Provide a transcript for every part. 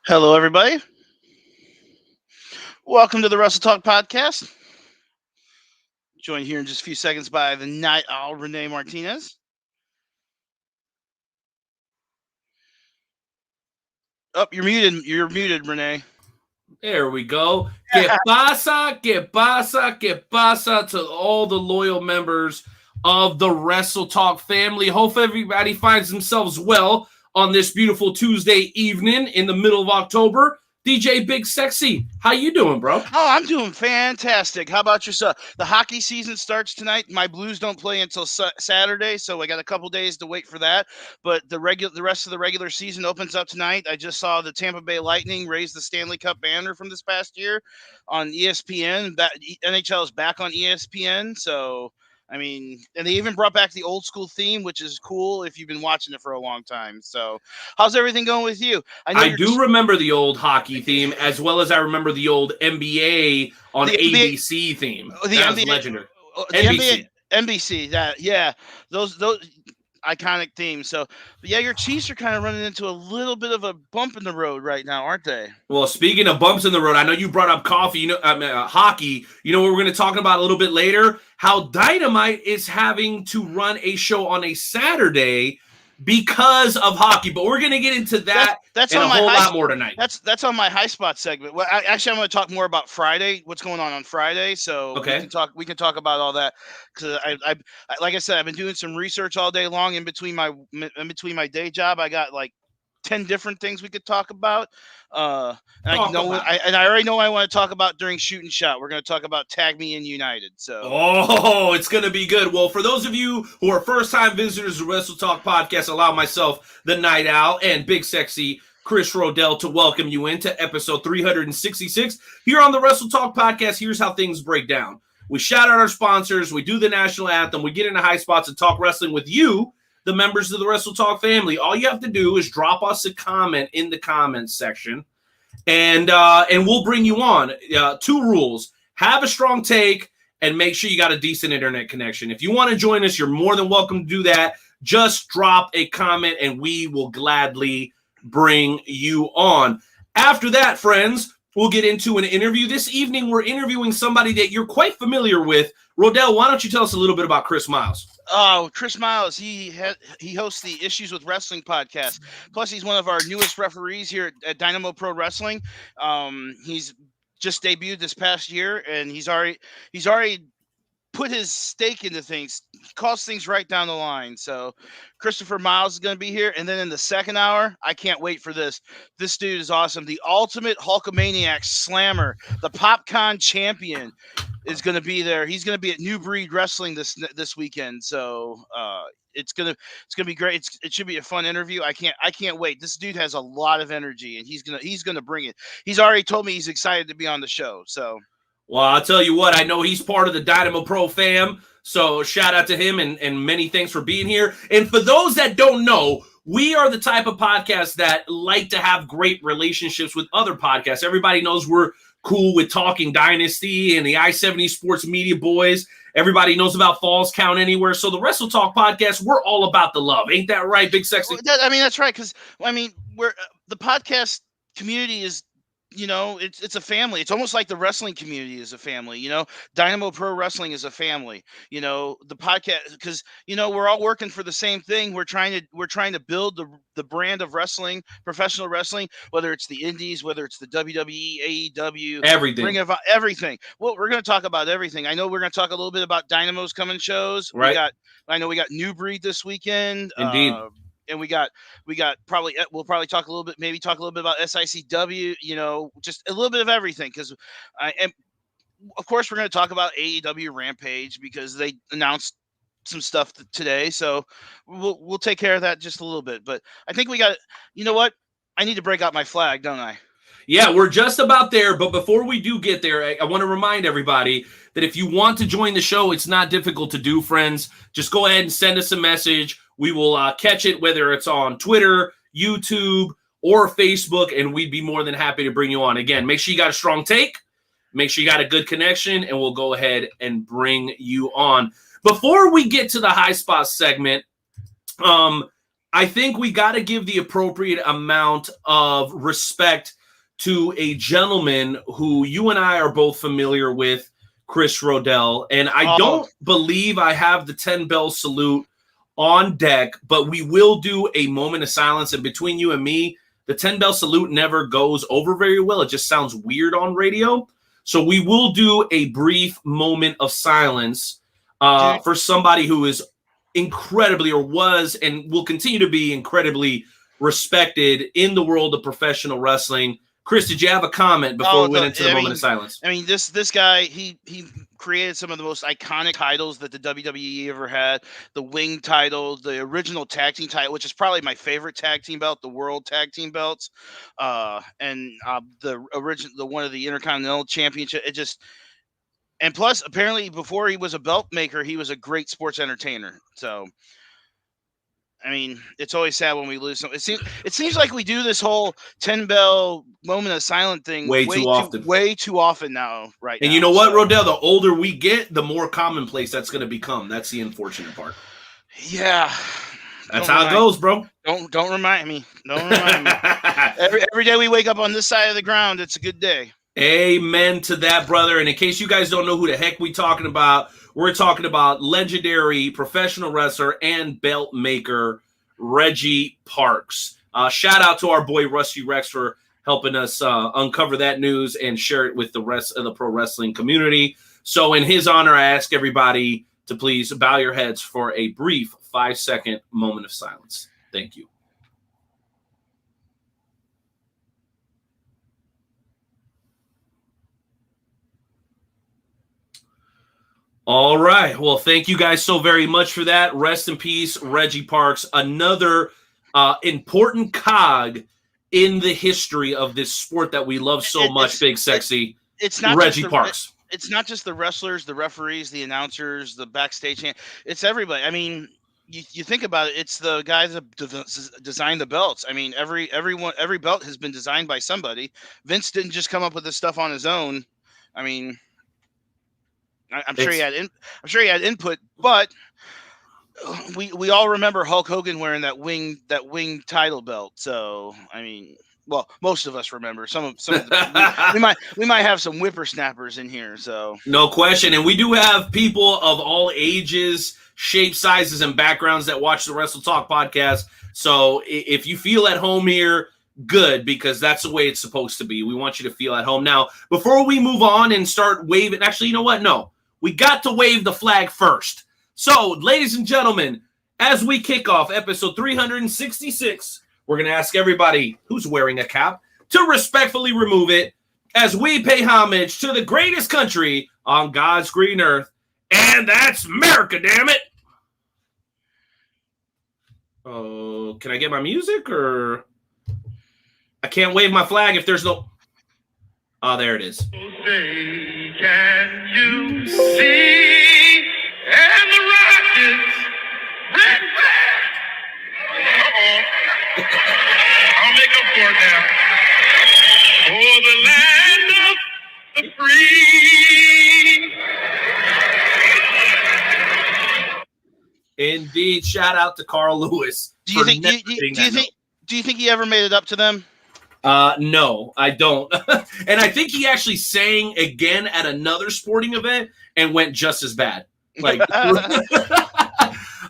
Hello, everybody. Welcome to the Wrestle Talk podcast. Joined here in just a few seconds by the Night Owl, Renee Martinez. Oh, you're muted. You're muted, Renee. There we go. Que pasa, que pasa, que pasa to all the loyal members of the Wrestle Talk family. Hope everybody finds themselves well on this beautiful Tuesday evening in the middle of October. DJ Big Sexy, how you doing, bro? Oh, I'm doing fantastic. How about yourself? The hockey season starts tonight. My Blues don't play until Saturday, so I got a couple days to wait for that. But the rest of the regular season opens up tonight. I just saw the Tampa Bay Lightning raise the Stanley Cup banner from this past year on ESPN. That NHL is back on ESPN, so I mean, and they even brought back the old school theme, which is cool if you've been watching it for a long time. So, how's everything going with you? I do remember the old hockey theme, as well as I remember the old NBA on the NBA ABC theme. The That NBA, was legendary. the NBC. NBC. That those iconic themes. So, but yeah, your Chiefs are kind of running into a little bit of a bump in the road right now, aren't they? Well, speaking of bumps in the road, I know you brought up hockey. You know what we're going to talk about a little bit later? How Dynamite is having to run a show on a Saturday because of hockey. But we're going to get into that that's and on a whole lot more tonight. That's on my high spot segment. Well, I'm going to talk more about Friday. What's going on Friday? So okay, we can talk about all that because I like I said, I've been doing some research all day long in between my day job. I got like 10 different things we could talk about. And I already know what I want to talk about during Shoot and Shout. We're going to talk about Tag Me in United. So it's going to be good. Well, for those of you who are first-time visitors to Wrestle Talk Podcast, allow myself, the Night Owl, and Big Sexy Chris Roedel to welcome you into episode 366 here on the Wrestle Talk Podcast. Here's how things break down. We shout out our sponsors, we do the national anthem, we get into high spots and talk wrestling with you, the members of the Wrestle Talk family. All you have to do is drop us a comment in the comments section, and we'll bring you on. 2 rules: have a strong take, and make sure you got a decent internet connection. If you want to join us, you're more than welcome to do that. Just drop a comment, and we will gladly bring you on. After that, friends, we'll get into an interview. This evening, we're interviewing somebody that you're quite familiar with. Roedel, why don't you tell us a little bit about Chris Miles? Oh, Chris Miles, he hosts the Issues with Wrestling podcast. Plus, he's one of our newest referees here at Dynamo Pro Wrestling. He's just debuted this past year, and he's already put his stake into things. He calls things right down the line. So Christopher Miles is going to be here. And then in the second hour, I can't wait for this. This dude is awesome. The ultimate Hulkamaniac Slammer, the PopCon champion, is going to be there. He's going to be at New Breed Wrestling this weekend. So it's gonna be great. It should be a fun interview. I can't wait. This dude has a lot of energy, and he's gonna bring it. He's already told me he's excited to be on the show. So. Well, I'll tell you what, I know he's part of the Dynamo Pro fam, so shout out to him and many thanks for being here. And for those that don't know, we are the type of podcast that like to have great relationships with other podcasts. Everybody knows we're cool with Talking Dynasty and the I-70 Sports Media Boys. Everybody knows about Falls Count Anywhere. So the Wrestle Talk podcast, we're all about the love. Ain't that right, Big Sexy? I mean, that's right, because, I mean, we're the podcast community is, you know, it's a family. It's almost like the wrestling community is a family. You know, Dynamo Pro Wrestling is a family. You know, the podcast, because, you know, we're all working for the same thing. We're trying to build the brand of wrestling, professional wrestling, whether it's the Indies, whether it's the WWE, AEW, everything. Well, we're going to talk about everything. I know we're going to talk a little bit about Dynamo's coming shows. Right. I know we got New Breed this weekend. Indeed. And we'll probably talk a little bit about SICW, you know, just a little bit of everything. And of course, we're going to talk about AEW Rampage because they announced some stuff today. So we'll take care of that just a little bit. But I think you know what? I need to break out my flag, don't I? Yeah, we're just about there. But before we do get there, I want to remind everybody that if you want to join the show, it's not difficult to do, friends. Just go ahead and send us a message. We will catch it, whether it's on Twitter, YouTube, or Facebook, and we'd be more than happy to bring you on. Again, make sure you got a strong take. Make sure you got a good connection, and we'll go ahead and bring you on. Before we get to the high spot segment, I think we got to give the appropriate amount of respect to a gentleman who you and I are both familiar with, Chris Roedel. And I don't believe I have the 10-bell salute on deck, but we will do a moment of silence. And between you and me, the 10-bell salute never goes over very well. It just sounds weird on radio. So we will do a brief moment of silence for somebody who is incredibly, or was and will continue to be incredibly respected in the world of professional wrestling. Chris, did you have a comment before we went into the moment of silence? I mean, this guy, he created some of the most iconic titles that the WWE ever had. The Wing title, the original tag team title, which is probably my favorite tag team belt, the World Tag Team belts, and the original, one of the Intercontinental Championship. And plus, apparently, before he was a belt maker, he was a great sports entertainer. So, I mean, it's always sad when we lose something. It seems like we do this whole 10-bell moment of silence thing way too often now, right? And now. You know what, Roedel? The older we get, the more commonplace that's going to become. That's the unfortunate part. Yeah. That's how it goes, bro. Don't remind me. Don't remind me. Every day we wake up on this side of the ground, it's a good day. Amen to that, brother. And in case you guys don't know who the heck we're talking about legendary professional wrestler and belt maker Reggie Parks. Shout out to our boy Rusty Rex for helping us uncover that news and share it with the rest of the pro wrestling community. So in his honor, I ask everybody to please bow your heads for a brief 5-second moment of silence. Thank you. All right. Well, thank you guys so very much for that. Rest in peace, Reggie Parks. Another important cog in the history of this sport that we love so much, Big Sexy. It's not Reggie Parks. It's not just the wrestlers, the referees, the announcers, the backstage. It's everybody. I mean, you think about it. It's the guys that designed the belts. I mean, every belt has been designed by somebody. Vince didn't just come up with this stuff on his own. I mean, I'm sure he had input, but we all remember Hulk Hogan wearing that wing title belt. So I mean, well, most of us remember. Some of the, we might have some whippersnappers in here. So no question, and we do have people of all ages, shapes, sizes, and backgrounds that watch the Wrestle Talk podcast. So if you feel at home here, good, because that's the way it's supposed to be. We want you to feel at home. Now, before we move on and start waving, actually, you know what? No, we got to wave the flag first. So, ladies and gentlemen, as we kick off episode 366, we're going to ask everybody who's wearing a cap to respectfully remove it as we pay homage to the greatest country on God's green earth, and that's America, damn it. Oh, can I get my music, or I can't wave my flag if there's no... Oh, there it is. Say, can you see? And the rockets, red flag. Uh-oh. I'll make up for it now. For the land of the free. Indeed. Shout out to Carl Lewis. Do you think he ever made it up to them? No, I don't. And I think he actually sang again at another sporting event and went just as bad. Like, all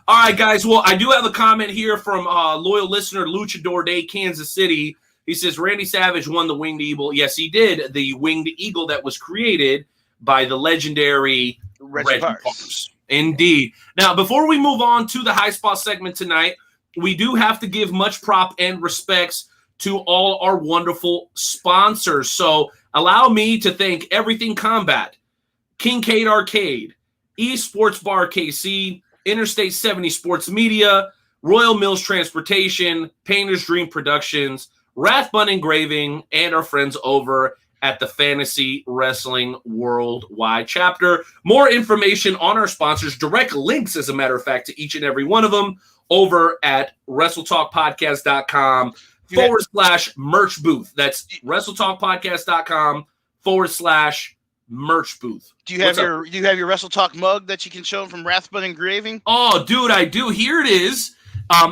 right, guys. Well, I do have a comment here from loyal listener Luchador Day, Kansas City. He says Randy Savage won the Winged Eagle. Yes, he did. The Winged Eagle that was created by the legendary Reggie Parks. Indeed. Now, before we move on to the high spot segment tonight, we do have to give much prop and respects to all our wonderful sponsors. So allow me to thank Everything Combat, Kincaid Arcade, Esports Bar KC, Interstate 70 Sports Media, Royal Mills Transportation, Painter's Dream Productions, Rathbun Engraving, and our friends over at the Fantasy Wrestling Worldwide Chapter. More information on our sponsors, direct links, as a matter of fact, to each and every one of them over at WrestleTalkPodcast.com /merch booth. That's WrestleTalkPodcast.com /merch booth. Do you have your Wrestle Talk mug that you can show from Rathbun Engraving? Oh, dude, I do. Here it is.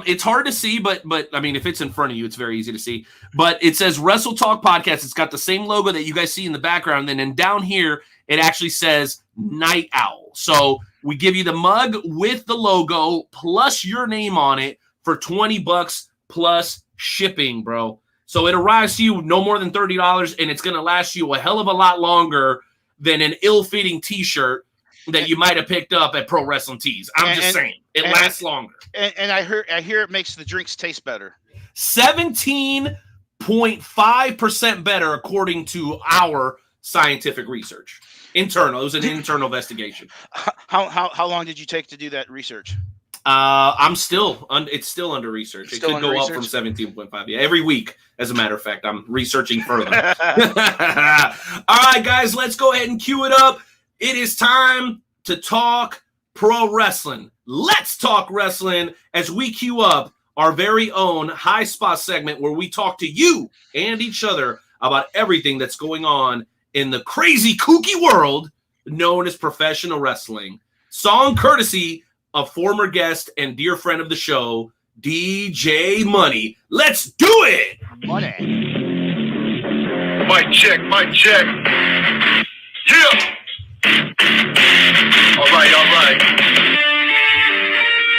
It's hard to see, but I mean, if it's in front of you, it's very easy to see. But it says Wrestle Talk Podcast. It's got the same logo that you guys see in the background. And then down here, it actually says Night Owl. So we give you the mug with the logo plus your name on it for $20 plus shipping, bro. So it arrives to you no more than $30, and it's going to last you a hell of a lot longer than an ill-fitting T-shirt that you might have picked up at Pro Wrestling Tees. I'm just saying, it lasts longer. And I hear it makes the drinks taste better. 17.5% better, according to our scientific research. Internal. It was an internal investigation. How long did you take to do that research? It's still under research. It could go up from 17.5. Yeah, every week, as a matter of fact. I'm researching further. All right, guys, let's go ahead and cue it up. It is time to talk pro wrestling. Let's talk wrestling as we cue up our very own High Spot segment where we talk to you and each other about everything that's going on in the crazy, kooky world known as professional wrestling. Song courtesy of former guest and dear friend of the show, DJ Money. Let's do it! Money. Mic check, mic check. Yeah! All right.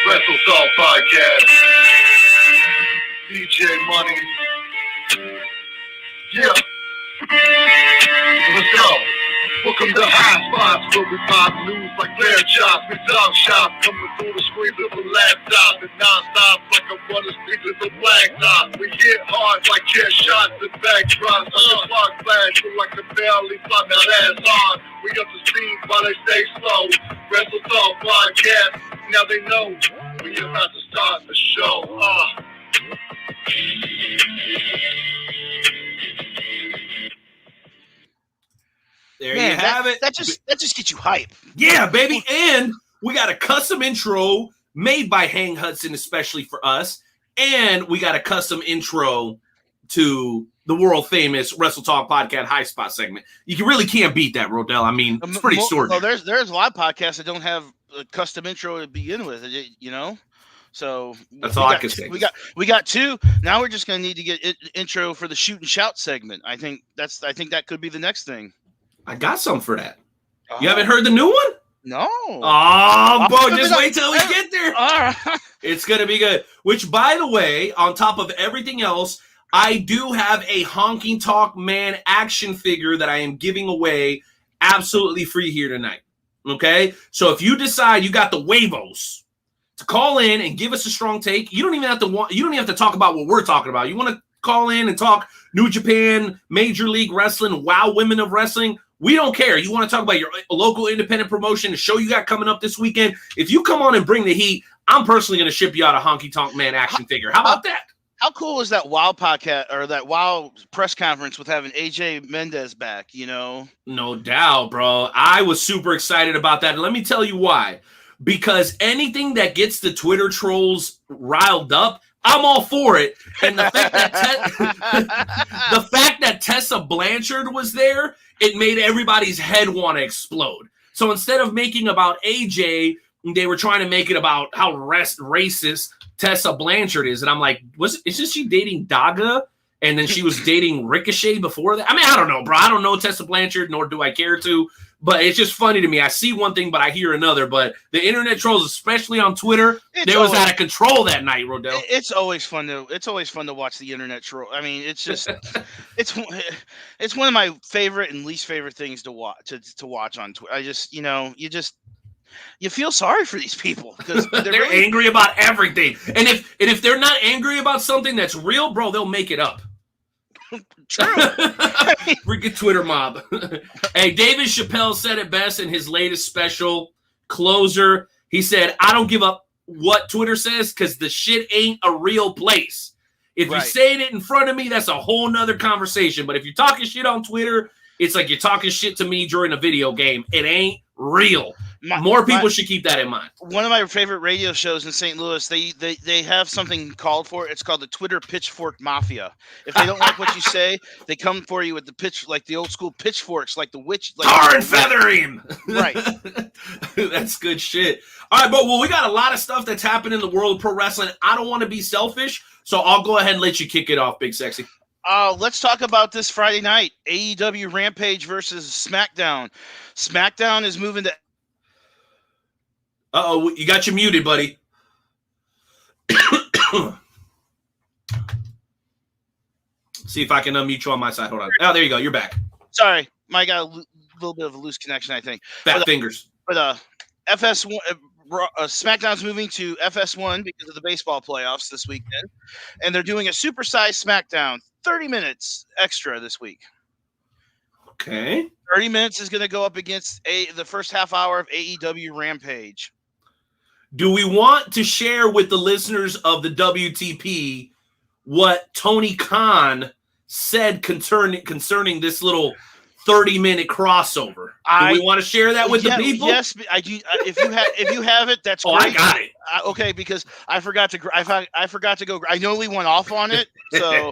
Wrestle Talk Podcast. DJ Money. Yeah. Let's go. Welcome to High Spots, where we pop news like bear chops. We dog shop, coming through the screens of a laptop and non-stop like I run the streets of the blacktop. We hit hard like chair shots and backdrops. On the clock flash, feel like the belly flop that ass on. We up the speed while they stay slow. Wrestle Talk Podcast, now they know we about to start the show. There you have it. That just gets you hype. Yeah, baby. And we got a custom intro made by Hang Hudson, especially for us. And we got a custom intro to the world famous Wrestle Talk Podcast High Spot segment. You really can't beat that, Roedel. I mean, it's pretty extraordinary. Well, there's a lot of podcasts that don't have a custom intro to begin with, you know? So that's all I can say. We got two. Now we're just going to need to get intro for the shoot and shout segment. I think that could be the next thing. I got some for that. You haven't heard the new one? No. Oh, bro, just wait till we get there. All right. It's going to be good. Which, by the way, on top of everything else, I do have a Honking Talk Man action figure that I am giving away absolutely free here tonight. Okay? So if you decide you got the huevos to call in and give us a strong take, you don't even have to talk about what we're talking about. You want to call in and talk New Japan, Major League Wrestling, Wow Women of Wrestling, we don't care. You want to talk about your local independent promotion, the show you got coming up this weekend. If you come on and bring the heat, I'm personally going to ship you out a Honky Tonk Man action figure. How about that? How cool is that WoW podcast or that WoW press conference with having AJ Mendez back, you know? No doubt, bro. I was super excited about that. And let me tell you why. Because anything that gets the Twitter trolls riled up, I'm all for it. And the fact that Tessa Blanchard was there, it made everybody's head want to explode. So instead of making about AJ, they were trying to make it about how racist Tessa Blanchard is. And I'm like, isn't she dating Daga? And then she was dating Ricochet before that? I mean, I don't know, bro. I don't know Tessa Blanchard, nor do I care to. But it's just funny to me. I see one thing, but I hear another. But the internet trolls, especially on Twitter, they was out of control that night, Roedel. It's always fun to watch the internet troll. I mean, it's just it's one of my favorite and least favorite things to watch on Twitter. I just, you feel sorry for these people because they're really angry about everything. And if they're not angry about something that's real, bro, they'll make it up. True. Freaking Twitter mob. Hey, David Chappelle said it best in his latest special, Closer. He said, I don't give up what Twitter says because the shit ain't a real place. If you're saying it in front of me, that's a whole nother conversation. But if you're talking shit on Twitter, it's like you're talking shit to me during a video game. It ain't real. More people should keep that in mind. One of my favorite radio shows in St. Louis, they have something called for it. It's called the Twitter Pitchfork Mafia. If they don't like what you say, they come for you with the pitch, like the old school pitchforks, like the witch. Like tar and feather him. Right. That's good shit. All right, but we got a lot of stuff that's happened in the world of pro wrestling. I don't want to be selfish, so I'll go ahead and let you kick it off, Big Sexy. Let's talk about this Friday night. AEW Rampage versus SmackDown. SmackDown is moving to... Uh-oh, you got you muted, buddy. See if I can unmute you on my side. Hold on. Oh, there you go. You're back. Sorry. I got a little bit of a loose connection, I think. Fat fingers. But FS1... SmackDown's moving to FS1 because of the baseball playoffs this weekend. And they're doing a supersized SmackDown. 30 minutes extra this week. Okay. 30 minutes is going to go up against the first half hour of AEW Rampage. Do we want to share with the listeners of the WTP what Tony Khan said concerning this little 30-minute crossover? Do we want to share that with the people? Yes, I do. If you have it, that's great. I got it. Okay, because I forgot to. I forgot to go. I know we went off on it, so.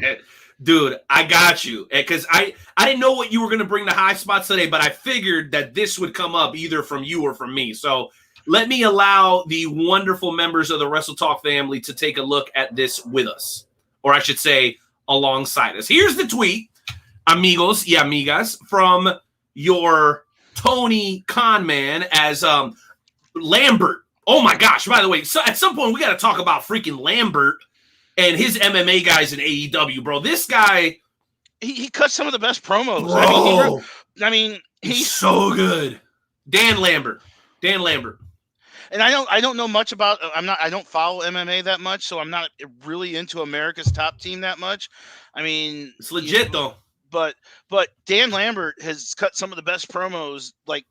Dude, I got you, because I didn't know what you were going to bring the high spots today, but I figured that this would come up either from you or from me. So let me allow the wonderful members of the Wrestle Talk family to take a look at this with us, or I should say alongside us. Here's the tweet, amigos y amigas, from your Tony Khan man as Lambert. Oh my gosh, by the way, so at some point we got to talk about freaking Lambert and his MMA guys in AEW, bro. This guy, he cut some of the best promos. Bro. I mean, he's so good. Dan Lambert. And I don't know much about. I don't follow MMA that much, so I'm not really into America's Top Team that much. I mean, it's legit though. But Dan Lambert has cut some of the best promos. Like,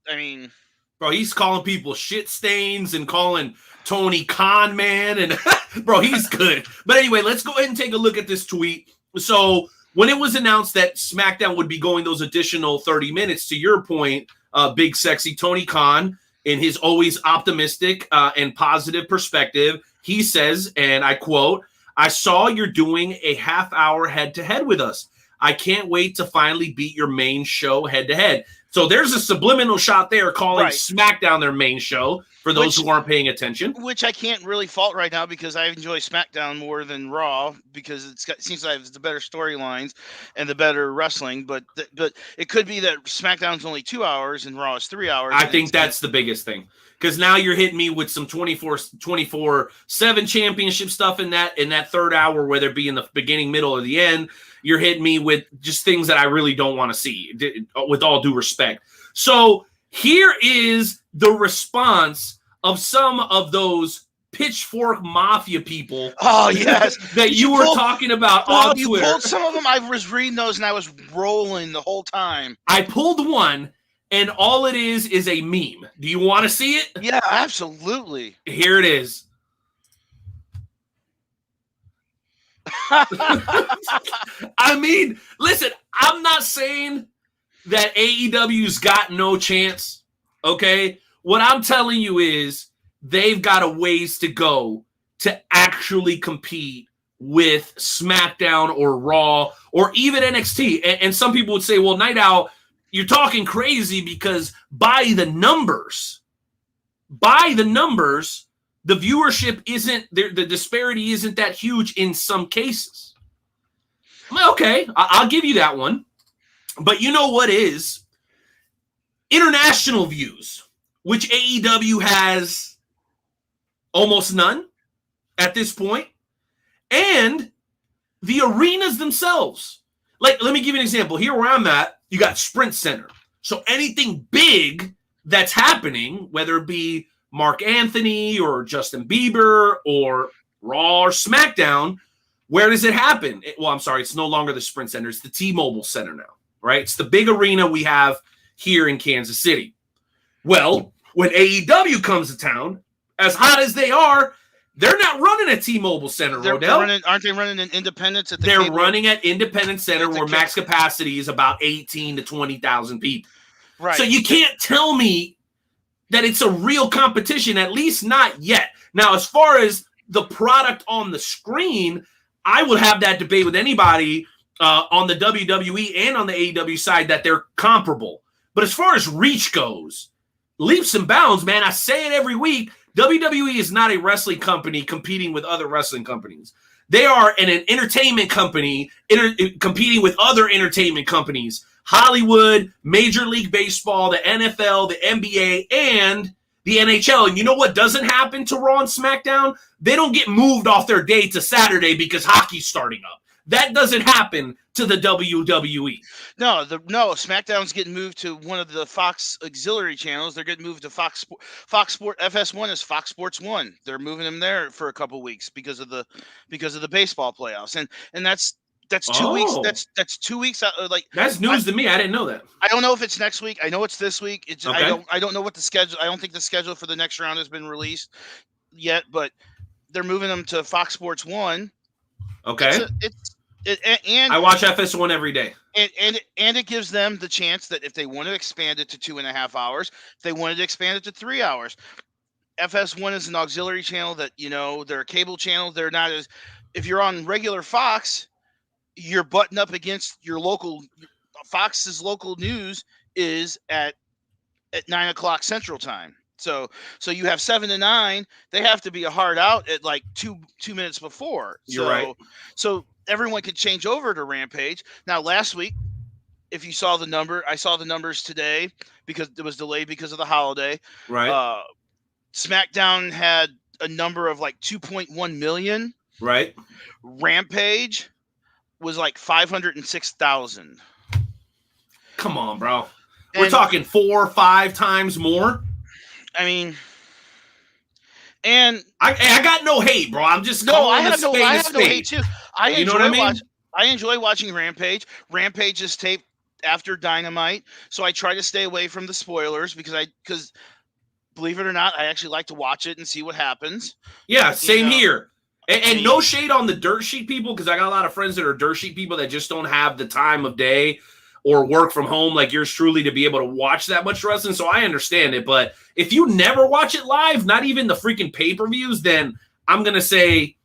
I mean, bro, he's calling people shit stains and calling Tony Khan man, and bro, he's good. But anyway, let's go ahead and take a look at this tweet. So when it was announced that SmackDown would be going those additional 30 minutes, to your point, Big Sexy, Tony Khan, in his always optimistic and positive perspective, he says, and I quote, "I saw you're doing a half-hour head-to-head with us. I can't wait to finally beat your main show head-to-head." So there's a subliminal shot there calling SmackDown their main show for those who aren't paying attention. Which I can't really fault right now because I enjoy SmackDown more than Raw because it seems like it's the better storylines and the better wrestling. But it could be that SmackDown's only 2 hours and Raw is 3 hours. I think that's the biggest thing. Because now you're hitting me with some 24/7 championship stuff in that third hour, whether it be in the beginning, middle, or the end. You're hitting me with just things that I really don't want to see, with all due respect. So here is the response of some of those pitchfork mafia people. Oh, yes. that you were talking about on Twitter. You pulled some of them. I was reading those, and I was rolling the whole time. I pulled one, and all it is a meme. Do you want to see it? Yeah, absolutely. Here it is. I mean, listen, I'm not saying that AEW's got no chance, okay? What I'm telling you is they've got a ways to go to actually compete with SmackDown or Raw or even NXT. And some people would say, well, Night Owl, you're talking crazy because by the numbers, the viewership isn't there. The disparity isn't that huge in some cases. Okay, I'll give you that one. But you know what is? International views, which AEW has almost none at this point, and the arenas themselves. Like, let me give you an example. Here where I'm at, you got Sprint Center. So anything big that's happening, whether it be Mark Anthony or Justin Bieber or Raw or SmackDown, where does it happen? It's no longer the Sprint Center. It's the T-Mobile Center now, right? It's the big arena we have here in Kansas City. Well, when AEW comes to town, as hot as they are, they're not running at T-Mobile Center, Roedel. Aren't they running in Independence? They're running at Independence Center where max capacity is about 18 to 20,000 people. Right. So you can't tell me that it's a real competition, at least not yet. Now, as far as the product on the screen, I would have that debate with anybody on the WWE and on the AEW side that they're comparable. But as far as reach goes, leaps and bounds, man, I say it every week, WWE is not a wrestling company competing with other wrestling companies. They are an entertainment company competing with other entertainment companies. Hollywood, Major League Baseball, the NFL, the NBA, and the NHL. And you know what doesn't happen to Raw and SmackDown? They don't get moved off their day to Saturday because hockey's starting up. That doesn't happen to the WWE. No, SmackDown's getting moved to one of the Fox auxiliary channels. They're getting moved to Fox Sport. FS1 is Fox Sports 1. They're moving them there for a couple weeks because of the baseball playoffs. And that's 2 weeks. That's 2 weeks out. That's news to me. I didn't know that. I don't know if it's next week. I know it's this week. It's okay. I don't know what the schedule. I don't think the schedule for the next round has been released yet, but they're moving them to Fox Sports 1. Okay. And I watch FS1 every day. And it gives them the chance that if they want to expand it to 2.5 hours, if they wanted to expand it to 3 hours, FS1 is an auxiliary channel that, they're a cable channel. They're not as, if you're on regular Fox, you're butting up against your local, Fox's local news is at 9 o'clock Central Time. So you have 7 to 9. They have to be a hard out at like two minutes before. You're right. So everyone could change over to Rampage. Now, last week, if you saw the number, I saw the numbers today because it was delayed because of the holiday. Right. SmackDown had a number of like 2.1 million. Right. Rampage was like 506,000. Come on, bro. We're talking 4 or 5 times more. I mean, and I got no hate, bro. I'm just I have no hate too. I enjoy watching Rampage. Rampage is taped after Dynamite, so I try to stay away from the spoilers because believe it or not, I actually like to watch it and see what happens. Yeah, same here. And no shade on the dirt sheet people, because I got a lot of friends that are dirt sheet people that just don't have the time of day or work from home like yours truly to be able to watch that much wrestling. So I understand it. But if you never watch it live, not even the freaking pay-per-views, then I'm going to say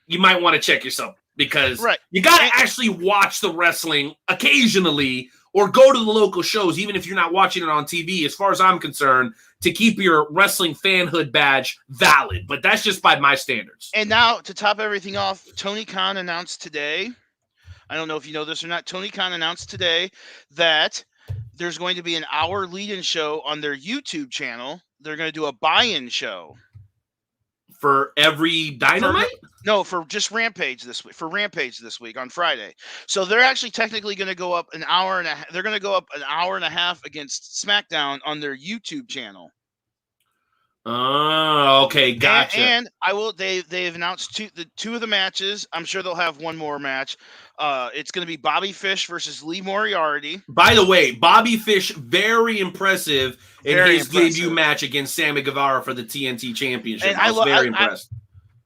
you might want to check yourself, because you got to actually watch the wrestling occasionally or go to the local shows, even if you're not watching it on TV, as far as I'm concerned, to keep your wrestling fanhood badge valid. But that's just by my standards. And now, to top everything off, Tony Khan announced today, I don't know if you know this or not, Tony Khan announced today that there's going to be an hour lead-in show on their YouTube channel. They're going to do a buy-in show. For every Dynamite? For just Rampage this week. For Rampage this week on Friday. So they're actually technically going to go up an hour and a half. They're going to go up an hour and a half against SmackDown on their YouTube channel. Oh, okay, gotcha. And I will. They've announced two of the matches. I'm sure they'll have one more match. It's going to be Bobby Fish versus Lee Moriarty. By the way, Bobby Fish, very impressive in his debut match against Sammy Guevara for the TNT Championship. And I was very impressed.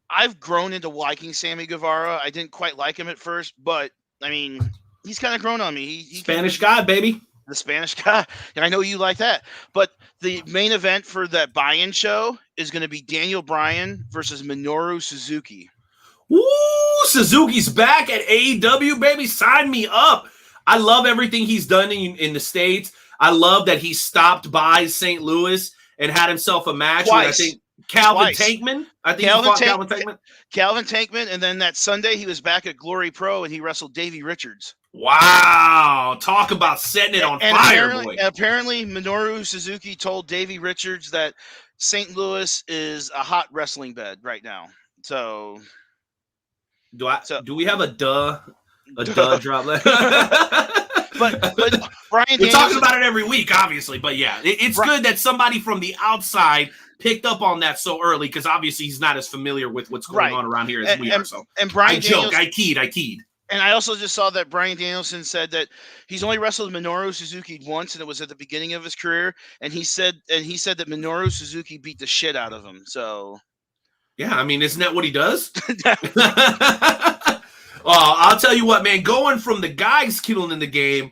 I've grown into liking Sammy Guevara. I didn't quite like him at first, but I mean, he's kind of grown on me. He Spanish guy, baby. The Spanish guy. And I know you like that. But the main event for that buy-in show is going to be Daniel Bryan versus Minoru Suzuki. Woo! Suzuki's back at AEW, baby. Sign me up. I love everything he's done in the States. I love that he stopped by St. Louis and had himself a match with, I think, Calvin Tankman. I think he fought Calvin Tankman. Calvin Tankman. And then that Sunday, he was back at Glory Pro and he wrestled Davey Richards. Wow. Talk about setting it on fire, boy. Apparently, Minoru Suzuki told Davey Richards that St. Louis is a hot wrestling bed right now. So... Do we have a duh drop? but Bryan, we're talking about it every week, obviously. But yeah, it's good that somebody from the outside picked up on that so early, because obviously he's not as familiar with what's going on around here as we are. So and Bryan, I keyed. And I also just saw that Bryan Danielson said that he's only wrestled Minoru Suzuki once, and it was at the beginning of his career. And he said that Minoru Suzuki beat the shit out of him. So. Yeah, I mean, isn't that what he does? I'll tell you what, man, going from the guys killing in the game,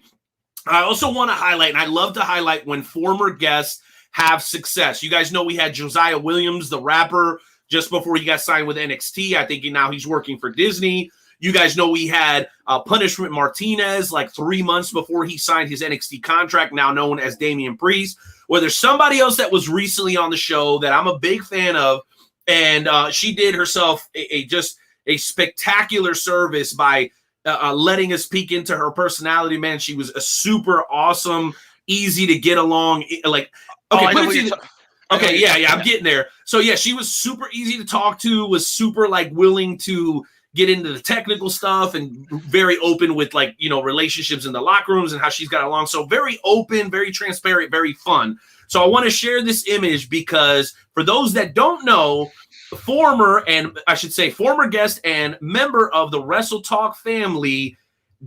I also want to highlight, and I love to highlight when former guests have success. You guys know we had Josiah Williams, the rapper, just before he got signed with NXT. I think now he's working for Disney. You guys know we had Punishment Martinez like 3 months before he signed his NXT contract, now known as Damian Priest. Well, there's somebody else that was recently on the show that I'm a big fan of, and she did herself just a spectacular service by letting us peek into her personality. Man, she was a super awesome, easy to get along. Like, okay, I'm getting there. So yeah, she was super easy to talk to, was super like willing to get into the technical stuff, and very open with like, you know, relationships in the locker rooms and how she's got along. So very open, very transparent, very fun. So I want to share this image because for those that don't know, former guest and member of the Wrestle Talk family,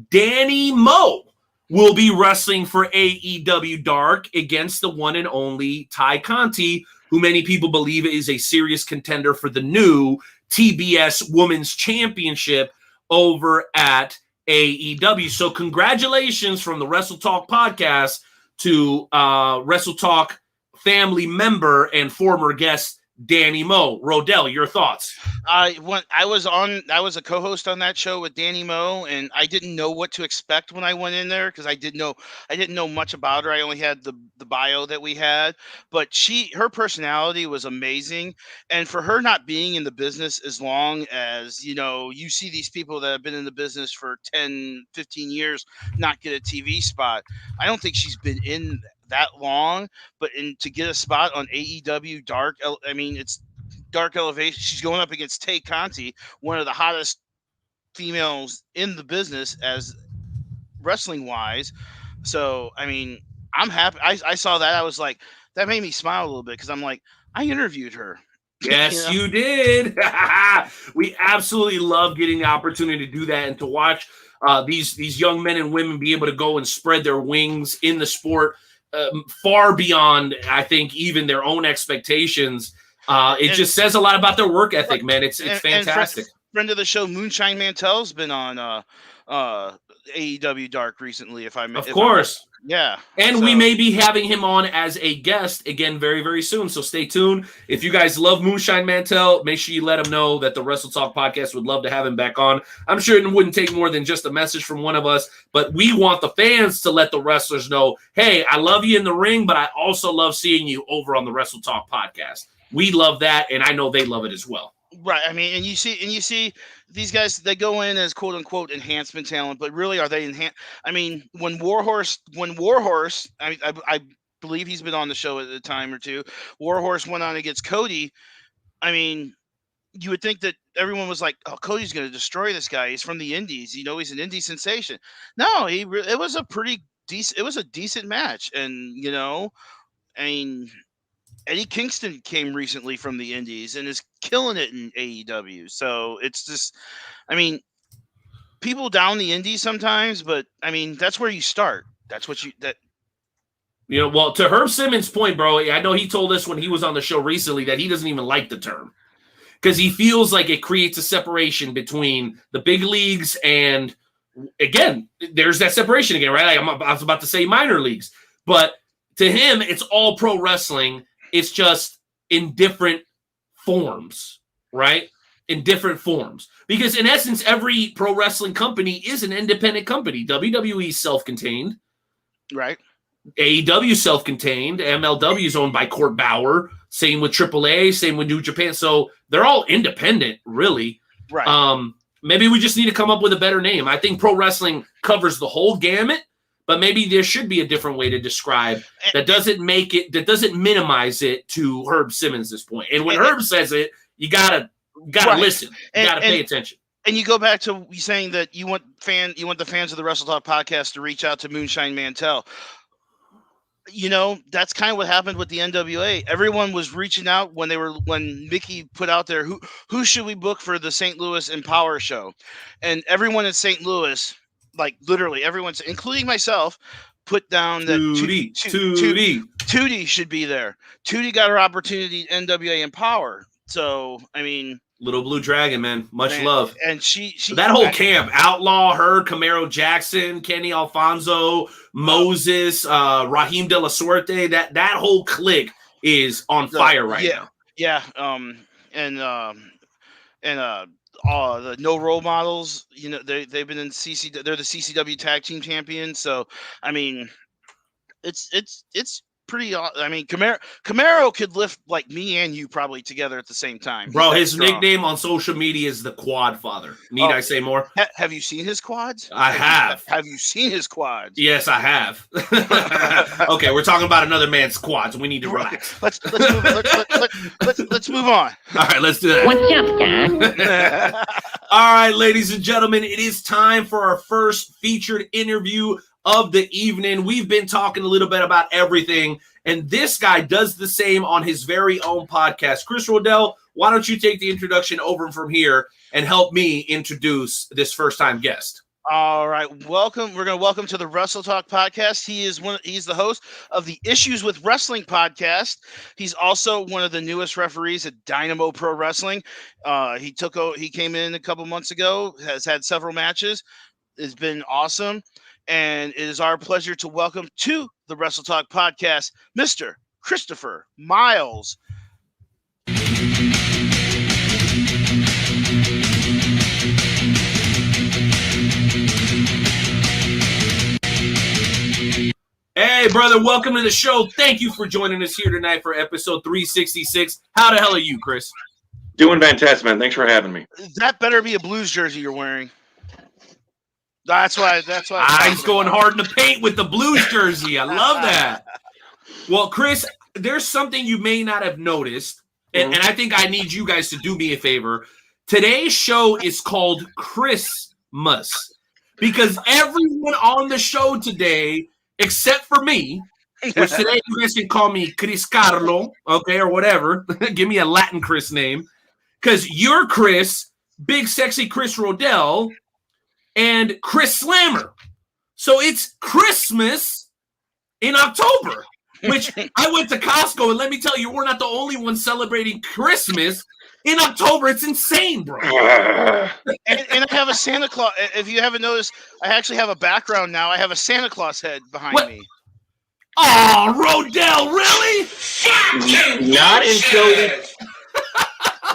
Danny Moe, will be wrestling for AEW Dark against the one and only Ty Conti, who many people believe is a serious contender for the new TBS Women's Championship over at AEW. So congratulations from the Wrestle Talk podcast to Wrestle Talk family member and former guest Danny Moe. Roedel, your thoughts? I was a co-host on that show with Danny Moe, and I didn't know what to expect when I went in there because I didn't know much about her. I only had the bio that we had, but her personality was amazing, and for her not being in the business as long as, you know, you see these people that have been in the business for 10, 15 years not get a TV spot. I don't think she's been in that long, but to get a spot on AEW Dark, I mean, it's Dark Elevation. She's going up against Tay Conti, one of the hottest females in the business as wrestling wise. So, I mean, I'm happy. I saw that. I was like, that made me smile a little bit because I'm like, I interviewed her. Yes, you did. We absolutely love getting the opportunity to do that and to watch these young men and women be able to go and spread their wings in the sport far beyond, I think, even their own expectations. It just says a lot about their work ethic, man. It's fantastic. Friend of the show, Moonshine Mantel's been on AEW Dark recently, Of course. Yeah. And we may be having him on as a guest again very, very soon. So stay tuned. If you guys love Moonshine Mantel, make sure you let him know that the Wrestle Talk podcast would love to have him back on. I'm sure it wouldn't take more than just a message from one of us, but we want the fans to let the wrestlers know, hey, I love you in the ring, but I also love seeing you over on the Wrestle Talk podcast. We love that, and I know they love it as well. Right. I mean, and you see these guys, they go in as quote unquote enhancement talent, but really are they I mean, when Warhorse, I believe he's been on the show at a time or two. Warhorse went on against Cody. I mean, you would think that everyone was like, oh, Cody's going to destroy this guy. He's from the Indies. You know, he's an indie sensation. No, it was a decent match. And, you know, I mean, Eddie Kingston came recently from the Indies and is killing it in AEW. So it's just, I mean, people down the Indies sometimes, but I mean, that's where you start. That's what you know, well, to Herb Simmons' point, bro, I know he told us when he was on the show recently that he doesn't even like the term because he feels like it creates a separation between the big leagues and, again, there's that separation again, right? Like I was about to say minor leagues, but to him, it's all pro wrestling. It's just in different forms, right? In different forms. Because in essence, every pro wrestling company is an independent company. WWE is self-contained. Right. AEW is self-contained. MLW is owned by Court Bauer. Same with AAA. Same with New Japan. So they're all independent, really. Right. Maybe we just need to come up with a better name. I think pro wrestling covers the whole gamut. But maybe there should be a different way to describe that doesn't minimize it to Herb Simmons this point. And when Herb says it, you gotta right. Listen. You gotta pay attention. And you go back to you saying that you want the fans of the Wrestle Talk podcast to reach out to Moonshine Mantel. You know, that's kind of what happened with the NWA. Everyone was reaching out when Mickey put out there who should we book for the St. Louis Empower show, and everyone in St. Louis. Like literally everyone's, including myself, put down that Tootie should be there. Tootie got her opportunity at NWA Empower. So, I mean, Little Blue Dragon, man. Much love. And she that whole camp, Outlaw, her, Camaro Jackson, Kenny Alfonso, Moses, Raheem De La Suerte, that whole clique is on fire right now. Yeah. And the No Role Models, they've been in they're the CCW Tag Team Champions. So I mean, it's pretty. I mean, Camaro could lift like me and you probably together at the same time. Bro, his nickname on social media is the Quad Father. Need I say more? Have you seen his quads? I have. Have you seen his quads? Yes, I have. Okay, we're talking about another man's quads. We need to relax. Let's move on. All right, let's do that. What's up, Dad? All right, ladies and gentlemen, it is time for our first featured interview of the evening. We've been talking a little bit about everything, and this guy does the same on his very own podcast. Chris Roedel, why don't you take the introduction over from here and help me introduce this first-time guest? All right, welcome. We're going to welcome to the Wrestle Talk podcast. He's the host of the Issues with Wrestling podcast. He's also one of the newest referees at Dynamo Pro Wrestling. He came in a couple months ago, has had several matches. It's been awesome. And it is our pleasure to welcome to the Wrestle Talk podcast, Mr. Christopher Miles. Hey, brother, welcome to the show. Thank you for joining us here tonight for episode 366. How the hell are you, Chris? Doing fantastic, man. Thanks for having me. That better be a Blues jersey you're wearing. That's why. He's going hard in the paint with the Blues jersey. I love that. Well, Chris, there's something you may not have noticed, and I think I need you guys to do me a favor. Today's show is called Christmas because everyone on the show today, except for me, which today you guys can call me Chris Carlo, okay, or whatever. Give me a Latin Chris name, because you're Chris, Big Sexy Chris Roedel, and Chris Slammer. So it's Christmas in October, which I went to Costco, and let me tell you, we're not the only ones celebrating Christmas in October. It's insane, bro. And I have a Santa Claus. If you haven't noticed, I actually have a background now. I have a Santa Claus head behind me. Oh, Roedel, really?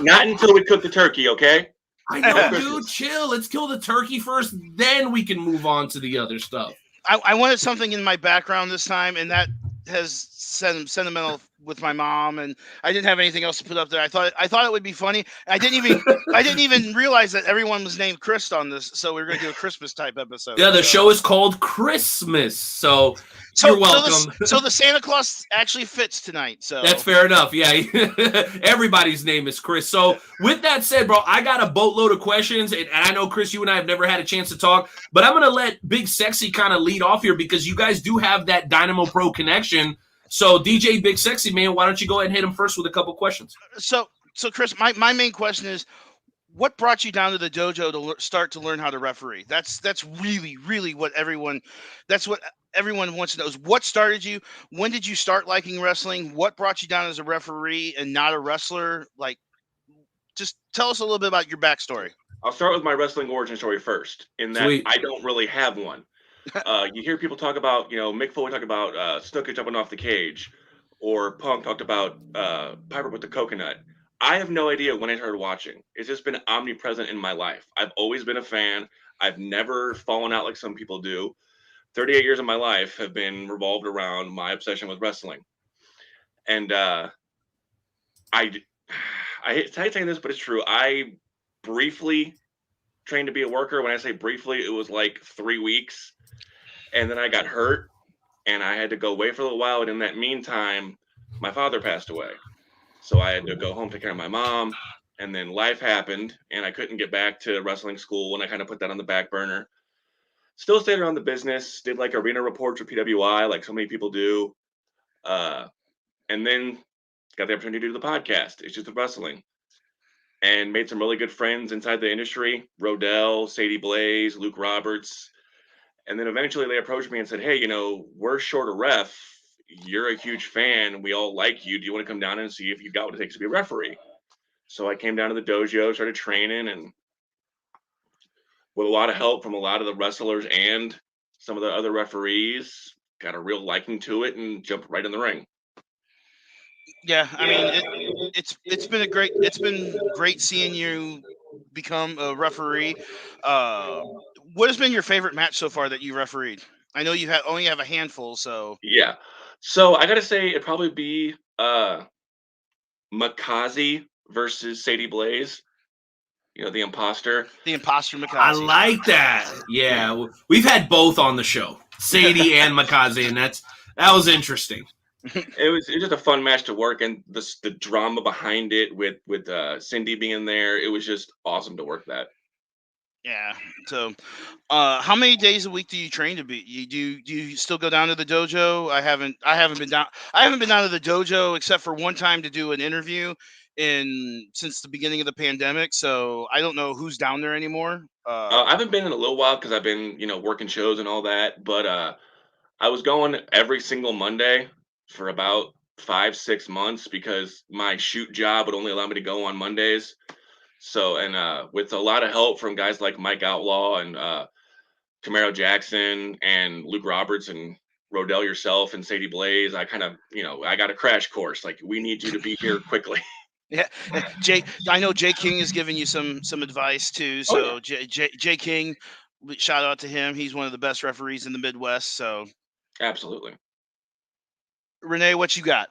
Not until we cook the turkey, okay? I know, dude. Chill. Let's kill the turkey first, then we can move on to the other stuff. I wanted something in my background this time, and that has sentimental with my mom, and I didn't have anything else to put up there. I thought it would be funny. I didn't even realize that everyone was named Chris on this, so we were going to do a Christmas type episode. Yeah, the show is called Christmas, so you're welcome. So the Santa Claus actually fits tonight. So that's fair enough. Yeah, everybody's name is Chris. So with that said, bro, I got a boatload of questions, and I know, Chris, you and I have never had a chance to talk, but I'm going to let Big Sexy kind of lead off here because you guys do have that Dynamo Pro connection. So DJ Big Sexy, man, why don't you go ahead and hit him first with a couple questions? So Chris, my main question is, what brought you down to the dojo to start to learn how to referee? That's really what everyone wants to know is what started you. When did you start liking wrestling? What brought you down as a referee and not a wrestler? Like, just tell us a little bit about your backstory. I'll start with my wrestling origin story first, in that Sweet. I don't really have one. You hear people talk about, Mick Foley talk about Snooker jumping off the cage, or Punk talked about Piper with the coconut. I have no idea when I started watching. It's just been omnipresent in my life. I've always been a fan. I've never fallen out like some people do. 38 years of my life have been revolved around my obsession with wrestling. And I hate saying this, but it's true. I briefly trained to be a worker. When I say briefly, it was like 3 weeks. And then I got hurt, and I had to go away for a little while. And in that meantime, my father passed away. So I had to go home, take care of my mom. And then life happened, and I couldn't get back to wrestling school, and I kind of put that on the back burner. Still stayed around the business, did like arena reports with PWI, like so many people do. And then got the opportunity to do the podcast, It's Just the Wrestling. And made some really good friends inside the industry. Roedel, Sadie Blaze, Luke Roberts. And then eventually they approached me and said, hey, we're short a ref. You're a huge fan. We all like you. Do you want to come down and see if you've got what it takes to be a referee? So I came down to the dojo, started training, and with a lot of help from a lot of the wrestlers and some of the other referees, got a real liking to it and jumped right in the ring. Yeah, I mean, it's been great seeing you become a referee. What has been your favorite match so far that you refereed? I know you only have a handful, so Yeah. So I gotta say it'd probably be Makazi versus Sadie Blaze. You know, the imposter. the imposter I Mikaze. like that. Yeah, we've had both on the show, Sadie and Makaze, and that was interesting. It was just a fun match to work, and the drama behind it with Cindy being there, it was just awesome to work that. Yeah. So, how many days a week do you train to be? Do you still go down to the dojo? I haven't been down. I haven't been down to the dojo except for one time to do an interview since the beginning of the pandemic. So I don't know who's down there anymore. I haven't been in a little while because I've been, working shows and all that. But I was going every single Monday for about 5-6 months because my shoot job would only allow me to go on Mondays. So, and with a lot of help from guys like Mike Outlaw and Camaro Jackson and Luke Roberts and Roedel yourself and Sadie Blaze, I kind of, I got a crash course. Like, we need you to be here quickly. Yeah, Jay. I know Jay King is giving you some advice too. So Jay King, shout out to him. He's one of the best referees in the Midwest. So Absolutely. Renee, what you got?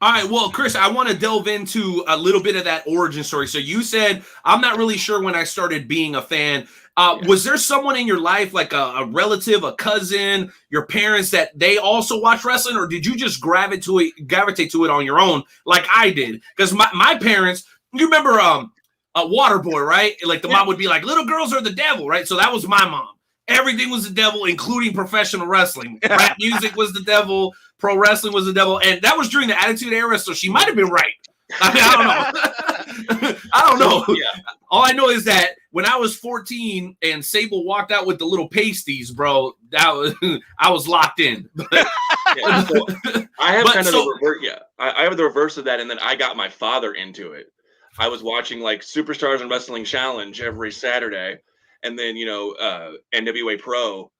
All right, well, Chris, I want to delve into a little bit of that origin story. So you said, I'm not really sure when I started being a fan. Was there someone in your life, like a relative, a cousin, your parents, that they also watch wrestling, or did you just gravitate to it on your own like I did? Because my parents, you remember a Waterboy, right? Like the mom would be like, little girls are the devil, right? So that was my mom. Everything was the devil, including professional wrestling. Rap music was the devil. Pro wrestling was the devil. And that was during the Attitude Era, so she might have been right. I mean, I don't know. I don't know. Yeah. All I know is that when I was 14 and Sable walked out with the little pasties, bro, I was locked in. Yeah, so I have the reverse. Yeah, I have the reverse of that, and then I got my father into it. I was watching like Superstars and Wrestling Challenge every Saturday, and then NWA Pro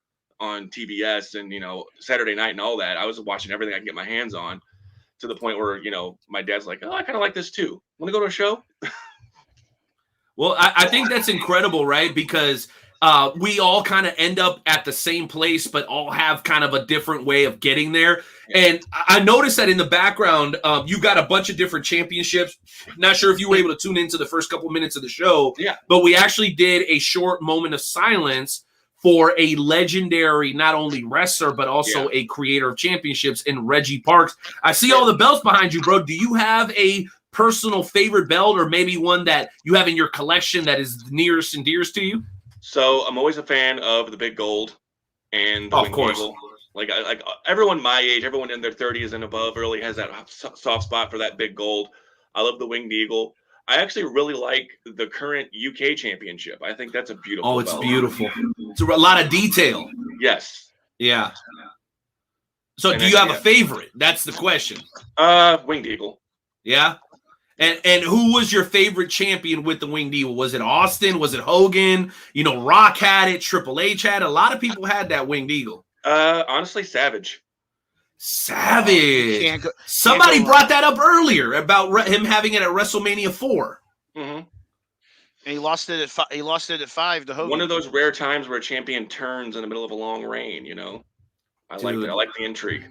on TBS, and Saturday night and all that. I was watching everything I could get my hands on, to the point where my dad's like, "Oh, I kind of like this too. Want to go to a show?" Well, I think that's incredible, right? Because we all kind of end up at the same place, but all have kind of a different way of getting there. And I noticed that in the background, you got a bunch of different championships. Not sure if you were able to tune into the first couple minutes of the show, but we actually did a short moment of silence for a legendary, not only wrestler, but also a creator of championships in Reggie Parks. I see all the belts behind you, bro. Do you have a personal favorite belt, or maybe one that you have in your collection that is nearest and dearest to you? So I'm always a fan of the Big Gold and the of Winged course. Eagle. Like everyone my age, everyone in their 30s and above really has that soft spot for that Big Gold. I love the Winged Eagle. I actually really like the current UK championship. I think that's a beautiful Oh, it's belt. beautiful. It's a lot of detail. Yes. Yeah. So And do you have a favorite? That's the question. Winged Eagle. Yeah. And who was your favorite champion with the Winged Eagle? Was it Austin? Was it Hogan? Rock had it. Triple H had it. A lot of people had that Winged Eagle. Honestly, Savage. Savage. Somebody brought that up earlier about him having it at WrestleMania 4. Mm-hmm. And he lost it at he lost it at 5 to Hogan. One of those rare times where a champion turns in the middle of a long reign. I like that. I like the intrigue.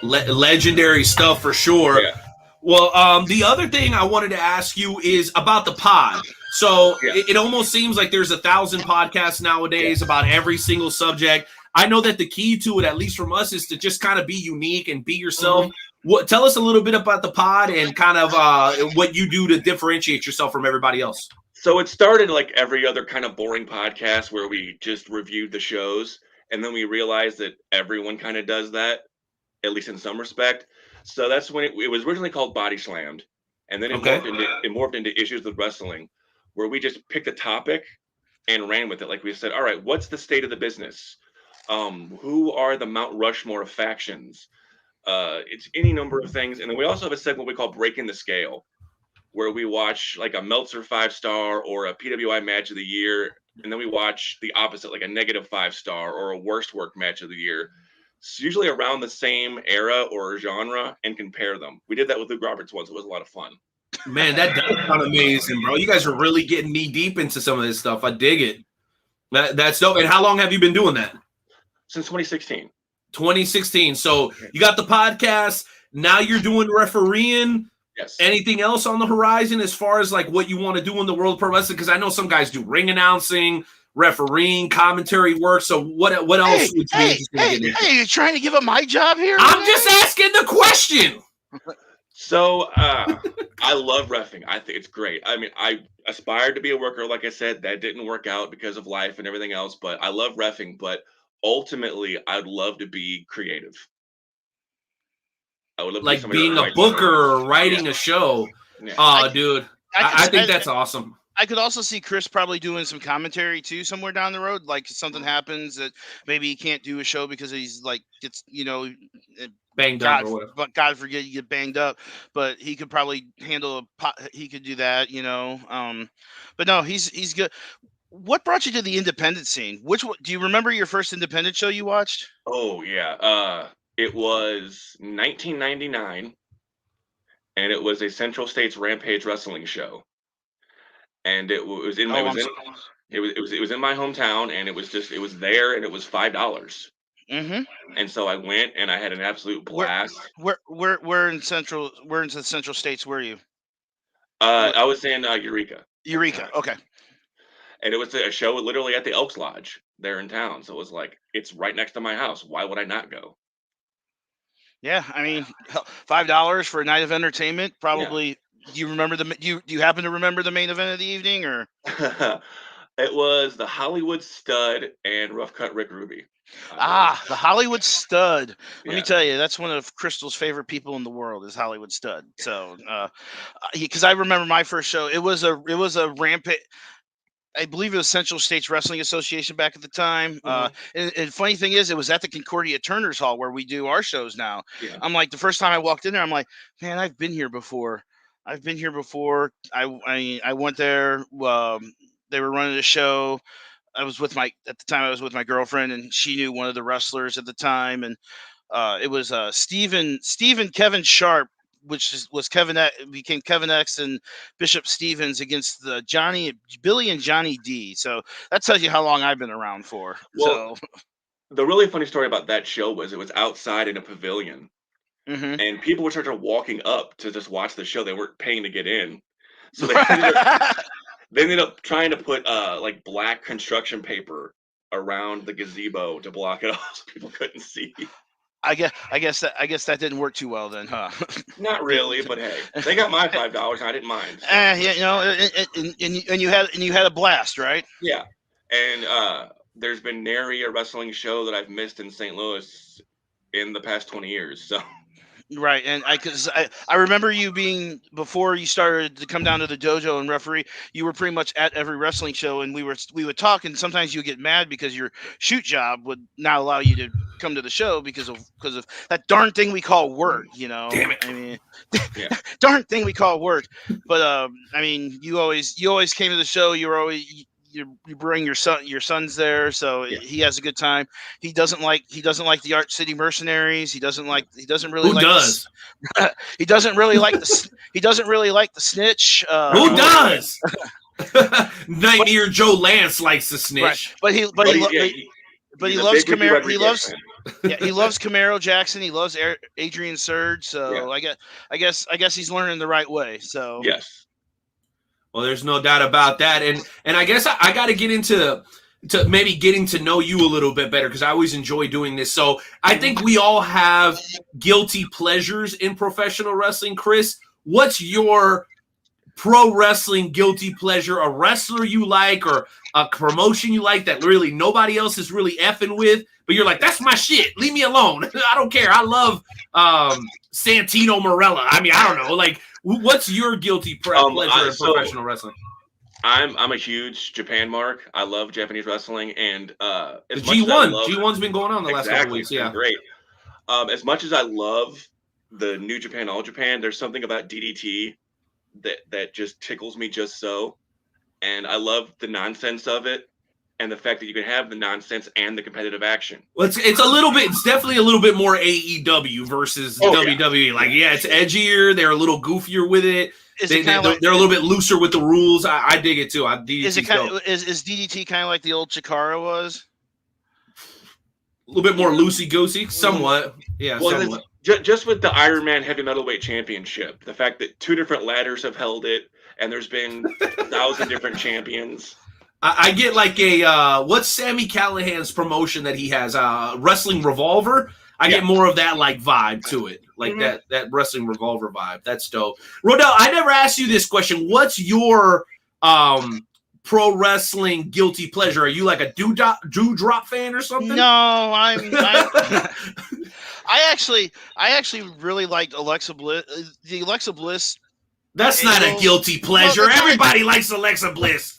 Legendary stuff for sure. Yeah. Well, the other thing I wanted to ask you is about the pod. So it almost seems like there's 1,000 podcasts nowadays about every single subject. I know that the key to it, at least from us, is to just kind of be unique and be yourself. Mm-hmm. Tell us a little bit about the pod and kind of what you do to differentiate yourself from everybody else. So it started like every other kind of boring podcast where we just reviewed the shows. And then we realized that everyone kind of does that, at least in some respect. So that's when it was originally called Body Slammed. And then it morphed into Issues with Wrestling, where we just picked a topic and ran with it. Like we said, all right, what's the state of the business? Who are the Mount Rushmore of factions? It's any number of things. And then we also have a segment we call Breaking the Scale, where we watch like a Meltzer 5-star or a PWI match of the year, and then we watch the opposite, like a negative 5-star or a worst work match of the year. It's usually around the same era or genre, and compare them. We did that with Luke Roberts once. It was a lot of fun. Man, that does sound amazing, bro. You guys are really getting knee deep into some of this stuff. I dig it. That's dope. And how long have you been doing that? Since 2016. 2016. So you got the podcast. Now you're doing refereeing. Yes. Anything else on the horizon as far as like what you want to do in the world of pro wrestling? Because I know some guys do ring announcing, refereeing, commentary work. So what else would you be interested in getting into? Hey, you're trying to give up my job here? I'm just asking the question. So I love reffing. I think it's great. I mean, I aspired to be a worker. Like I said, that didn't work out because of life and everything else. But I love reffing. But ultimately, I'd love to be creative. I would love Like to being a booker or writing a show. Yeah. Oh, dude. I think that's awesome. I could also see Chris probably doing some commentary too somewhere down the road. Like something happens that maybe he can't do a show because he's like gets Banged up or whatever. But God forbid you get banged up. But he could probably handle he could do that, But no, he's good. What brought you to the independent scene? Do you remember your first independent show you watched? Oh yeah. It was 1999, and it was a Central States Rampage wrestling show. And it was in my it was in my hometown, and it was there, and it was $5. Mm-hmm. And so I went, and I had an absolute blast. Where in the Central States were you? I was in Eureka. Eureka, okay. And it was a show literally at the Elks Lodge there in town. So it was like, it's right next to my house. Why would I not go? Yeah, I mean, $5 for a night of entertainment, probably. Yeah. Do you remember do you happen to remember the main event of the evening, or? It was the Hollywood Stud and Rough Cut Rick Ruby. The Hollywood Stud. Let me tell you, that's one of Crystal's favorite people in the world is Hollywood Stud. So, because I remember my first show, it was a Rampage. I believe it was Central States Wrestling Association back at the time. Mm-hmm. And funny thing is, it was at the Concordia Turner's Hall where we do our shows now. Yeah. I'm like, the first time I walked in there, I'm like, man, I've been here before. I went there. They were running a show. At the time I was with my girlfriend, and she knew one of the wrestlers at the time. And it was Stephen Kevin Sharp, was became Kevin X and Bishop Stevens against Billy and Johnny D. So that tells you how long I've been around for. Well, the really funny story about that show was it was outside in a pavilion, mm-hmm. and people were started walking up to just watch the show. They weren't paying to get in, so they ended up trying to put like black construction paper around the gazebo to block it off so people couldn't see. I guess that didn't work too well then, huh? Not really, but hey, they got my $5 and I didn't mind. So. And you had a blast, right? Yeah, and there's been nary a wrestling show that I've missed in St. Louis in the past 20 years. So. Right, and I remember you being, before you started to come down to the dojo and referee, you were pretty much at every wrestling show, and we would talk, and sometimes you get mad because your shoot job would not allow you to come to the show because of that darn thing we call work, Damn it. I mean, darn thing we call work. But I mean, you always came to the show. You bring your son's there, so he has a good time. He doesn't like the Art City Mercenaries. He doesn't really like the Snitch. Who does? Nightmare Joe Lance likes the Snitch, right. But he loves Camaro. He loves Camaro Jackson. He loves Adrian Surge. So I guess he's learning the right way. So yes. Well, there's no doubt about that. And I guess I got to get into maybe getting to know you a little bit better, because I always enjoy doing this. So I think we all have guilty pleasures in professional wrestling. Chris, what's your pro wrestling guilty pleasure? A wrestler you like or a promotion you like that really nobody else is really effing with, but you're like, that's my shit. Leave me alone. I don't care. I love Santino Marella. I mean, I don't know. Like, what's your guilty pleasure in professional wrestling? I'm a huge Japan mark. I love Japanese wrestling, and the G1's been going on the last couple of weeks. Yeah, great. As much as I love the New Japan, All Japan, there's something about DDT that just tickles me just so. And I love the nonsense of it, and the fact that you can have the nonsense and the competitive action. Well, it's definitely a little bit more AEW versus WWE. Yeah. Like, yeah, it's edgier. They're a little goofier with it. They're a little bit looser with the rules. I dig it too. Is DDT kind of like the old Chikara was? A little bit more loosey-goosey, somewhat. Yeah, well, somewhat. Just with the Iron Man Heavy Metalweight Championship, the fact that 2 different ladders have held it, and there's been 1,000 different champions. I get like a what's Sami Callihan's promotion that he has? Wrestling Revolver. I get more of that like vibe to it, like that Wrestling Revolver vibe. That's dope. Roedel, I never asked you this question. What's your pro wrestling guilty pleasure? Are you like a Dewdrop fan or something? No, I actually really liked Alexa Bliss. The Alexa Bliss. That's not a guilty pleasure. Well, everybody likes Alexa Bliss.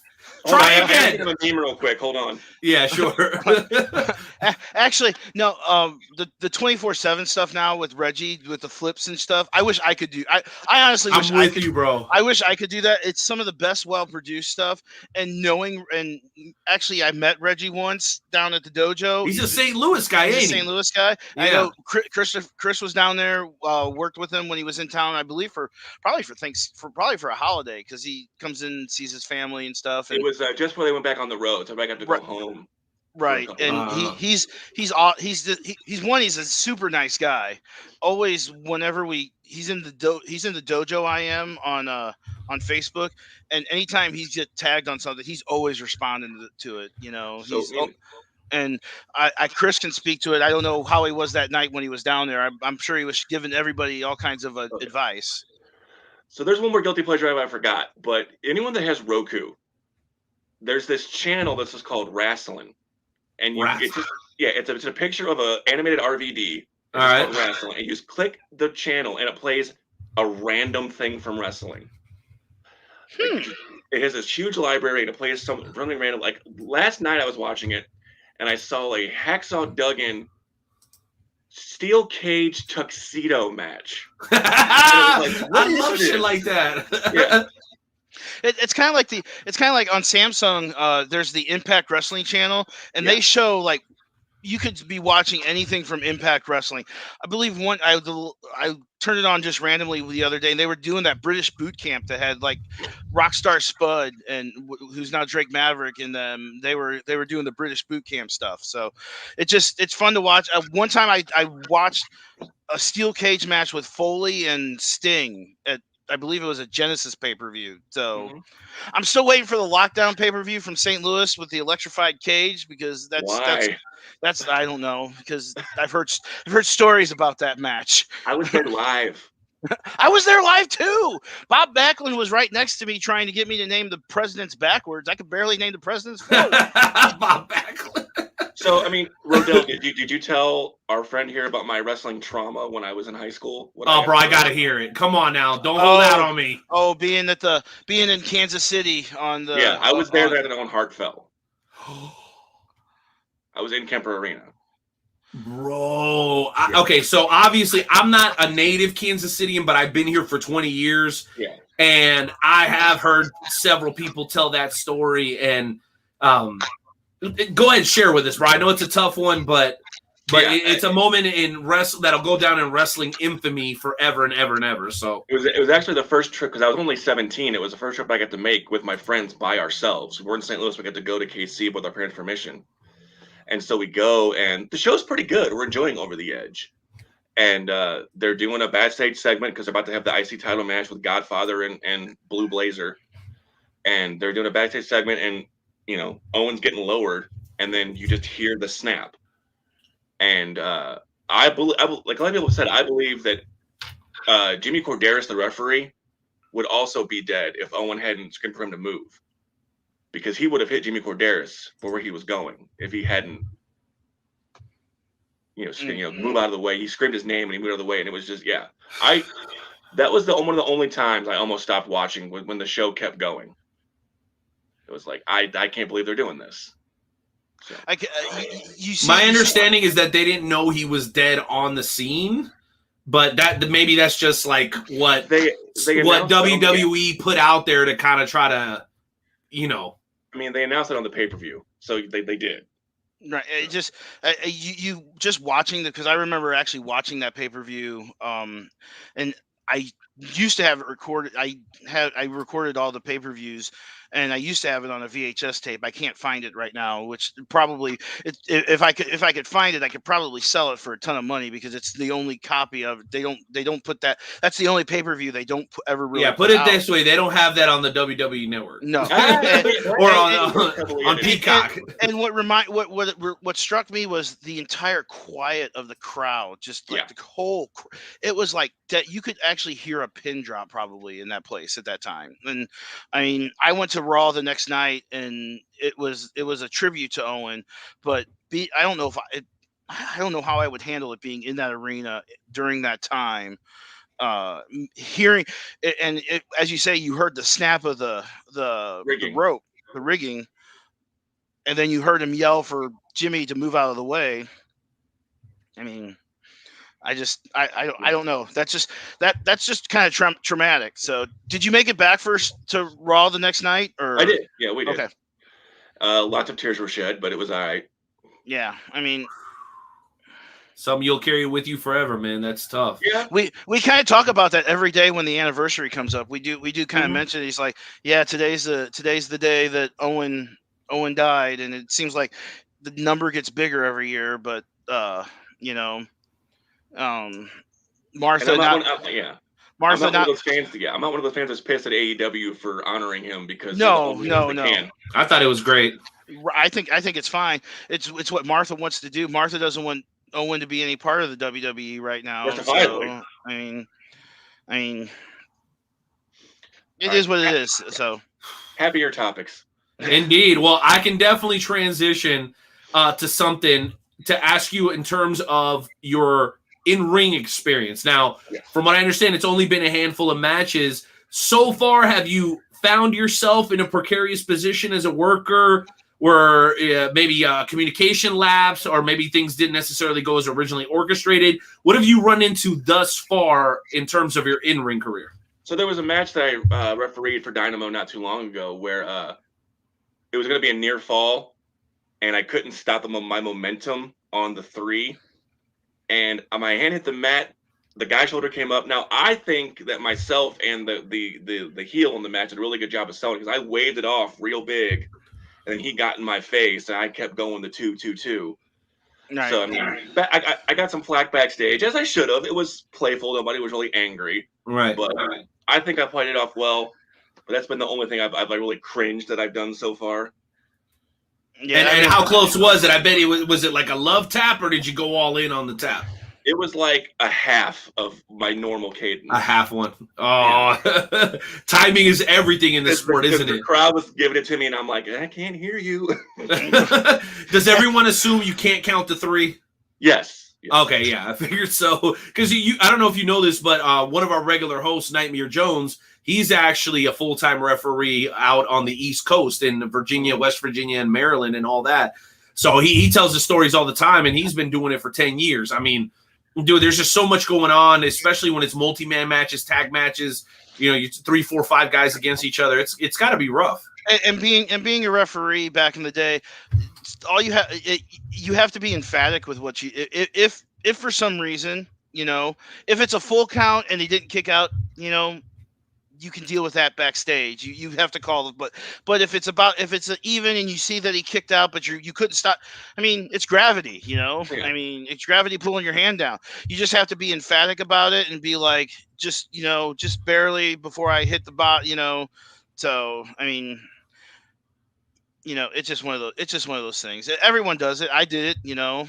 Try again. I'm a meme real quick. Hold on. Yeah, sure. Actually, no. The 24/7 stuff now with Reggie with the flips and stuff. I wish I could do. I honestly wish I'm with you, bro. I wish I could do that. It's some of the best, well-produced stuff. And actually, I met Reggie once down at the dojo. He's a St. Louis guy, ain't he? St. Louis guy. Yeah. I know Chris was down there. Worked with him when he was in town. I believe for a holiday because he comes in and sees his family and stuff. And it was just before they went back on the road, so I got to go home. Right, and he's a super nice guy. Always, whenever he's in the dojo I am on Facebook, and anytime he's get tagged on something, he's always responding to it. You know, and Chris can speak to it. I don't know how he was that night when he was down there. I'm sure he was giving everybody all kinds of advice. So there's one more guilty pleasure I forgot, but anyone that has Roku, there's this channel that's just called Wrestling. And it's a picture of an animated RVD. All right. Wrestling. And you just click the channel and it plays a random thing from wrestling. Like, it has this huge library and it plays something random. Like last night I was watching it and I saw a Hacksaw Duggan steel cage tuxedo match. I love shit like that. Yeah. It's kind of like on Samsung. There's the Impact Wrestling channel, and they show like you could be watching anything from Impact Wrestling. I believe I turned it on just randomly the other day, and they were doing that British boot camp that had like Rockstar Spud and who's now Drake Maverick, and they were doing the British boot camp stuff. So it's fun to watch. One time I watched a steel cage match with Foley and Sting at. I believe it was a Genesis pay-per-view. So I'm still waiting for the Lockdown pay-per-view from St. Louis with the electrified cage because that's I don't know because I've heard stories about that match. I was there live. I was there live too. Bob Backlund was right next to me trying to get me to name the presidents backwards. I could barely name the presidents forward. Bob Backlund. So, I mean, Roedel, did you tell our friend here about my wrestling trauma when I was in high school? I gotta hear it. Come on now, don't hold out on me. Oh, being in Kansas City on the I was there that on Hart fell. I was in Kemper Arena. Bro, okay, so obviously I'm not a native Kansas Cityan, but I've been here for 20 years. Yeah, and I have heard several people tell that story, and go ahead and share with us, bro. I know it's a tough one, but it's a moment in that'll go down in wrestling infamy forever and ever and ever. So it was actually the first trip because I was only 17. It was the first trip I got to make with my friends by ourselves. We're in St. Louis. We got to go to KC with our parents' permission, and so we go, and the show's pretty good. We're enjoying Over the Edge, and they're doing a backstage segment because they're about to have the IC title match with Godfather and Blue Blazer, and they're doing a backstage segment and. You know, Owen's getting lowered, and then you just hear the snap. And I believe, like a lot of people said, I believe that Jimmy Corderas, the referee, would also be dead if Owen hadn't screamed for him to move, because he would have hit Jimmy Corderas for where he was going if he hadn't, move out of the way. He screamed his name and he moved out of the way, and it was just that was one of the only times I almost stopped watching when the show kept going. It was like I can't believe they're doing this. So. My understanding is that they didn't know he was dead on the scene, but maybe that's just like what WWE put out there to kind of try to, you know. I mean, they announced it on the pay-per-view, so they did. Right. It just you just watching because I remember actually watching that pay-per-view, and I used to have it recorded. I recorded all the pay-per-views, and I used to have it on a VHS tape. I can't find it right now, which probably if I could find it, I could probably sell it for a ton of money because it's the only copy of it. They don't put that. That's the only pay-per-view they don't ever really. Yeah, put it this way: they don't have that on the WWE network. No, or on Peacock. And what struck me was the entire quiet of the crowd. Just like the whole. It was like that. You could actually hear a pin drop probably in that place at that time. And I mean, I went to Raw the next night, and it was a tribute to Owen, but I don't know how I would handle it being in that arena during that time, hearing it, and as you say, you heard the snap of the rope, the rigging, and then you heard him yell for Jimmy to move out of the way. I mean, I don't know. That's just kind of traumatic. So, did you make it back first to Raw the next night? Or I did. Yeah, we did. Okay. Lots of tears were shed, but it was all right. Yeah, I mean, something you'll carry with you forever, man. That's tough. Yeah. We kind of talk about that every day when the anniversary comes up. We do kind of mention. He's like, yeah, today's the day that Owen died, and it seems like the number gets bigger every year. But you know. Martha, I'm not one of those fans. Yeah, I'm not one of those fans that's pissed at AEW for honoring him because no. I thought it was great. I think it's fine. It's what Martha wants to do. Martha doesn't want Owen to be any part of the WWE right now. So, I mean, it is what it is. So happier topics. Indeed. Well, I can definitely transition to something to ask you in terms of your in-ring experience. Now, from what I understand, it's only been a handful of matches. So far, have you found yourself in a precarious position as a worker where maybe communication lapse or maybe things didn't necessarily go as originally orchestrated? What have you run into thus far in terms of your in-ring career? So there was a match that I refereed for Dynamo not too long ago where it was going to be a near fall, and I couldn't stop my momentum on the 3. And my hand hit the mat. The guy's shoulder came up. Now, I think that myself and the heel in the match did a really good job of selling because I waved it off real big, and then he got in my face, and I kept going the 2-2-2. Right. So, I mean, I got some flack backstage, as I should have. It was playful. Nobody was really angry. Right. But I think I played it off well. But that's been the only thing I've really cringed that I've done so far. Yeah, and how close was it? I bet was it like a love tap, or did you go all in on the tap? It was like a half of my normal cadence. A half one. Oh, yeah. Timing is everything in this sport, isn't it? The crowd was giving it to me, and I'm like, I can't hear you. Does everyone assume you can't count to 3? Yes. Okay, yeah, I figured so. Because I don't know if you know this, but one of our regular hosts, Nightmare Jones, he's actually a full-time referee out on the East Coast in Virginia, West Virginia, and Maryland and all that. So he tells the stories all the time, and he's been doing it for 10 years. I mean, dude, there's just so much going on, especially when it's multi-man matches, tag matches, you know, 3, 4, 5 guys against each other. It's got to be rough. And being a referee back in the day, all you have to be emphatic with what you if for some reason, you know, if it's a full count and he didn't kick out, you know, you can deal with that backstage. You have to call it, but if it's an even and you see that he kicked out, but you couldn't stop. I mean, it's gravity, you know. Yeah. I mean, it's gravity pulling your hand down. You just have to be emphatic about it and be like, just barely before I hit the bot, you know. So I mean, you know, it's just one of those things. Everyone does it. I did it, you know.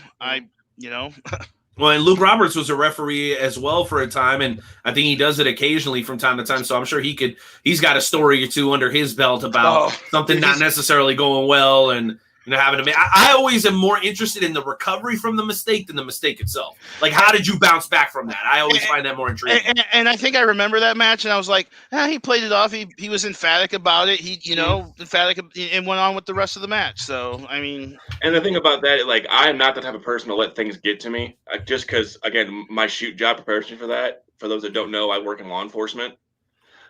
Well, and Luke Roberts was a referee as well for a time, and I think he does it occasionally from time to time. So I'm sure he's got a story or two under his belt about something not necessarily going well. And having to make. I always am more interested in the recovery from the mistake than the mistake itself. Like, how did you bounce back from that? I always find that more intriguing. And I think I remember that match, and I was like, he played it off. He was emphatic about it. He, emphatic, and went on with the rest of the match. So, I mean. And the thing about that, like, I'm not the type of person to let things get to me. Just because, again, my shoot job prepares me for that. For those that don't know, I work in law enforcement.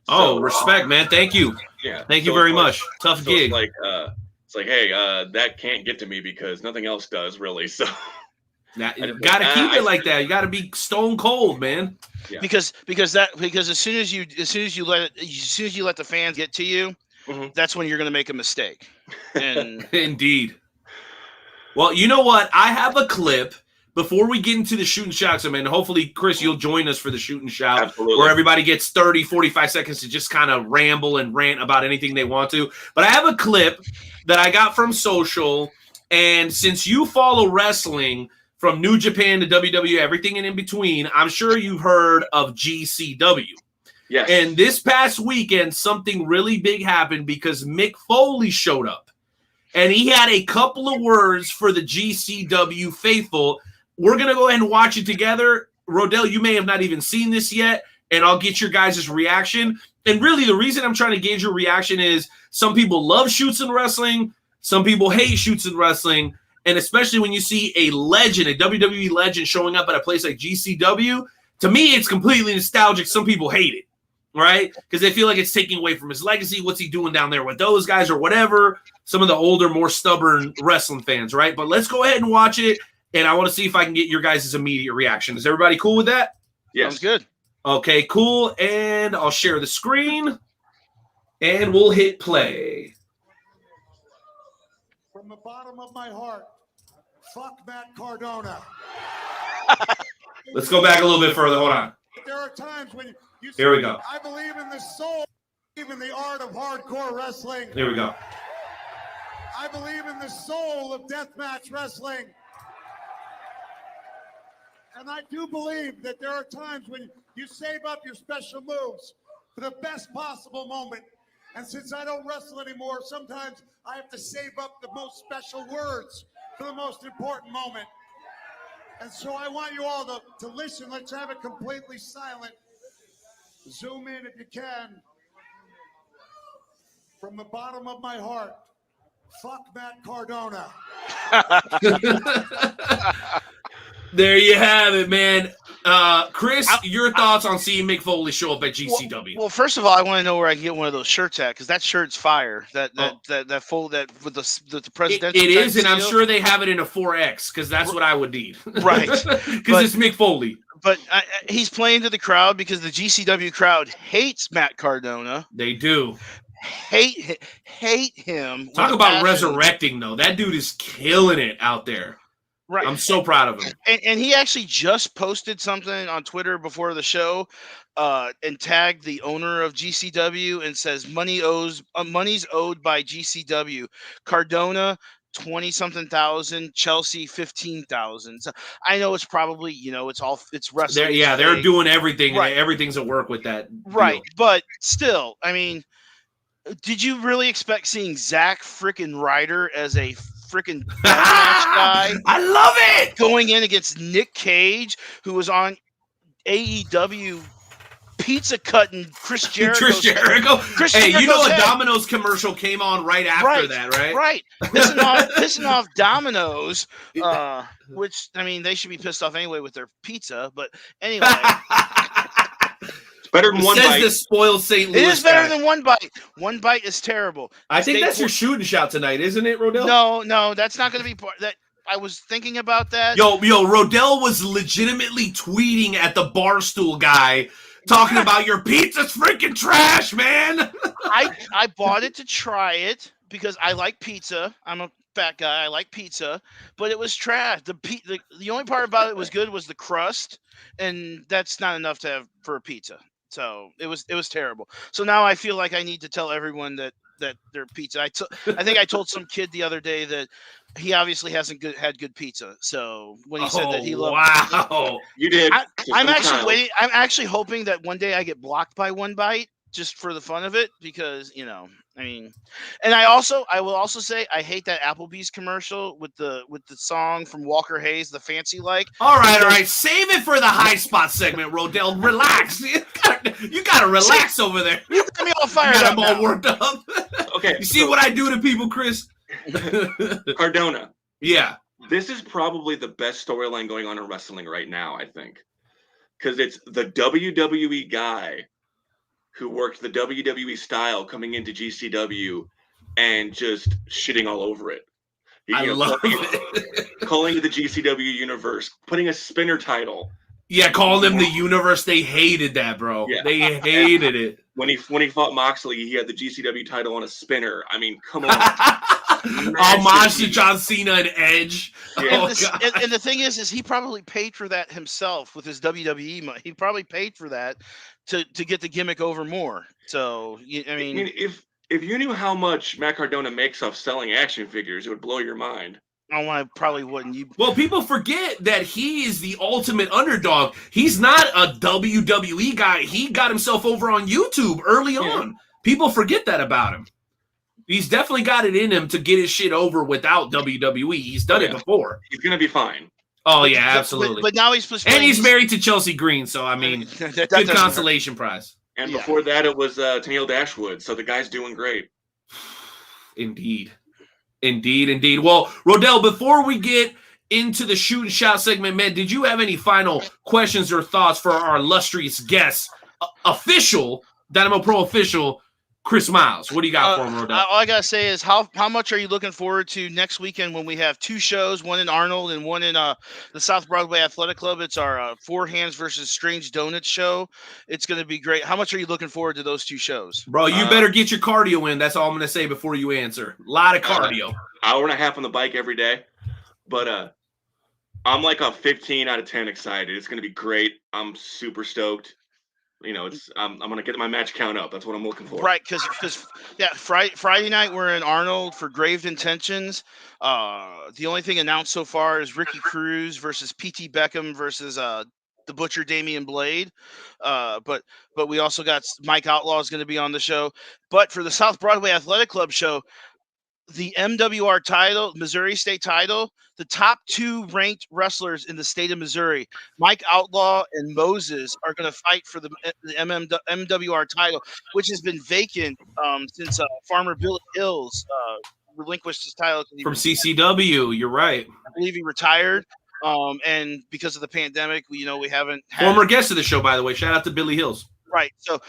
So, respect, man. Thank you. Yeah. Thank you very much. Tough gig. It's like, hey, that can't get to me because nothing else does, really. So you gotta keep it like that. You gotta be stone cold, man. Yeah. Because as soon as you let the fans get to you, that's when you're gonna make a mistake. And Indeed. Well, you know what? I have a clip before we get into the shoot and shouts. I mean, hopefully, Chris, you'll join us for the shoot and shout. Absolutely. Where everybody gets 30, 45 seconds to just kind of ramble and rant about anything they want to. But I have a clip that I got from social. And since you follow wrestling from New Japan to WWE, everything in between, I'm sure you've heard of GCW. Yes. And this past weekend, something really big happened because Mick Foley showed up. And he had a couple of words for the GCW faithful. We're going to go ahead and watch it together. Roedel, you may have not even seen this yet, and I'll get your guys' reaction. And really, the reason I'm trying to gauge your reaction is some people love shoots in wrestling. Some people hate shoots in wrestling. And especially when you see a legend, a WWE legend showing up at a place like GCW, to me, it's completely nostalgic. Some people hate it, right? Because they feel like it's taking away from his legacy. What's he doing down there with those guys or whatever? Some of the older, more stubborn wrestling fans, right? But let's go ahead and watch it. And I want to see if I can get your guys' immediate reaction. Is everybody cool with that? Yes. Sounds good. Okay, cool. And I'll share the screen. And we'll hit play. From the bottom of my heart, fuck Matt Cardona. Let's go back a little bit further. Hold on. There are times when you Here we go. I believe in the soul, I believe in the art of hardcore wrestling. Here we go. I believe in the soul of deathmatch wrestling. And I do believe that there are times when you save up your special moves for the best possible moment. And since I don't wrestle anymore, sometimes I have to save up the most special words for the most important moment. And so I want you all to listen. Let's have it completely silent. Zoom in if you can. From the bottom of my heart, fuck Matt Cardona. There you have it, man. Chris, your thoughts on seeing Mick Foley show up at GCW? Well, first of all, I want to know where I can get one of those shirts at, because that shirt's fire. That with the presidential. It is, and I'm seal. sure they have it in a 4X because that's what I would need. Right, because it's Mick Foley. But he's playing to the crowd because the GCW crowd hates Matt Cardona. They do. Hate him. Talk about resurrecting, though. That dude is killing it out there. Right. I'm so proud of him. And he actually just posted something on Twitter before the show and tagged the owner of GCW and says money's owed by GCW. Cardona, 20-something thousand, Chelsea 15,000. So I know it's probably, it's wrestling. They're doing everything. Right. Everything's a work with that. Right. Deal. But still, I mean, did you really expect seeing Zack frickin' Ryder as a freaking guy? I love it. Going in against Nick Cage, who was on AEW pizza cutting Chris Jericho. Hey, you know a Domino's commercial came on right after that, right? Right. Pissing off Domino's, which, I mean, they should be pissed off anyway with their pizza. But anyway. Better than one bite. The spoiled St. Louis. It is better than one bite. One bite is terrible. I think that's your shoot and shout tonight, isn't it, Roedel? No, that's not going to be part that. I was thinking about that. Yo, Roedel was legitimately tweeting at the Barstool guy, talking about your pizza's freaking trash, man. I bought it to try it because I like pizza. I'm a fat guy. I like pizza, but it was trash. The only part about it was good was the crust, and that's not enough to have for a pizza. So it was terrible. So now I feel like I need to tell everyone that their pizza. I think I told some kid the other day that he obviously hasn't had good pizza. So when he said that he loved wow, you did. I'm actually waiting. I'm actually hoping that one day I get blocked by One Bite just for the fun of it, because I mean, and I will also say I hate that Applebee's commercial with the song from Walker Hayes, the fancy like. All right. Save it for the high spot segment, Roedel. Relax. You gotta relax over there. You got me all fired got up. him all Now. worked up. Okay. You see what I do to people, Chris? Cardona. Yeah. This is probably the best storyline going on in wrestling right now, I think. Because it's the WWE guy who worked the WWE style coming into GCW and just shitting all over it. I love it. Calling it the GCW universe, putting a spinner title. Yeah, calling them the universe. They hated that, bro. Yeah. They hated it. When he fought Moxley, he had the GCW title on a spinner. I mean, come on. Homage to John Cena and Edge. Yeah. And the thing is he probably paid for that himself with his WWE money. He probably paid for that to get the gimmick over more. So I mean, if you knew how much Matt Cardona makes off selling action figures, it would blow your mind. Oh, I probably wouldn't. Well, people forget that he is the ultimate underdog. He's not a WWE guy. He got himself over on YouTube early on. People forget that about him. He's definitely got it in him to get his shit over without WWE. He's done it before. He's gonna be fine. Oh yeah, absolutely. But now he's and he's married to Chelsea Green, so I mean, that good consolation prize. And before that, it was Tennille Dashwood. So the guy's doing great. Indeed. Well, Roedel, before we get into the shoot and shout segment, man, did you have any final questions or thoughts for our illustrious guest, official, Dynamo Pro official, Chris Miles? What do you got for him, Roedel? All I gotta say is how much are you looking forward to next weekend when we have two shows, one in Arnold and one in the South Broadway Athletic Club? It's our Four Hands versus Strange Donuts show. It's gonna be great. How much are you looking forward to those two shows? Bro, you better get your cardio in. That's all I'm gonna say before you answer. A lot of cardio. Hour and a half on the bike every day, but I'm like a 15 out of 10 excited. It's gonna be great. I'm super stoked. You know, I'm gonna get my match count up. That's what I'm looking for. Right, because Friday night we're in Arnold for Grave Intentions. The only thing announced so far is Ricky Cruz versus P.T. Beckham versus the Butcher Damian Blade. But we also got Mike Outlaw is going to be on the show. But for the South Broadway Athletic Club show, the MWR title, Missouri State title, the top two ranked wrestlers in the state of Missouri, Mike Outlaw and Moses, are going to fight for the MWR title, which has been vacant since Farmer Billy Hills relinquished his title from CCW. You're right. I believe he retired. And because of the pandemic, we haven't had former guest of the show, by the way. Shout out to Billy Hills. Right. So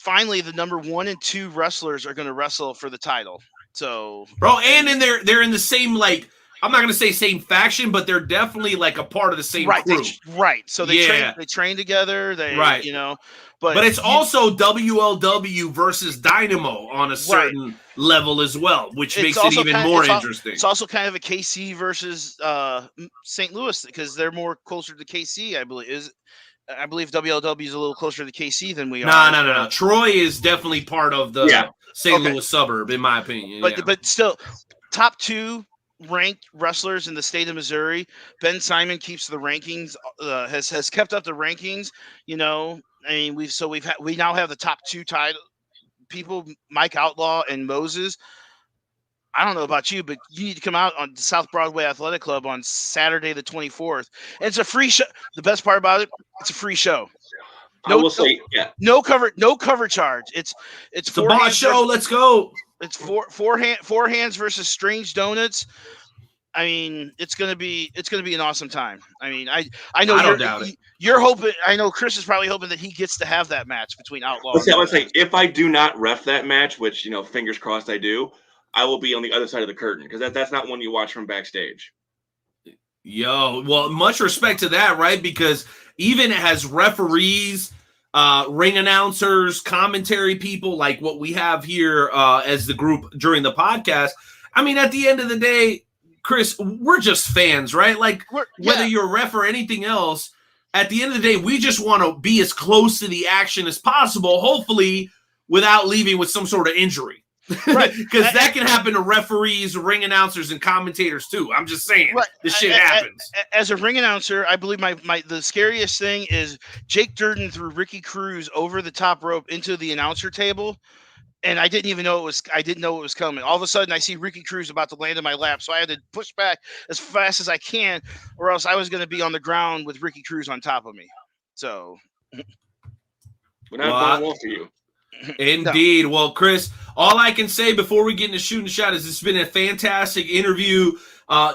finally, the number 1 and 2 wrestlers are going to wrestle for the title. So, bro, and they're in the same, like, I'm not gonna say same faction, but they're definitely like a part of the same crew. So they train together. But it's also WLW versus Dynamo on a certain level as well, which makes it even more interesting. It's also kind of a KC versus St. Louis because they're more closer to KC, I believe. I believe WLW is a little closer to KC than we are. No. Troy is definitely part of the St. Louis suburb, in my opinion. But still, top 2 ranked wrestlers in the state of Missouri. Ben Simon keeps the rankings, has kept up the rankings. You know, I mean, we now have the top 2 title people, Mike Outlaw and Moses. I don't know about you, but you need to come out on the South Broadway Athletic Club on Saturday the 24th. And it's a free show. The best part about it, it's a free show. No cover charge. It's a boss show. Let's go. It's four hands versus Strange Donuts. I mean, it's gonna be an awesome time. I mean, I know don't doubt it. You're hoping. I know Chris is probably hoping that he gets to have that match between Outlaw. Let's say if I do not ref that match, which fingers crossed I do, I will be on the other side of the curtain because that's not one you watch from backstage. Yo, well, much respect to that, right? Because even as referees, ring announcers, commentary people, like what we have here as the group during the podcast, I mean, at the end of the day, Chris, we're just fans, right? Like whether you're a ref or anything else, at the end of the day, we just want to be as close to the action as possible, hopefully without leaving with some sort of injury. Right, because that can happen to referees, ring announcers, and commentators too. I'm just saying, this shit happens. As a ring announcer, I believe the scariest thing is Jake Durden threw Ricky Cruz over the top rope into the announcer table, and I didn't know it was coming. All of a sudden, I see Ricky Cruz about to land in my lap, so I had to push back as fast as I can, or else I was going to be on the ground with Ricky Cruz on top of me. So, we're not going well for you. Indeed. No. Well, Chris, all I can say before we get into shooting shot is it's been a fantastic interview.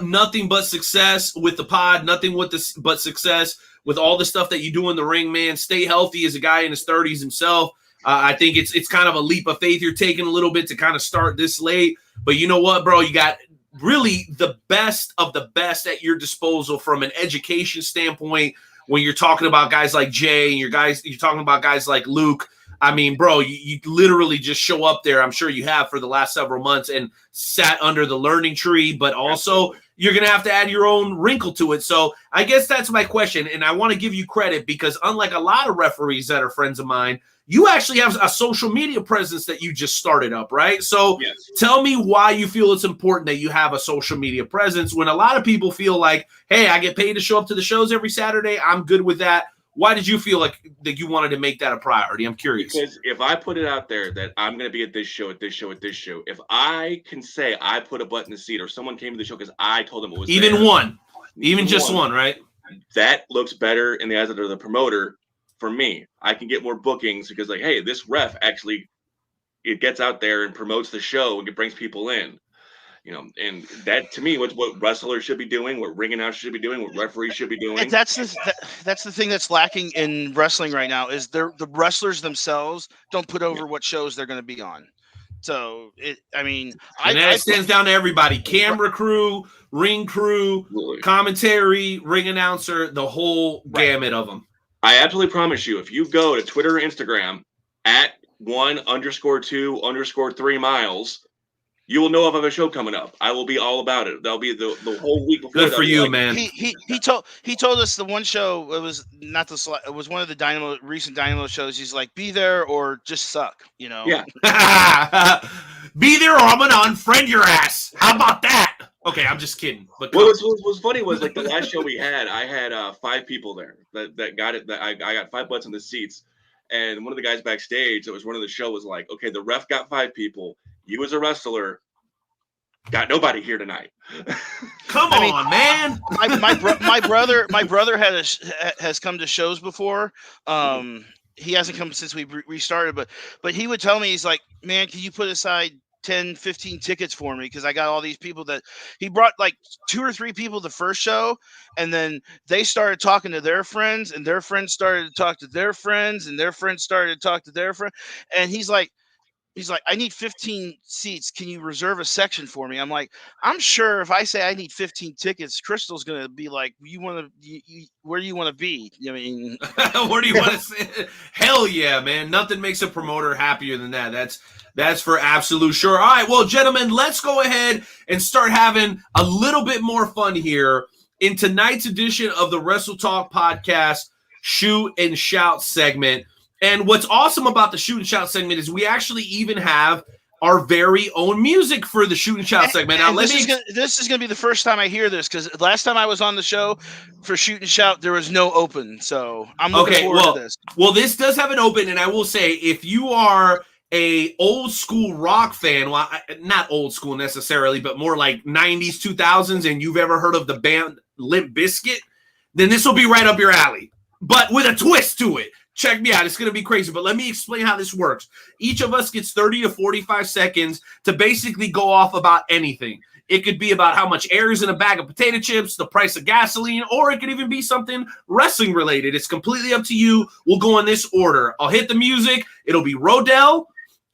Nothing but success with the pod. Nothing but success with all the stuff that you do in the ring, man. Stay healthy as a guy in his 30s himself. I think it's kind of a leap of faith you're taking a little bit to kind of start this late. But you know what, bro? You got really the best of the best at your disposal from an education standpoint when you're talking about guys like Jay and you're talking about guys like Luke. I mean, bro, you literally just show up there. I'm sure you have for the last several months and sat under the learning tree, but also you're going to have to add your own wrinkle to it. So I guess that's my question. And I want to give you credit because unlike a lot of referees that are friends of mine, you actually have a social media presence that you just started up, right? So yes. Tell me why you feel it's important that you have a social media presence when a lot of people feel like, hey, I get paid to show up to the shows every Saturday. I'm good with that. Why did you feel like that you wanted to make that a priority? I'm curious. Because if I put it out there that I'm going to be at this show, if I can say I put a butt in the seat or someone came to the show because I told them it was even there, one, even just one, right? That looks better in the eyes of the promoter for me. I can get more bookings because like, hey, this ref actually, it gets out there and promotes the show and it brings people in. You know, and that to me was what wrestlers should be doing, what ring announcers should be doing, what referees should be doing. And that's the thing that's lacking in wrestling right now is the wrestlers themselves don't put over what shows they're going to be on. So that stands down to everybody: camera crew, ring crew, commentary, ring announcer, the whole gamut of them. I absolutely promise you, if you go to Twitter or Instagram at 1_2_3 miles. You will know if I have a show coming up. I will be all about it. That'll be the whole week before. Good for you, man. He told us the one show. It was it was one of the recent Dynamo shows. He's like, be there or just suck. You know. Yeah. Be there or I'm gonna unfriend your ass. How about that? Okay, I'm just kidding. But what was funny was like the last show we had. I had 5 people there that got it. That I got 5 butts in the seats, and one of the guys backstage that was running the show was like, okay, the ref got 5 people. You as a wrestler got nobody here tonight. Come on, man. My brother has come to shows before. He hasn't come since we restarted, but he would tell me, he's like, man, can you put aside 10, 15 tickets for me? Because I got all these people that he brought, like 2 or 3 people the first show, and then they started talking to their friends, and their friends started to talk to their friends, and their friends started to talk to their friend. And he's like, I need 15 seats. Can you reserve a section for me? I'm like, I'm sure if I say I need 15 tickets, Crystal's going to be like, where do you want to be? I mean, where do you want to sit? Hell yeah, man. Nothing makes a promoter happier than that. That's for absolute sure. All right, well, gentlemen, let's go ahead and start having a little bit more fun here in tonight's edition of the Wrestle Talk podcast Shoot and Shout segment. And what's awesome about the Shoot and Shout segment is we actually even have our very own music for the Shoot and Shout segment. Now, this is going to be the first time I hear this, because last time I was on the show for Shoot and Shout, there was no open. So I'm looking forward to this. Well, this does have an open, and I will say, if you are a old school rock fan, well, not old school necessarily, but more like 90s, 2000s, and you've ever heard of the band Limp Bizkit, then this will be right up your alley, but with a twist to it. Check me out. It's going to be crazy, but let me explain how this works. Each of us gets 30 to 45 seconds to basically go off about anything. It could be about how much air is in a bag of potato chips, the price of gasoline, or it could even be something wrestling related. It's completely up to you. We'll go in this order. I'll hit the music. It'll be Roedel.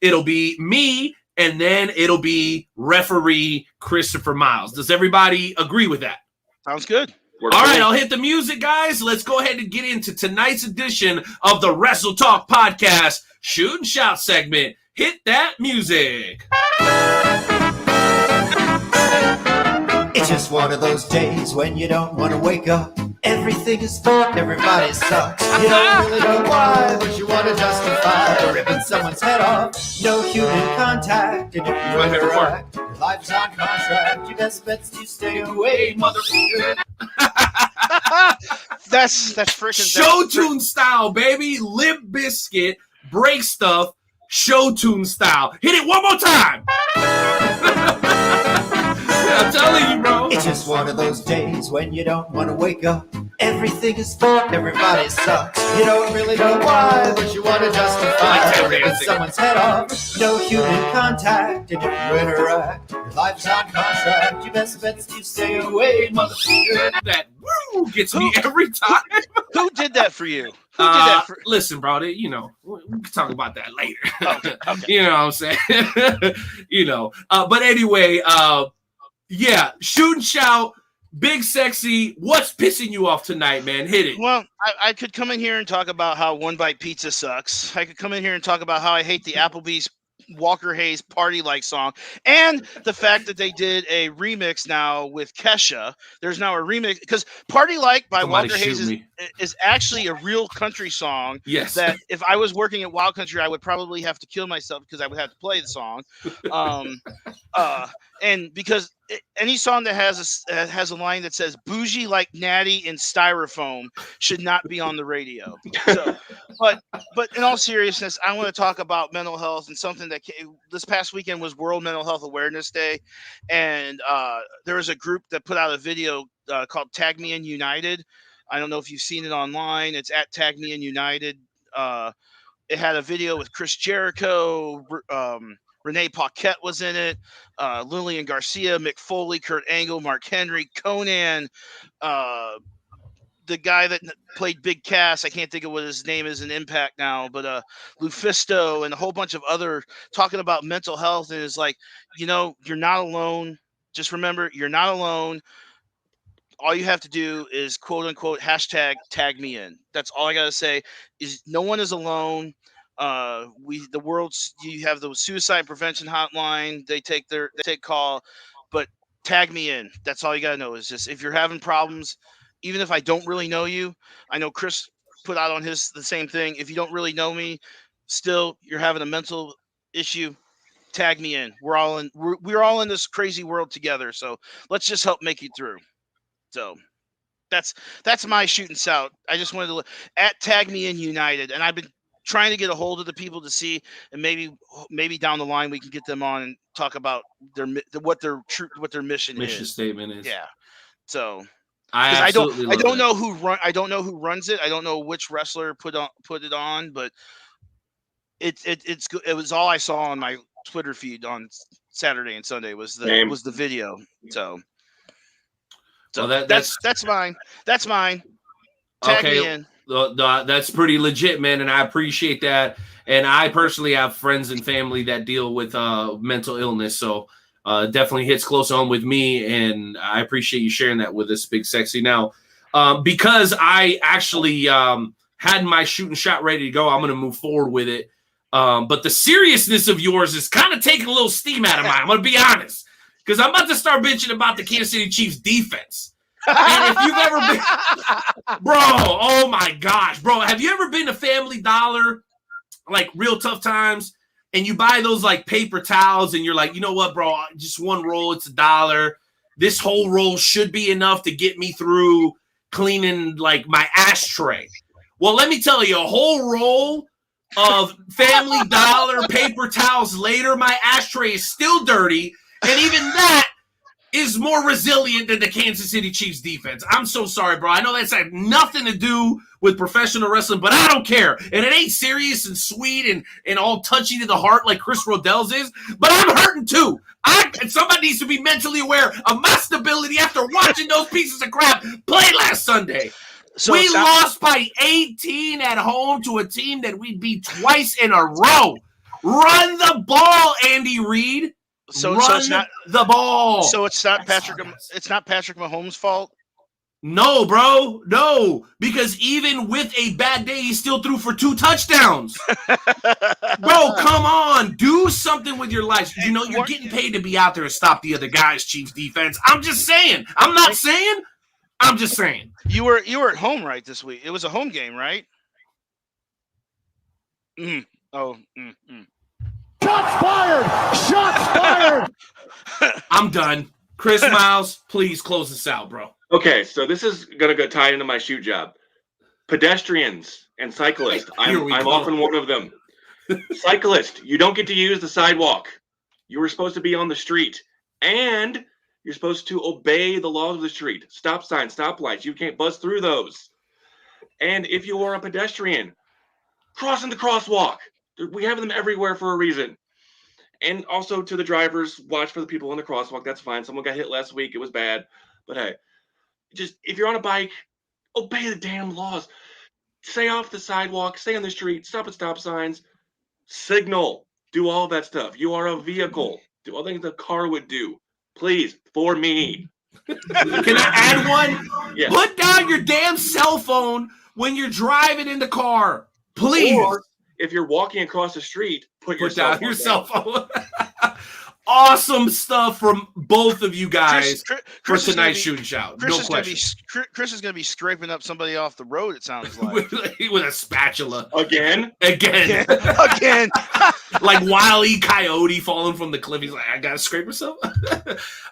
It'll be me. And then it'll be referee Christopher Miles. Does everybody agree with that? Sounds good. All right, I'll hit the music, guys. Let's go ahead and get into tonight's edition of the Wrestle Talk podcast Shoot and Shout segment. Hit that music. It's just one of those days when you don't want to wake up. Everything is fun, everybody sucks. You don't really know why, but you want to justify ripping someone's head off. No human contact, and if you interact, your life's on contract. Your best bet's to stay away, motherfucker. That's freaking show tune style, baby. Limp Bizkit, break stuff. show tune style. Hit it one more time. I'm telling you, bro. It's just one of those days when you don't want to wake up. Everything is fun, everybody sucks. You don't really know why, but you want to justify ripping someone's head off. No human contact, and if you interact, your life's on contract. Your best bet's to stay away, motherfucker. That woo gets me every time. Who did that for you? Who did that for Listen, bro, we can talk about that later. Okay. You know what I'm saying? But anyway, yeah, shoot and shout. Big Sexy, what's pissing you off tonight, man? Hit it. Well, I could come in here and talk about how One Bite Pizza sucks. I could come in here and talk about how I hate the Applebee's Walker Hayes Party-Like song, and the fact that they did a remix now with Kesha. There's now a remix because Party-Like by Somebody Walker Hayes is actually a real country song. Yes. That if I was working at Wild Country, I would probably have to kill myself because I would have to play the song. And because any song that has a line that says "bougie like Natty in styrofoam" should not be on the radio. So, but in all seriousness, I want to talk about mental health and something that this past weekend was World Mental Health Awareness Day, and there was a group that put out a video called "Tag Me in United." I don't know if you've seen it online. It's at Tag Me in United. It had a video with Chris Jericho. Renee Paquette was in it. Lillian Garcia, Mick Foley, Kurt Angle, Mark Henry, Conan, the guy that played Big Cass. I can't think of what his name is in Impact now, but Lufisto and a whole bunch of other talking about mental health. And it's like, you're not alone. Just remember, you're not alone. All you have to do is quote unquote hashtag tag me in. That's all I got to say is no one is alone. You have the suicide prevention hotline. They take call, but tag me in. That's all you got to know is just if you're having problems, even if I don't really know you, I know Chris put out on the same thing. If you don't really know me, still you're having a mental issue, tag me in. We're all in this crazy world together. So let's just help make it through. So that's my shooting shout. I just wanted to look at Tag Me In United, and I've been trying to get a hold of the people to see, and maybe down the line we can get them on and talk about what their mission statement is. Yeah. So I don't know who runs it. I don't know which wrestler put it on, but it was all I saw on my Twitter feed on Saturday and Sunday was the video. So that's mine. That's mine. Tag me in. That's pretty legit, man, and I appreciate that. And I personally have friends and family that deal with mental illness, so definitely hits close home with me, and I appreciate you sharing that with us, Big Sexy. Now, because I actually had my shooting shot ready to go, I'm going to move forward with it. But the seriousness of yours is kind of taking a little steam out of mine. I'm going to be honest, because I'm about to start bitching about the Kansas City Chiefs defense. And if you've ever been, bro, oh my gosh, bro, have you ever been to Family Dollar, like real tough times, and you buy those like paper towels, and you're like, you know what, bro, just one roll, it's $1. This whole roll should be enough to get me through cleaning like my ashtray. Well, let me tell you, a whole roll of Family Dollar paper towels later, my ashtray is still dirty, and even that is more resilient than the Kansas City Chiefs defense. I'm so sorry, bro. I know that's had nothing to do with professional wrestling, but I don't care. And it ain't serious and sweet and all touchy to the heart like Chris Rodel's is, but I'm hurting too. And somebody needs to be mentally aware of my stability after watching those pieces of crap play last Sunday. So we lost by 18 at home to a team that we beat twice in a row. Run the ball, Andy Reid. So it's not the ball. So it's not Patrick Mahomes' fault. No, bro, no. Because even with a bad day, he still threw for 2 touchdowns. Bro, come on, do something with your life. You know you're getting paid to be out there and stop the other guys' Chiefs defense. I'm just saying. I'm not saying. I'm just saying. You were at home, right, this week? It was a home game, right? Shots fired! Shots fired! I'm done. Chris Miles, please close this out, bro. Okay, so this is gonna go tie into my shoot job. Pedestrians and cyclists. I'm often one of them. Cyclist, you don't get to use the sidewalk. You were supposed to be on the street. And you're supposed to obey the laws of the street. Stop signs, stop lights. You can't buzz through those. And if you are a pedestrian, crossing the crosswalk. We have them everywhere for a reason. And also to the drivers, watch for the people on the crosswalk. That's fine. Someone got hit last week. It was bad. But hey, just if you're on a bike, obey the damn laws. Stay off the sidewalk. Stay on the street. Stop at stop signs. Signal. Do all that stuff. You are a vehicle. Do all things a car would do. Please, for me. Can I add one? Yeah. Put down your damn cell phone when you're driving in the car. Please. Or if you're walking across the street, put down your cell phone. Awesome stuff from both of you guys for tonight's shooting shout. No question. Chris is going to be scraping up somebody off the road, it sounds like. with a spatula. Again. Again. Like Wile E. Coyote falling from the cliff. He's like, I got to scrape myself. All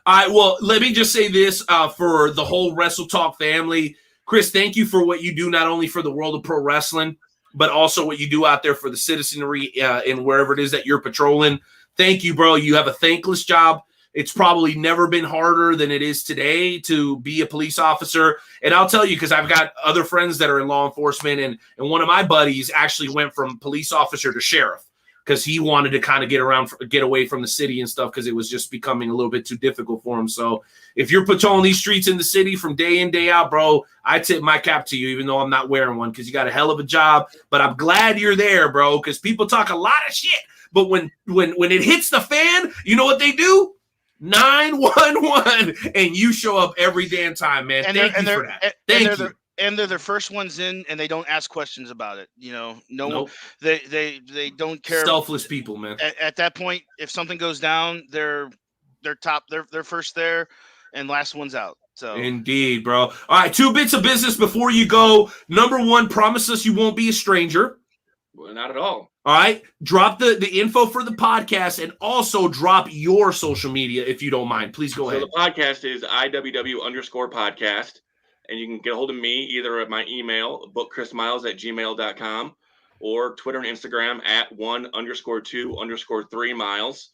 right, well, let me just say this for the whole Wrestle Talk family. Chris, thank you for what you do, not only for the world of pro wrestling, but also what you do out there for the citizenry in wherever it is that you're patrolling. Thank you, bro. You have a thankless job. It's probably never been harder than it is today to be a police officer. And I'll tell you, because I've got other friends that are in law enforcement, and one of my buddies actually went from police officer to sheriff because he wanted to kind of get away from the city and stuff because it was just becoming a little bit too difficult for him. So if you're patrolling these streets in the city from day in, day out, bro, I tip my cap to you, even though I'm not wearing one, because you got a hell of a job. But I'm glad you're there, bro, because people talk a lot of shit. But when it hits the fan, you know what they do? 911, and you show up every damn time, man. Thank you for that. Thank you. And they're the first ones in, and they don't ask questions about it. You know, Nope. They don't care. Selfless people, man. At that point, if something goes down, they're first there, and last one's out. So Indeed, bro. All right, 2 bits of business before you go. Number 1, promise us you won't be a stranger. Well, not at all. All right, drop the info for the podcast and also drop your social media if you don't mind. Please go ahead. So the podcast is IWW_podcast, and you can get a hold of me either at my email, bookchrismiles@gmail.com, or Twitter and Instagram at 1_2_3 miles.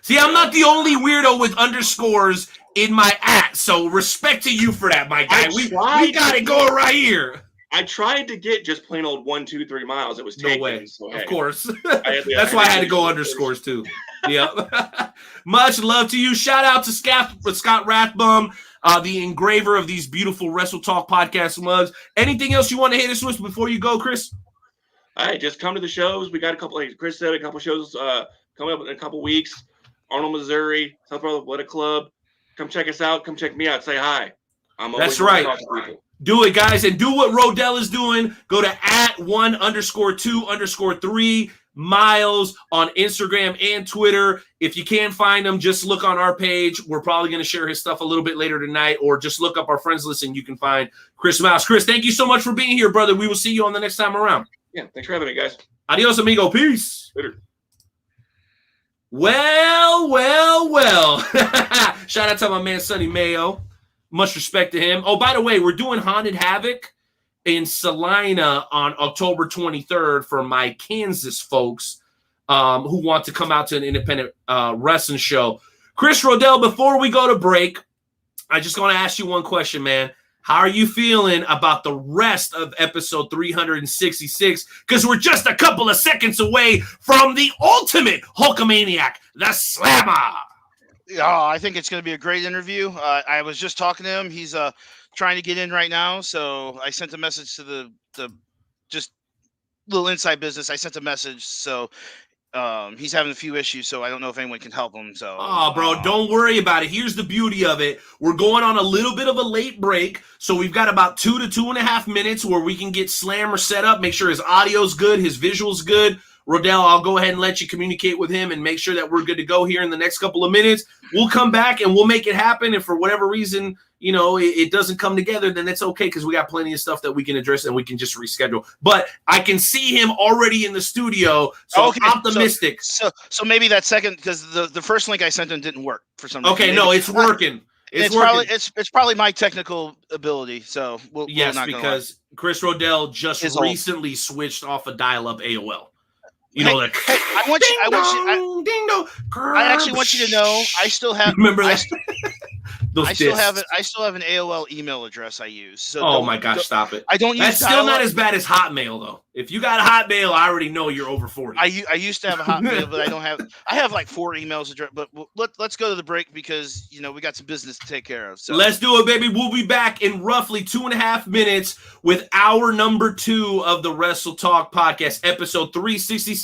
See, I'm not the only weirdo with underscores in my @ so respect to you for that, my guy. We got it going right here. I tried to get just plain old 123 miles. It was taken. No way. So, of course. That's why I had to go underscores too. Yeah. Much love to you. Shout out to Scott Rathbum, the engraver of these beautiful Wrestle Talk podcast mugs. Anything else you want to hit us with before you go, Chris? All right, just come to the shows. We got a couple, like Chris said, a couple shows coming up in a couple weeks. Arnold, Missouri, South Florida Athletic Club. Come check us out. Come check me out. Say hi. That's right. Do it, guys, and do what Roedel is doing. Go to @1_2_3 miles on Instagram and Twitter. If you can't find him, just look on our page. We're probably going to share his stuff a little bit later tonight, or just look up our friends list and you can find Chris Miles. Chris, thank you so much for being here, brother. We will see you on the next time around. Yeah, thanks for having me, guys. Adios, amigo. Peace. Later. Well. Shout out to my man, Sonny Mayo. Much respect to him. Oh, by the way, we're doing Haunted Havoc in Salina on October 23rd for my Kansas folks who want to come out to an independent wrestling show. Chris Roedel, before we go to break, I just want to ask you one question, man. How are you feeling about the rest of episode 366? Because we're just a couple of seconds away from the ultimate Hulkamaniac, the Slammer. Oh, I think it's going to be a great interview. I was just talking to him. He's trying to get in right now, so I sent a message to the just little inside business. I sent a message, so he's having a few issues, so I don't know if anyone can help him. So, bro, don't worry about it. Here's the beauty of it. We're going on a little bit of a late break, so we've got about 2 to 2.5 minutes where we can get Slammer set up, make sure his audio's good, his visual's good. Roedel, I'll go ahead and let you communicate with him and make sure that we're good to go here in the next couple of minutes. We'll come back and we'll make it happen. And for whatever reason, you know, it doesn't come together, then it's okay because we got plenty of stuff that we can address and we can just reschedule. But I can see him already in the studio, so okay, I'm optimistic. So maybe that second, because the first link I sent him didn't work for some reason. Okay, no, it's working. It's working. It's probably my technical ability. So yes, because Chris Roedel just recently switched off a dial-up AOL. You know, like I actually want you to know I still have. Remember that? I still have an AOL email address I use. So oh my gosh, stop it! I don't use. That's still not as bad as Hotmail though. If you got Hotmail, I already know you're over 40. I used to have a Hotmail, but I don't have. I have like 4 emails address. But let's go to the break because we got some business to take care of. So let's do it, baby. We'll be back in roughly 2.5 minutes with hour number 2 of the Wrestle Talk podcast, episode 366.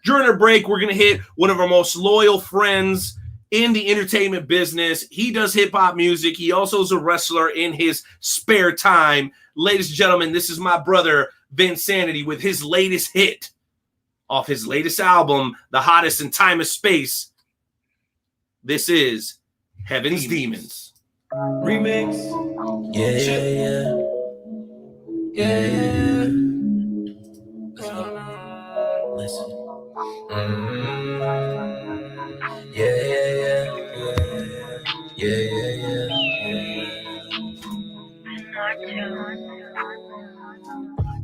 During our break, we're gonna hit one of our most loyal friends in the entertainment business. He does hip-hop music. He also is a wrestler in his spare time. Ladies and gentlemen, this is my brother, Vinsanity, with his latest hit off his latest album, The Hottest in Time and Space. This is Heaven's Demons. Remix. Yeah. Listen.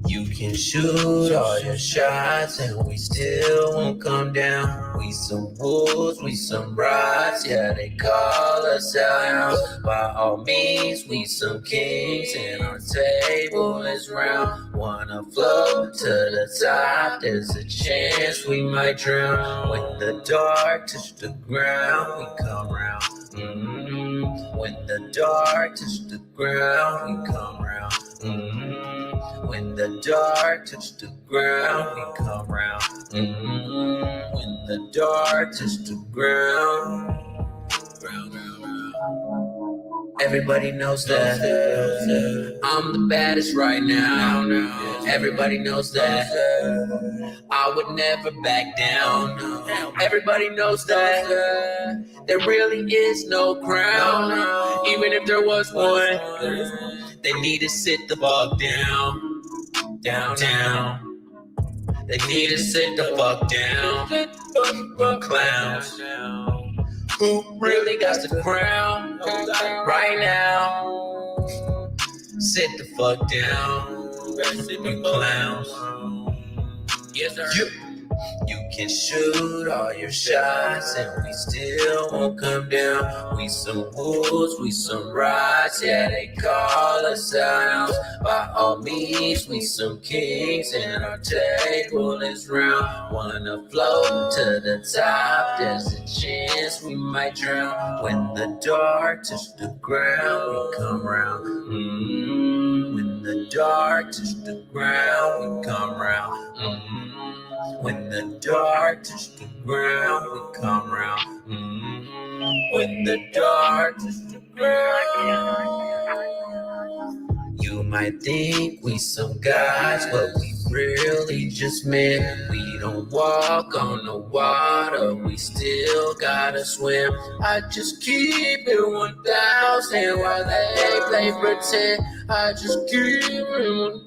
You can shoot all your shots and we still won't come down. We some wolves, we some rods, yeah, they call us out. By all means, we some kings and our table is round. Wanna float to the top, there's a chance we might drown. When the dark touch the ground, we come round. When the dark touch the ground, we come round. When the dark touch the ground, we come round. When the dark touch the ground. Everybody knows that I'm the baddest right now. Everybody knows that I would never back down. Everybody knows that there really is no crown. Even if there was one, they need to sit the fuck down. They need to sit the fuck down. Clowns who really got the crown right now. Sit the fuck down, you clowns. Yes, sir. You can shoot all your shots and we still won't come down. We some wolves, we some rods, yeah, they call us out. By all means, we some kings and our table is round. Wanna float to the top, there's a chance we might drown. When the dark touch the ground, we come round. When the dark touch the ground, we come round. When the dark touch the ground, we come round. When the dark touch the ground. You might think we some guys, but we really just men. We don't walk on the water, we still gotta swim. I just keep it 1,000 while they play pretend. I just keep it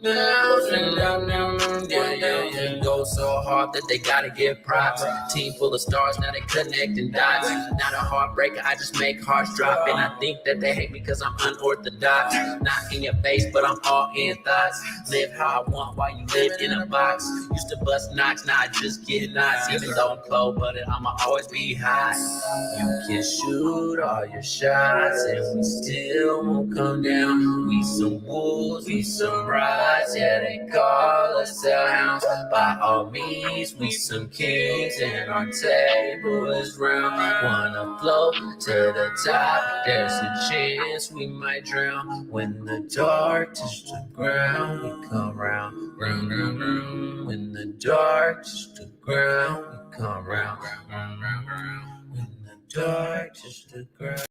1,000. Yeah. Go so hard that they gotta give props. Team full of stars, now they connecting dots. Not a heartbreaker, I just make hearts drop. And I think that they hate me cause I'm unorthodox. Not in your face, but I'm all in thoughts. Live how I want while you live in a box. Used to bust knocks, now I just get knots. Even though I'm cold-blooded, I'ma always be hot. You can shoot all your shots and we still won't come down. We some wolves, we some rods, yeah, they call us out. By all means, we some kings and our table is round. Wanna float to the top, there's a chance we might drown. When the dark touch the ground, we come round. When the dark touch the ground, we come round. When the dark touch the ground.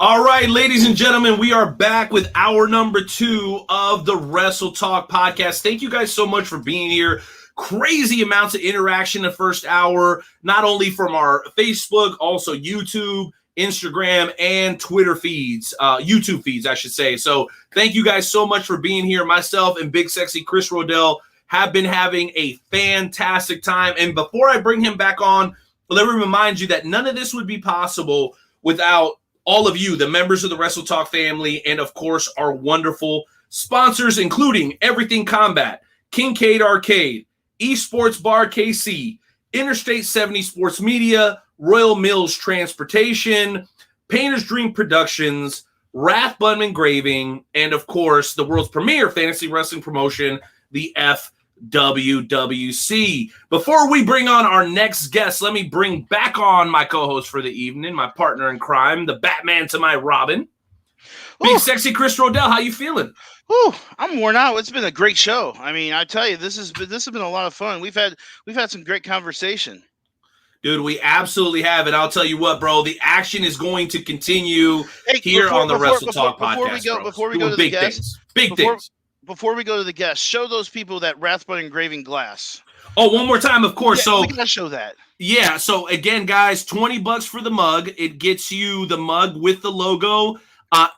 All right, ladies and gentlemen, we are back with hour number 2 of the Wrestle Talk podcast. Thank you guys so much for being here. Crazy amounts of interaction in the first hour, not only from our Facebook, also YouTube, Instagram, and Twitter feeds, YouTube feeds, I should say. So thank you guys so much for being here. Myself and Big Sexy Chris Roedel have been having a fantastic time. And before I bring him back on, let me remind you that none of this would be possible without all of you, the members of the Wrestle Talk family, and of course, our wonderful sponsors, including Everything Combat, Kincaid Arcade, Esports Bar KC, Interstate 70 Sports Media, Royal Mills Transportation, Painter's Dream Productions, Rathbun Engraving, and of course, the world's premier fantasy wrestling promotion, the FWWC. Before we bring on our next guest, let me bring back on my co-host for the evening, my partner in crime, the Batman to my Robin. Big Sexy Chris Roedel, how you feeling? I'm worn out. It's been a great show. I mean, I tell you, this has been a lot of fun. We've had some great conversation. Dude, we absolutely have it. I'll tell you what, bro. The action is going to continue here on the Wrestle Talk podcast. Before we go to the guests, big things. Before we go to the guests, show those people that Rathbun engraving glass. Oh, one more time, of course. Yeah, we gotta show that. Yeah. So again, guys, $20 for the mug. It gets you the mug with the logo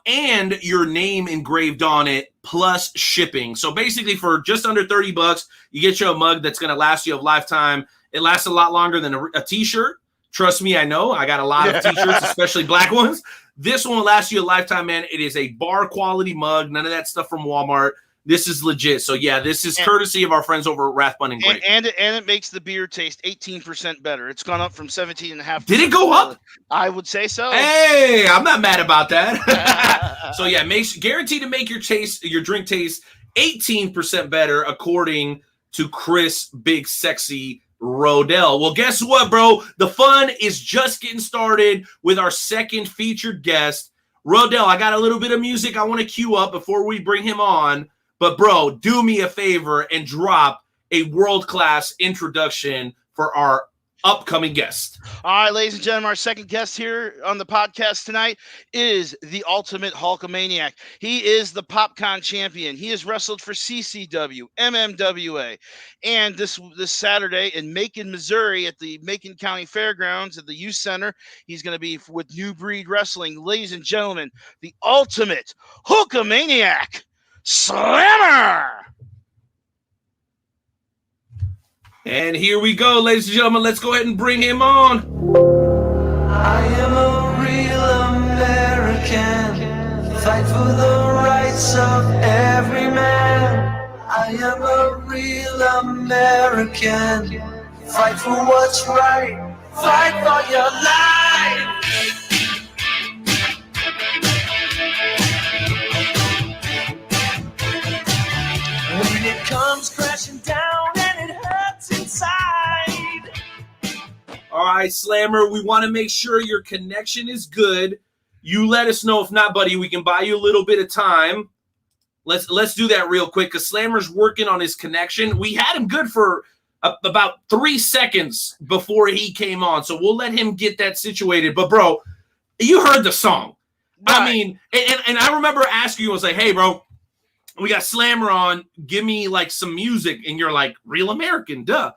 and your name engraved on it, plus shipping. So basically, for just under $30, you get you a mug that's going to last you a lifetime. It lasts a lot longer than a T-shirt. Trust me, I know. I got a lot of T-shirts, especially black ones. This one will last you a lifetime, man. It is a bar quality mug. None of that stuff from Walmart. This is legit. So yeah, this is courtesy of our friends over at Rathbun Engraving. And it makes the beer taste 18% better. It's gone up from 17.5%. Did it go up? I would say so. Hey, I'm not mad about that. So yeah, guaranteed to make your drink taste 18% better, according to Chris Big Sexy Roedel. Well, guess what, bro? The fun is just getting started with our second featured guest. Roedel, I got a little bit of music I want to cue up before we bring him on. But, bro, do me a favor and drop a world-class introduction for our upcoming guest. All right, ladies and gentlemen, our second guest here on the podcast tonight is the ultimate Hulkamaniac. He is the PopCon champion. He has wrestled for CCW, MMWA, and this Saturday in Macon, Missouri at the Macon County Fairgrounds at the Youth Center, he's going to be with New Breed Wrestling. Ladies and gentlemen, the ultimate Hulkamaniac Slammer! And here we go, ladies and gentlemen. Let's go ahead and bring him on. I am a real American. Fight for the rights of every man. I am a real American. Fight for what's right. Fight for your life. When it comes crashing down and it hurts inside. All right, Slammer, we want to make sure your connection is good. You let us know. If not, buddy, we can buy you a little bit of time. Let's do that real quick because Slammer's working on his connection. We had him good for about 3 seconds before he came on, so we'll let him get that situated. But, bro, you heard the song. Right. I mean, and I remember asking you, I was like, hey, bro, we got Slammer on. Give me, like, some music. And you're like, Real American, duh.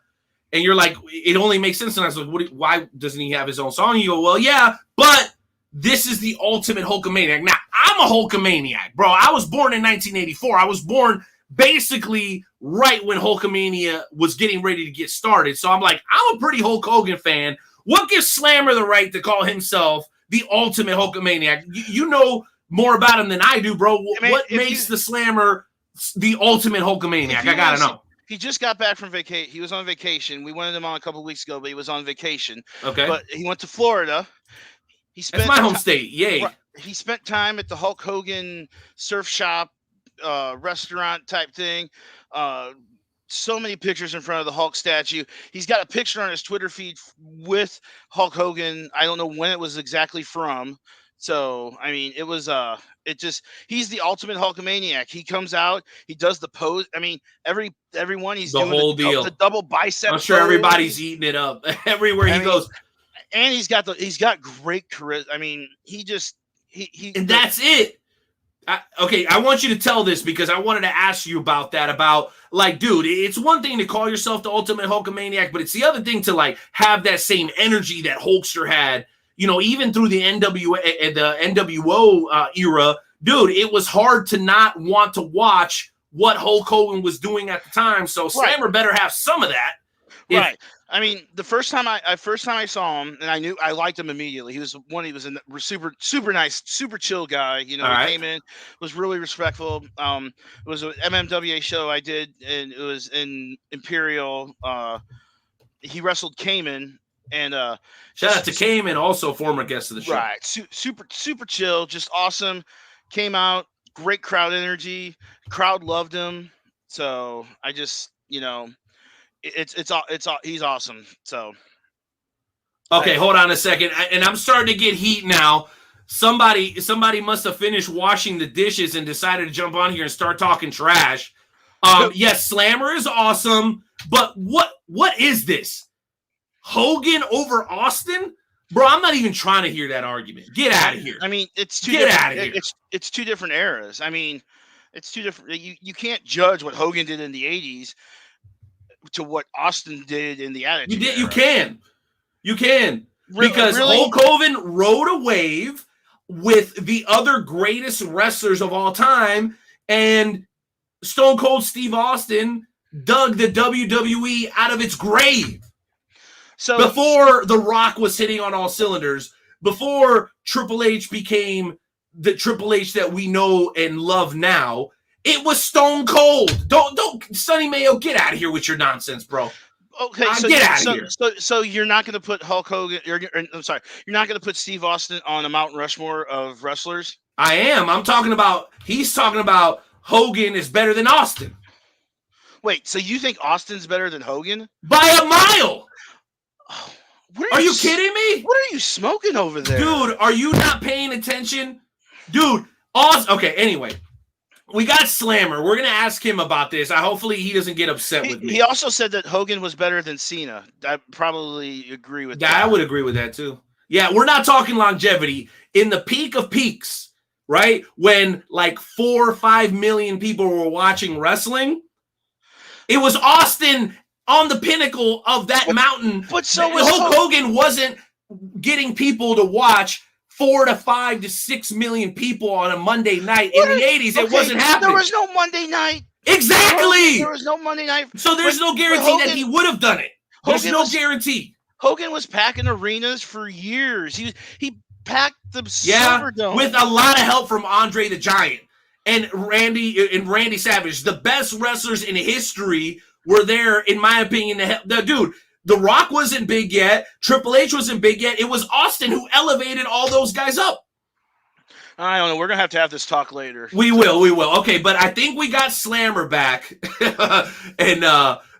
And you're like, it only makes sense. And I was like, why doesn't he have his own song? And you go, well, yeah, but this is the ultimate Hulkamaniac. Now, I'm a Hulkamaniac, bro. I was born in 1984. I was born basically right when Hulkamania was getting ready to get started. So I'm like, I'm a pretty Hulk Hogan fan. What gives Slammer the right to call himself the ultimate Hulkamaniac? You know more about him than I do, bro. What makes the Slammer the ultimate Hulkamaniac? I gotta know. He just got back from vacation. He was on vacation. We wanted him on a couple of weeks ago, but he was on vacation. Okay. But he went to Florida. That's my home state. Yay. He spent time at the Hulk Hogan surf shop, restaurant type thing. So many pictures in front of the Hulk statue. He's got a picture on his Twitter feed with Hulk Hogan. I don't know when it was exactly from. So, I mean, it was, he's the ultimate Hulkamaniac. He comes out, he does the pose. I mean, everyone he's the doing whole deal. The double bicep. I'm sure everybody's eating it up everywhere he goes. And he's got great charisma. I mean, and that's it. Okay, I want you to tell this because I wanted to ask you about that. About like, dude, it's one thing to call yourself the ultimate Hulkamaniac, but it's the other thing to like have that same energy that Hulkster had. You know, even through the NWO era, dude, it was hard to not want to watch what Hulk Hogan was doing at the time. So Slammer better have some of that. Right. I mean, the first time I saw him, and I knew I liked him immediately. He was a super nice, super chill guy. You know, he came in, was really respectful. It was an MMWA show I did, and it was in Imperial. He wrestled Cayman, and shout out to Cayman, also former guest of the show. Right. Super chill, just awesome. Came out, great crowd energy. Crowd loved him. So I just, you know, he's awesome. So okay, hold on a second, and I'm starting to get heat now. Somebody must have finished washing the dishes and decided to jump on here and start talking trash. Yes, Slammer is awesome, but what is this? Hogan over Austin? Bro, I'm not even trying to hear that argument. Get out of here. I mean, it's two different eras. I mean, it's two different. You can't judge what Hogan did in the 80s to what Austin did in the Attitude Era. You can. Because really? Hulk Hogan rode a wave with the other greatest wrestlers of all time, and Stone Cold Steve Austin dug the WWE out of its grave. So before The Rock was hitting on all cylinders, before Triple H became the Triple H that we know and love now, it was Stone Cold. Don't Sonny Mayo, get out of here with your nonsense, bro. Okay, get out of here. So you're not going to put Hulk Hogan? I'm sorry, you're not going to put Steve Austin on a Mount Rushmore of wrestlers? I am. He's talking about Hogan is better than Austin. Wait, so you think Austin's better than Hogan? By a mile. Are you kidding me? What are you smoking over there? Dude, are you not paying attention? Dude, Austin. Okay, anyway. We got Slammer. We're going to ask him about this. Hopefully he doesn't get upset with me. He also said that Hogan was better than Cena. I probably agree with that. Yeah, I would agree with that too. Yeah, we're not talking longevity. In the peak of peaks, right? When like 4 or 5 million people were watching wrestling, it was Austin on the pinnacle of that mountain. But so was Hulk Hogan wasn't getting people to watch 4 to 5 to 6 million people on a Monday night in the 80s. It wasn't happening. There was no Monday night. Exactly. There was no Monday night. So there's no guarantee that he would have done it. There's no guarantee. Hogan was packing arenas for years. He packed the Silverdome with a lot of help from Andre the Giant and Randy Savage. The best wrestlers in history were there, in my opinion. Dude, The Rock wasn't big yet. Triple H wasn't big yet. It was Austin who elevated all those guys up. I don't know. We're going to have this talk later. We will. Okay, but I think we got Slammer back.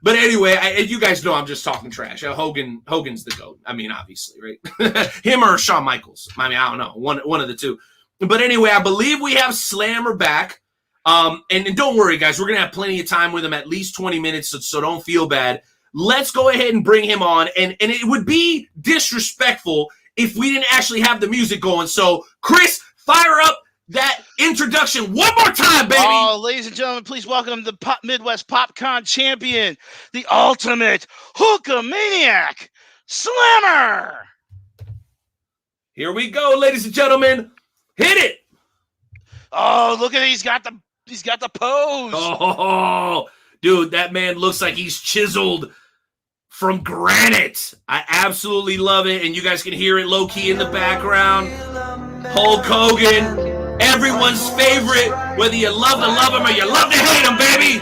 But anyway, you guys know I'm just talking trash. Hogan's the GOAT. I mean, obviously, right? Him or Shawn Michaels. I mean, I don't know. One of the two. But anyway, I believe we have Slammer back. And don't worry, guys. We're going to have plenty of time with him, at least 20 minutes, so don't feel bad. Let's go ahead and bring him on. And it would be disrespectful if we didn't actually have the music going. So, Chris, fire up that introduction one more time, baby. Oh, ladies and gentlemen, please welcome the Midwest PopCon champion, the ultimate Hulkamaniac, Slammer. Here we go, ladies and gentlemen. Hit it. Oh, look at it. He's got the pose. Oh, dude, that man looks like he's chiseled from granite. I absolutely love it, and you guys can hear it low-key in the background. Hulk Hogan, everyone's favorite, whether you love him or you love to hate him, baby.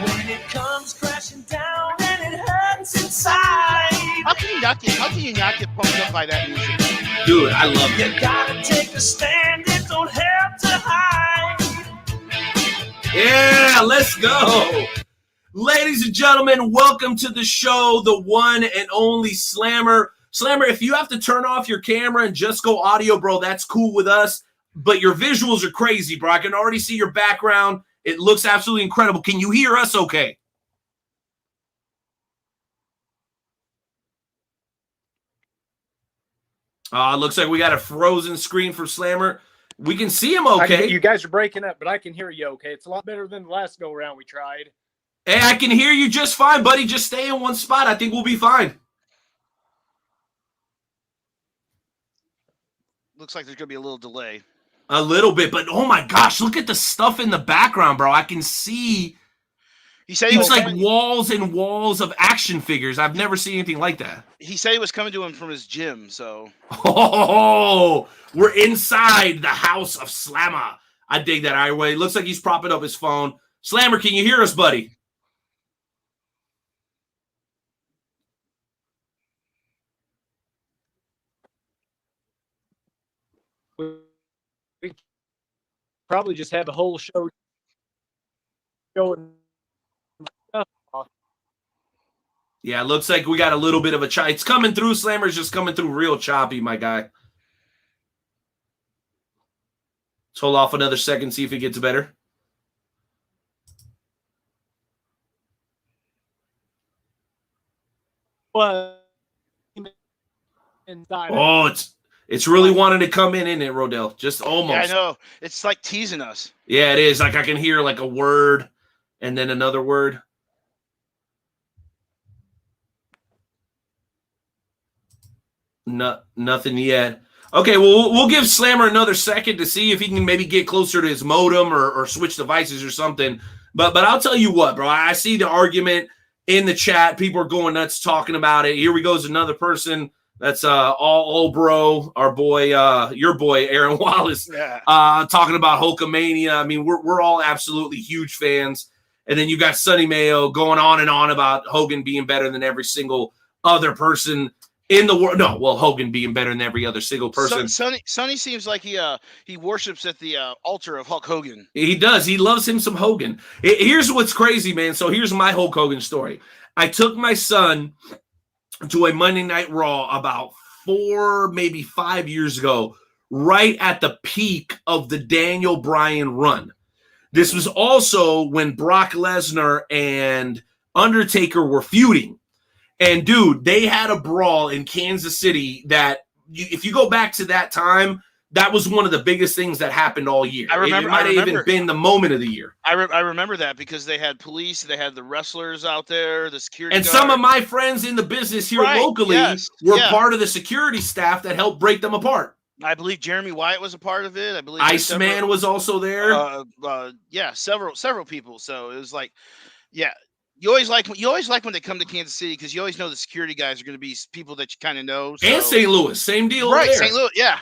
When it comes crashing down and it hurts inside. How can you not get pumped up by that music? Dude, I love it. You gotta take a stand, it don't have to hide. Yeah, let's go. Ladies and gentlemen, welcome to the show, the one and only Slammer. Slammer, if you have to turn off your camera and just go audio, bro, that's cool with us. But your visuals are crazy, bro. I can already see your background. It looks absolutely incredible. Can you hear us okay? Looks like we got a frozen screen for Slammer. We can see him okay. You guys are breaking up, but I can hear you okay. It's a lot better than the last go-around we tried. Hey, I can hear you just fine, buddy. Just stay in one spot. I think we'll be fine. Looks like there's going to be a little delay. A little bit, but oh my gosh, look at the stuff in the background, bro. I can see. He said It's like walls and walls of action figures. I've never seen anything like that. He said he was coming to him from his gym, so. Oh, we're inside the house of Slammer. I dig that. All right, looks like he's propping up his phone. Slammer, can you hear us, buddy? We probably just have a whole show showing stuff off. Yeah, it looks like we got a little bit of a chop. It's coming through. Slammer's just coming through real choppy, my guy. Let's hold off another second, see if it gets better. But inside. Oh, it's really wanting to come in, isn't it, Roedel? Just almost. Yeah, I know. It's like teasing us. Yeah, it is. Like I can hear like a word and then another word. Nothing yet. Okay, well, we'll give Slammer another second to see if he can maybe get closer to his modem or switch devices or something. But I'll tell you what, bro. I see the argument in the chat. People are going nuts talking about it. Here we goes another person. That's all bro, our boy, your boy, Aaron Wallace, talking about Hulkamania. I mean, we're all absolutely huge fans. And then you got Sonny Mayo going on and on about Hogan being better than every single other person in the world. No, well, Hogan being better than every other single person. Sonny seems like he worships at the altar of Hulk Hogan. He does. He loves him some Hogan. Here's what's crazy, man. So here's my Hulk Hogan story. I took my son to a Monday Night Raw about 4, maybe 5 years ago, right at the peak of the Daniel Bryan run. This was also when Brock Lesnar and Undertaker were feuding. And, dude, they had a brawl in Kansas City that, if you go back to that time, that was one of the biggest things that happened all year. I remember. It might have even been the moment of the year. I remember that because they had police, they had the wrestlers out there, the security and guard. Some of my friends in the business here locally were part of the security staff that helped break them apart. I believe Jeremy Wyatt was a part of it. I believe Iceman was also there. Several people. So it was like, yeah. You always like when they come to Kansas City because you always know the security guys are going to be people that you kind of know. So. And St. Louis, same deal. Right, there. St. Louis, yeah.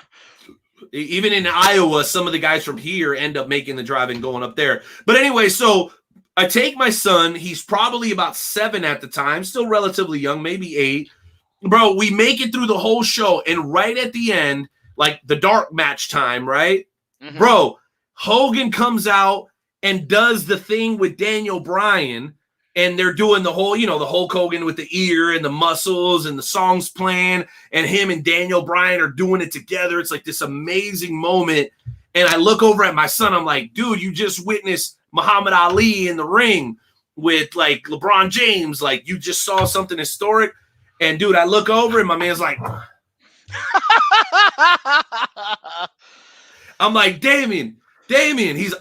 Even in Iowa, some of the guys from here end up making the drive and going up there. But anyway, so I take my son. He's probably about 7 at the time, still relatively young, maybe 8. Bro, we make it through the whole show, and right at the end, like the dark match time, right? Mm-hmm. Bro, Hogan comes out and does the thing with Daniel Bryan. And they're doing the whole, the Hulk Hogan with the ear and the muscles and the songs playing. And him and Daniel Bryan are doing it together. It's like this amazing moment. And I look over at my son. I'm like, dude, you just witnessed Muhammad Ali in the ring with like LeBron James. Like you just saw something historic. And dude, I look over and my man's like, I'm like, Damien. He's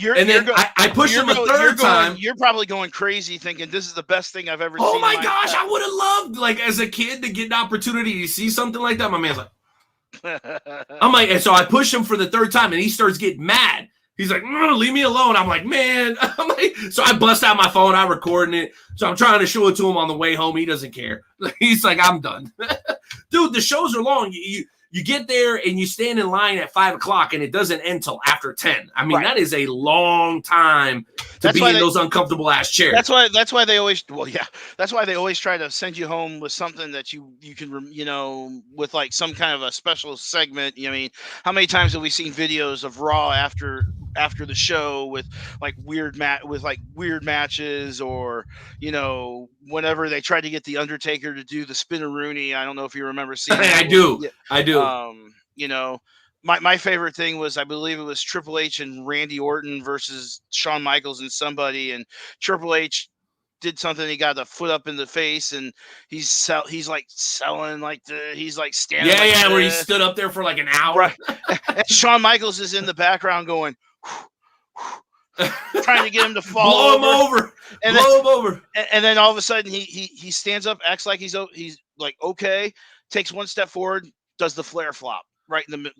I push him a third time. You're probably going crazy thinking this is the best thing I've ever seen. Oh my gosh, I would have loved, like, as a kid to get an opportunity to see something like that. My man's like, I'm like, and so I push him for the third time, and he starts getting mad. He's like, leave me alone. I'm like, man. So I bust out my phone. I'm recording it. So I'm trying to show it to him on the way home. He doesn't care. He's like, I'm done. Dude, the shows are long. You get there and you stand in line at 5 o'clock and it doesn't end till after 10. I mean, that is a long time to be in those uncomfortable ass chairs. That's why they always, that's why they always try to send you home with something that you can, with like some kind of a special segment. I mean, how many times have we seen videos of Raw after the show with like weird matches or, whenever they tried to get the Undertaker to do the Spinaroonie. I don't know if you remember seeing I do. My favorite thing was, I believe it was Triple H and Randy Orton versus Shawn Michaels and somebody, and Triple H did something. He got the foot up in the face, and he's like selling like he's like standing. Yeah, where he stood up there for like an hour. Right. And Shawn Michaels is in the background going, trying to get him to fall blow him over. And then all of a sudden he stands up, acts like he's like okay, takes one step forward, does the flare flop. right in the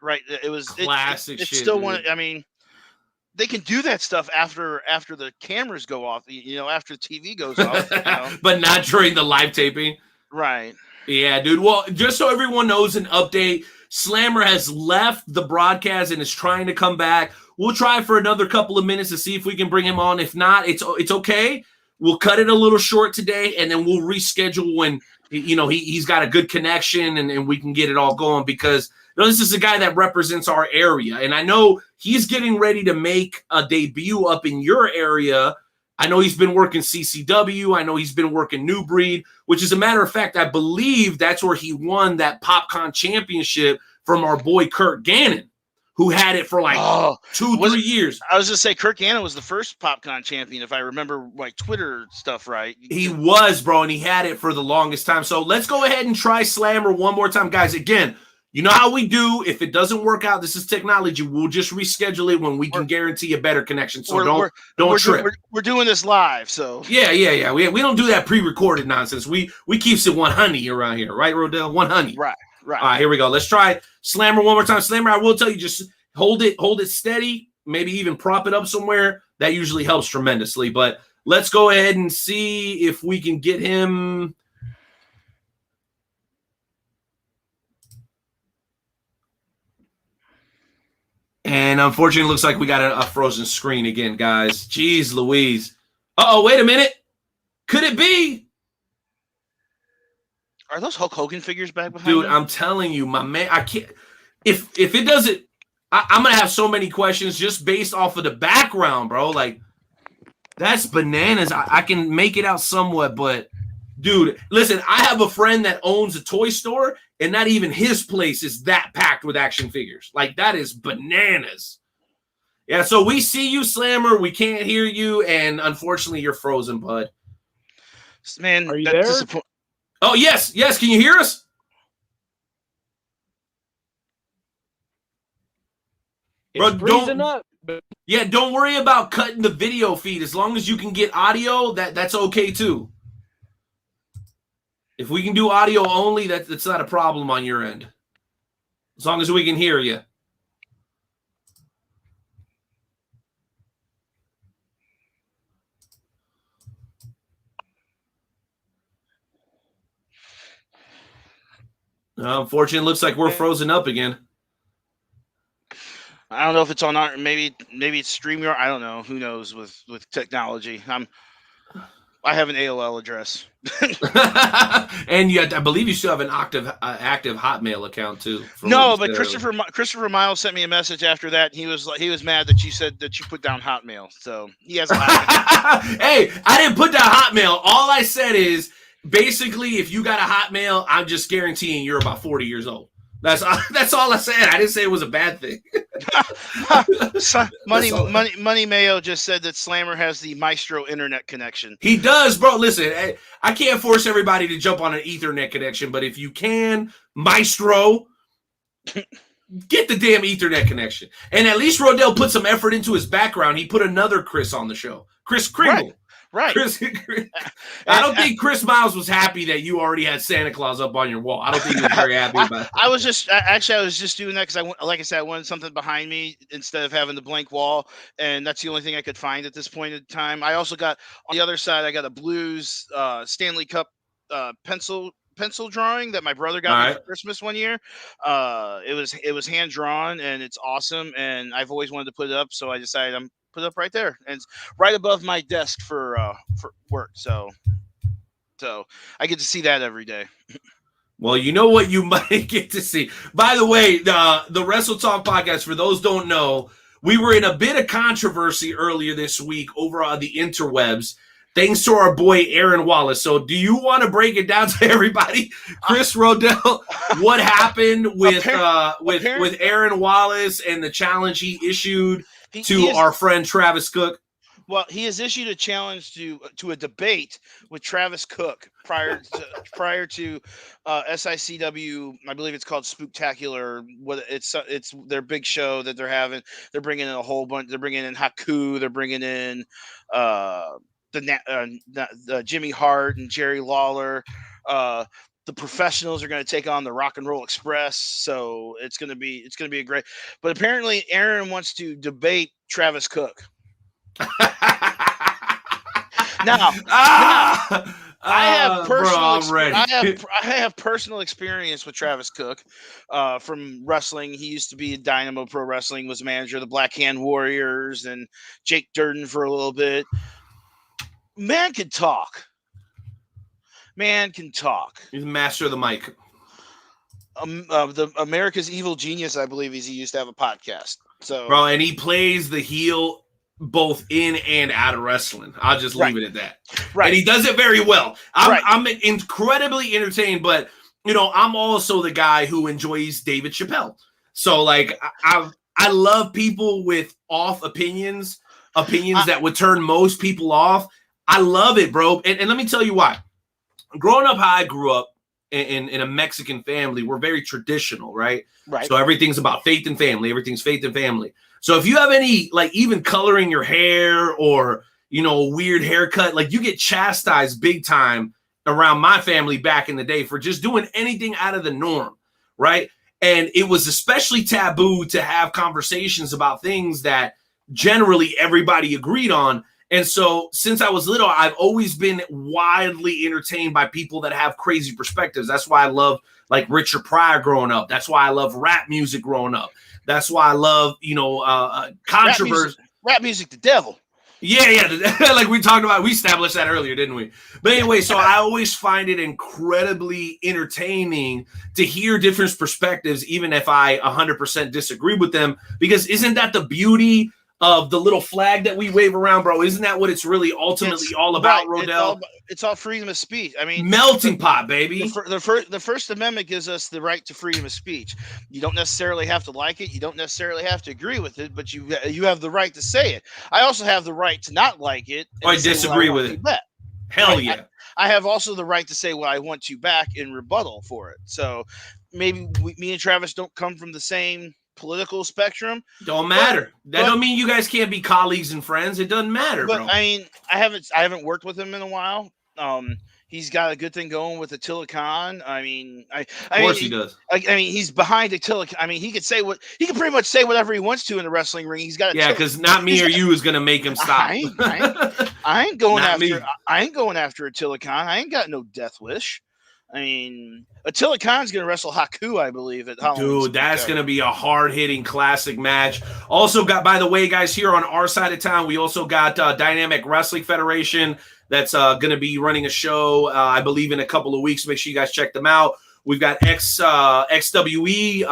right. It was classic it's shit. still Dude. one. I mean, they can do that stuff after the cameras go off. After the TV goes off. But not during the live taping. Right. Yeah, dude. Well, just so everyone knows, an update: Slammer has left the broadcast and is trying to come back. We'll try for another couple of minutes to see if we can bring him on. If not, it's okay. We'll cut it a little short today, and then we'll reschedule when he's got a good connection and we can get it all going, because this is a guy that represents our area, and I know he's getting ready to make a debut up in your area. I know he's been working CCW. I know he's been working New Breed, which, as a matter of fact, I believe that's where he won that PopCon championship from our boy Kurt Gannon, who had it for like 2-3 years. I was going to say Kurt Gannon was the first PopCon champion, if I remember Twitter stuff right. He was, bro, and he had it for the longest time. So let's go ahead and try Slammer one more time. Guys, again, you know how we do. If it doesn't work out, this is technology. We'll just reschedule it when we can guarantee a better connection. So don't trip. We're doing this live, so. Yeah. We don't do that pre-recorded nonsense. We keeps it 100 around here, right, Roedel? 100. Right. All right, here we go. Let's try Slammer one more time. Slammer, I will tell you, just hold it steady, maybe even prop it up somewhere. That usually helps tremendously. But let's go ahead and see if we can get him. And unfortunately, it looks like we got a frozen screen again, guys. Jeez Louise. Uh-oh, wait a minute. Could it be? Are those Hulk Hogan figures back behind Dude, you? I'm telling you, my man, I can't. If it doesn't, I'm going to have so many questions just based off of the background, bro. Like, that's bananas. I can make it out somewhat, but, dude, listen, I have a friend that owns a toy store, and not even his place is that packed with action figures. Like, that is bananas. Yeah, so we see you, Slammer. We can't hear you, and unfortunately, you're frozen, bud. Man, are you there? Oh, yes. Can you hear us? It's freezing up. Yeah, don't worry about cutting the video feed. As long as you can get audio, that's okay too. If we can do audio only, that's not a problem on your end. As long as we can hear you. Unfortunately, it looks like we're frozen up again. I don't know if it's on our maybe it's StreamYard. I don't know. Who knows with technology? I have an AOL address. And yet, I believe you still have an active Hotmail account too. No, but Christopher Miles sent me a message after that. He was mad that you said that you put down Hotmail. So he has a Hotmail. Hey, I didn't put down Hotmail. All I said is basically, if you got a Hotmail, I'm just guaranteeing you're about 40 years old. That's all I said. I didn't say it was a bad thing. Money Mayo just said that Slammer has the Maestro internet connection. He does, bro. Listen, I can't force everybody to jump on an Ethernet connection, but if you can, Maestro, get the damn Ethernet connection. And at least Roedel put some effort into his background. He put another Chris on the show, Chris Kringle. Right. I don't think Chris Miles was happy that you already had Santa Claus up on your wall. I don't think he was very happy about it. I was just doing that because I wanted something behind me instead of having the blank wall, and that's the only thing I could find at this point in time. I also got on the other side. I got a Blues Stanley Cup pencil drawing that my brother got me for Christmas one year. It was hand drawn and it's awesome, and I've always wanted to put it up, so I decided I'm put it up right there, and it's right above my desk for work. So I get to see that every day. Well, you know what you might get to see. By the way, the Wrestle Talk podcast, for those who don't know, we were in a bit of controversy earlier this week over on the interwebs, thanks to our boy Aaron Wallace. So do you want to break it down to everybody? Chris Roedel, what happened with Aaron Wallace and the challenge he issued to our friend Travis Cook? Well, he has issued a challenge to a debate with Travis Cook prior to SICW. I believe it's called Spooktacular. What it's their big show that they're having. They're bringing in a whole bunch. They're bringing in Haku. They're bringing in the Jimmy Hart and Jerry Lawler. the professionals are going to take on the Rock and Roll Express, so it's going to be a great. But apparently, Aaron wants to debate Travis Cook. Now, I have personal experience with Travis Cook from wrestling. He used to be in Dynamo Pro Wrestling, was manager of the Black Hand Warriors and Jake Durden for a little bit. Man can talk. He's a master of the mic. The America's Evil Genius, I believe he used to have a podcast. So, bro, and he plays the heel both in and out of wrestling. I'll just leave it at that. Right. And he does it very well. I'm incredibly entertained, but I'm also the guy who enjoys David Chappelle. So like I love people with off opinions that would turn most people off. I love it, bro. And let me tell you why. Growing up how I grew up in a Mexican family, we're very traditional, right? Right. So everything's about faith and family. Everything's faith and family. So if you have any, like even coloring your hair or, a weird haircut, like you get chastised big time around my family back in the day for just doing anything out of the norm, right? And it was especially taboo to have conversations about things that generally everybody agreed on. And so since I was little, I've always been wildly entertained by people that have crazy perspectives. That's why I love like Richard Pryor growing up. That's why I love rap music growing up. That's why I love, controversy. Rap music, the devil. Yeah. Like we talked about, we established that earlier, didn't we? But anyway, so I always find it incredibly entertaining to hear different perspectives, even if I 100% disagree with them, because isn't that the beauty of the little flag that we wave around, bro? Isn't that what it's really ultimately all about, Roedel? It's all freedom of speech. I mean, melting pot, baby. The First Amendment gives us the right to freedom of speech. You don't necessarily have to like it. You don't necessarily have to agree with it, but you have the right to say it. I also have the right to not like it. Or disagree with it. Hell yeah. I have also the right to say what I want to back in rebuttal for it. So maybe me and Travis don't come from the same political spectrum. Don't matter. That don't mean you guys can't be colleagues and friends. It doesn't matter, but bro. I mean, I haven't worked with him in a while. He's got a good thing going with Attila Khan. I mean, of course he does. I mean, he's behind Attila. I mean, he can pretty much say whatever he wants to in the wrestling ring. He's got because not me or you is gonna make him stop. I ain't going after Attila Khan. I ain't got no death wish. I mean, Attila Khan's going to wrestle Haku, I believe, at Halloween. Dude, that's going to be a hard-hitting classic match. Also got, by the way, guys, here on our side of town, we also got Dynamic Wrestling Federation that's going to be running a show, I believe, in a couple of weeks. Make sure you guys check them out. We've got XWE,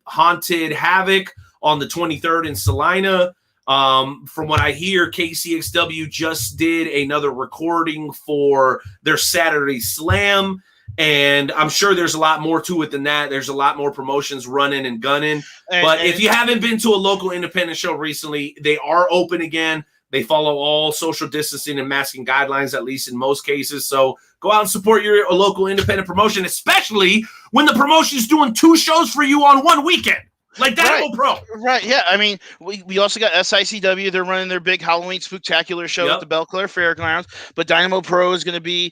Haunted Havoc on the 23rd in Salina. From what I hear, KCXW just did another recording for their Saturday Slam. And I'm sure there's a lot more to it than that. There's a lot more promotions running and gunning. But if you haven't been to a local independent show recently, they are open again. They follow all social distancing and masking guidelines, at least in most cases. So go out and support your local independent promotion, especially when the promotion is doing 2 shows for you on one weekend. Like Dynamo Pro. Right, yeah. I mean, we also got SICW. They're running their big Halloween Spooktacular show at the Belclair Fairgrounds. But Dynamo Pro is going to be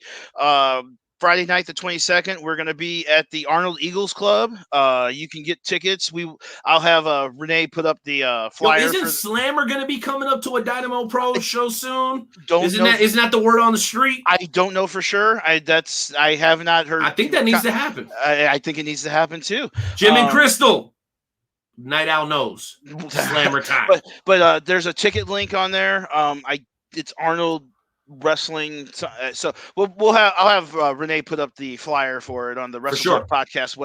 Friday night, the 22nd. We're going to be at the Arnold Eagles Club. You can get tickets. I'll have Renee put up the flyer. Isn't Slammer going to be coming up to a Dynamo Pro show soon? Isn't that the word on the street? I don't know for sure. I have not heard. I think that needs to happen. I think it needs to happen too. Jim and Crystal. Night Owl knows. Slammer time. But there's a ticket link on there. It's Arnold Wrestling. So I'll have Renee put up the flyer for it on the Wrestle Talk Podcast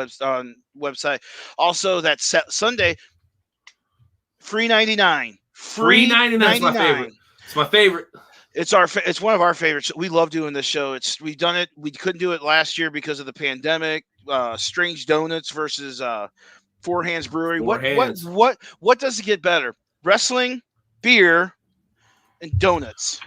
website. Also, that Sunday, free 99. Free 99 is my favorite. It's my favorite. It's one of our favorites. We love doing this show. We've done it. We couldn't do it last year because of the pandemic. Strange Donuts versus Four Hands Brewery. What does it get better? Wrestling, beer, and donuts.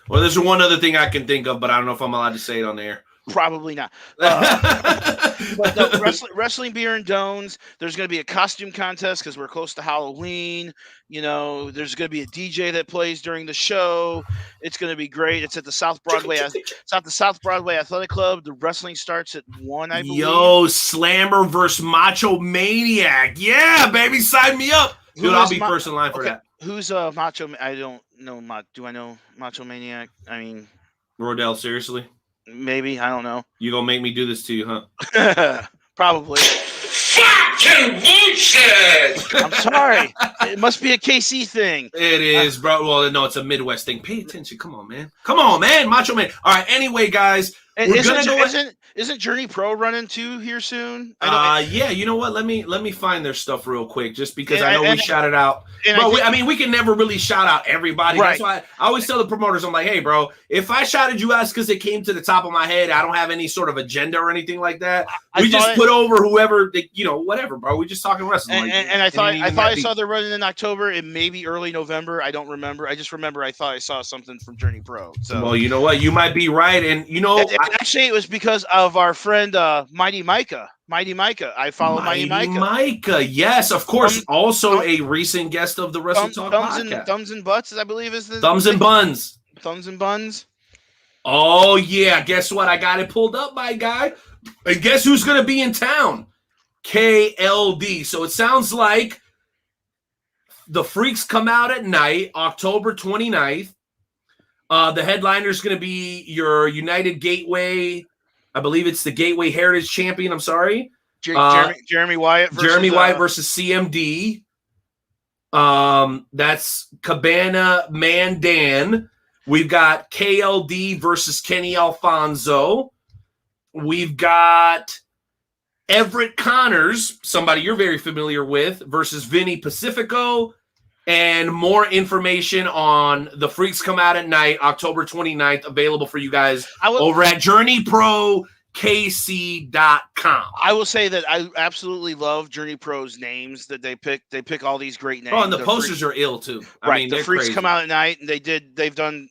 Well, there's one other thing I can think of, but I don't know if I'm allowed to say it on the air. Probably not. But no, wrestling beer and dones. There's going to be a costume contest because we're close to Halloween. You know, there's going to be a DJ that plays during the show. It's going to be great. It's at the South Broadway. It's at the South Broadway Athletic Club. The wrestling starts at 1, I believe. Yo, Slammer versus Macho Maniac. Yeah, baby, sign me up. Dude, I'll be first in line for that. Who's Macho? I don't know. Do I know Macho Maniac? I mean, Roedel, seriously? Maybe. I don't know. You gonna make me do this to you, huh? Probably. Fucking bullshit! I'm sorry. It must be a KC thing. It is, bro. Well, no, it's a Midwest thing. Pay attention. Come on, man. Come on, man. Macho Man. All right. Anyway, guys. Isn't Journey Pro running too here soon? Yeah. You know what? Let me find their stuff real quick, just because I know we shouted out. Bro, we can never really shout out everybody. Right. That's why I always tell the promoters, I'm like, hey, bro, if I shouted you out because it came to the top of my head, I don't have any sort of agenda or anything like that. We just put over whoever, whatever, bro. We just talking wrestling. And I thought I saw they're running in October. It may be early November. I don't remember. I just remember I thought I saw something from Journey Pro. So, well, you know what? You might be right, and actually, it was because of our friend Mighty Micah. I follow Mighty Micah. Yes, of course. Also a recent guest of the Wrestle Talk podcast. Thumbs and Butts, I believe, is the Thumbs and Buns. Thumbs and Buns. Oh yeah, guess what? I got it pulled up, my guy. And guess who's gonna be in town? KLD. So it sounds like the Freaks come out at night, October 29th. The headliner is going to be your United Gateway. I believe it's the Gateway Heritage Champion. I'm sorry. Jeremy Wyatt versus CMD. That's Cabana Mandan. We've got KLD versus Kenny Alfonso. We've got Everett Connors, somebody you're very familiar with, versus Vinny Pacifico. And more information on the Freaks Come Out at Night, October 29th, available for you guys over at JourneyProKC.com. I will say that I absolutely love Journey Pro's names that they pick. They pick all these great names. Oh, and the posters are ill too. I mean, the Freaks Come Out at Night, and they've done,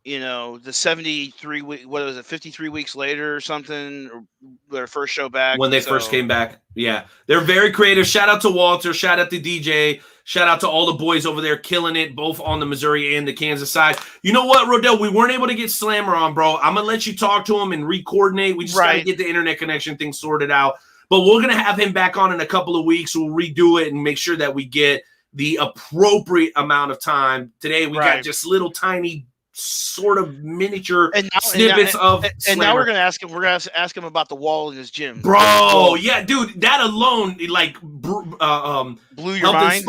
the 73 week, 53 weeks later or something, or their first show back when they first came back. Yeah, they're very creative. Shout out to Walter. Shout out to DJ. Shout out to all the boys over there killing it, both on the Missouri and the Kansas side. You know what, Roedel? We weren't able to get Slammer on, bro. I'm gonna let you talk to him and re-coordinate. We just gotta get the internet connection thing sorted out. But we're gonna have him back on in a couple of weeks. We'll redo it and make sure that we get the appropriate amount of time. Today we got just little tiny sort of miniature snippets of Slammer. And now we're gonna ask him. We're gonna ask him about the wall in his gym, bro. Yeah, dude, that alone blew your mind.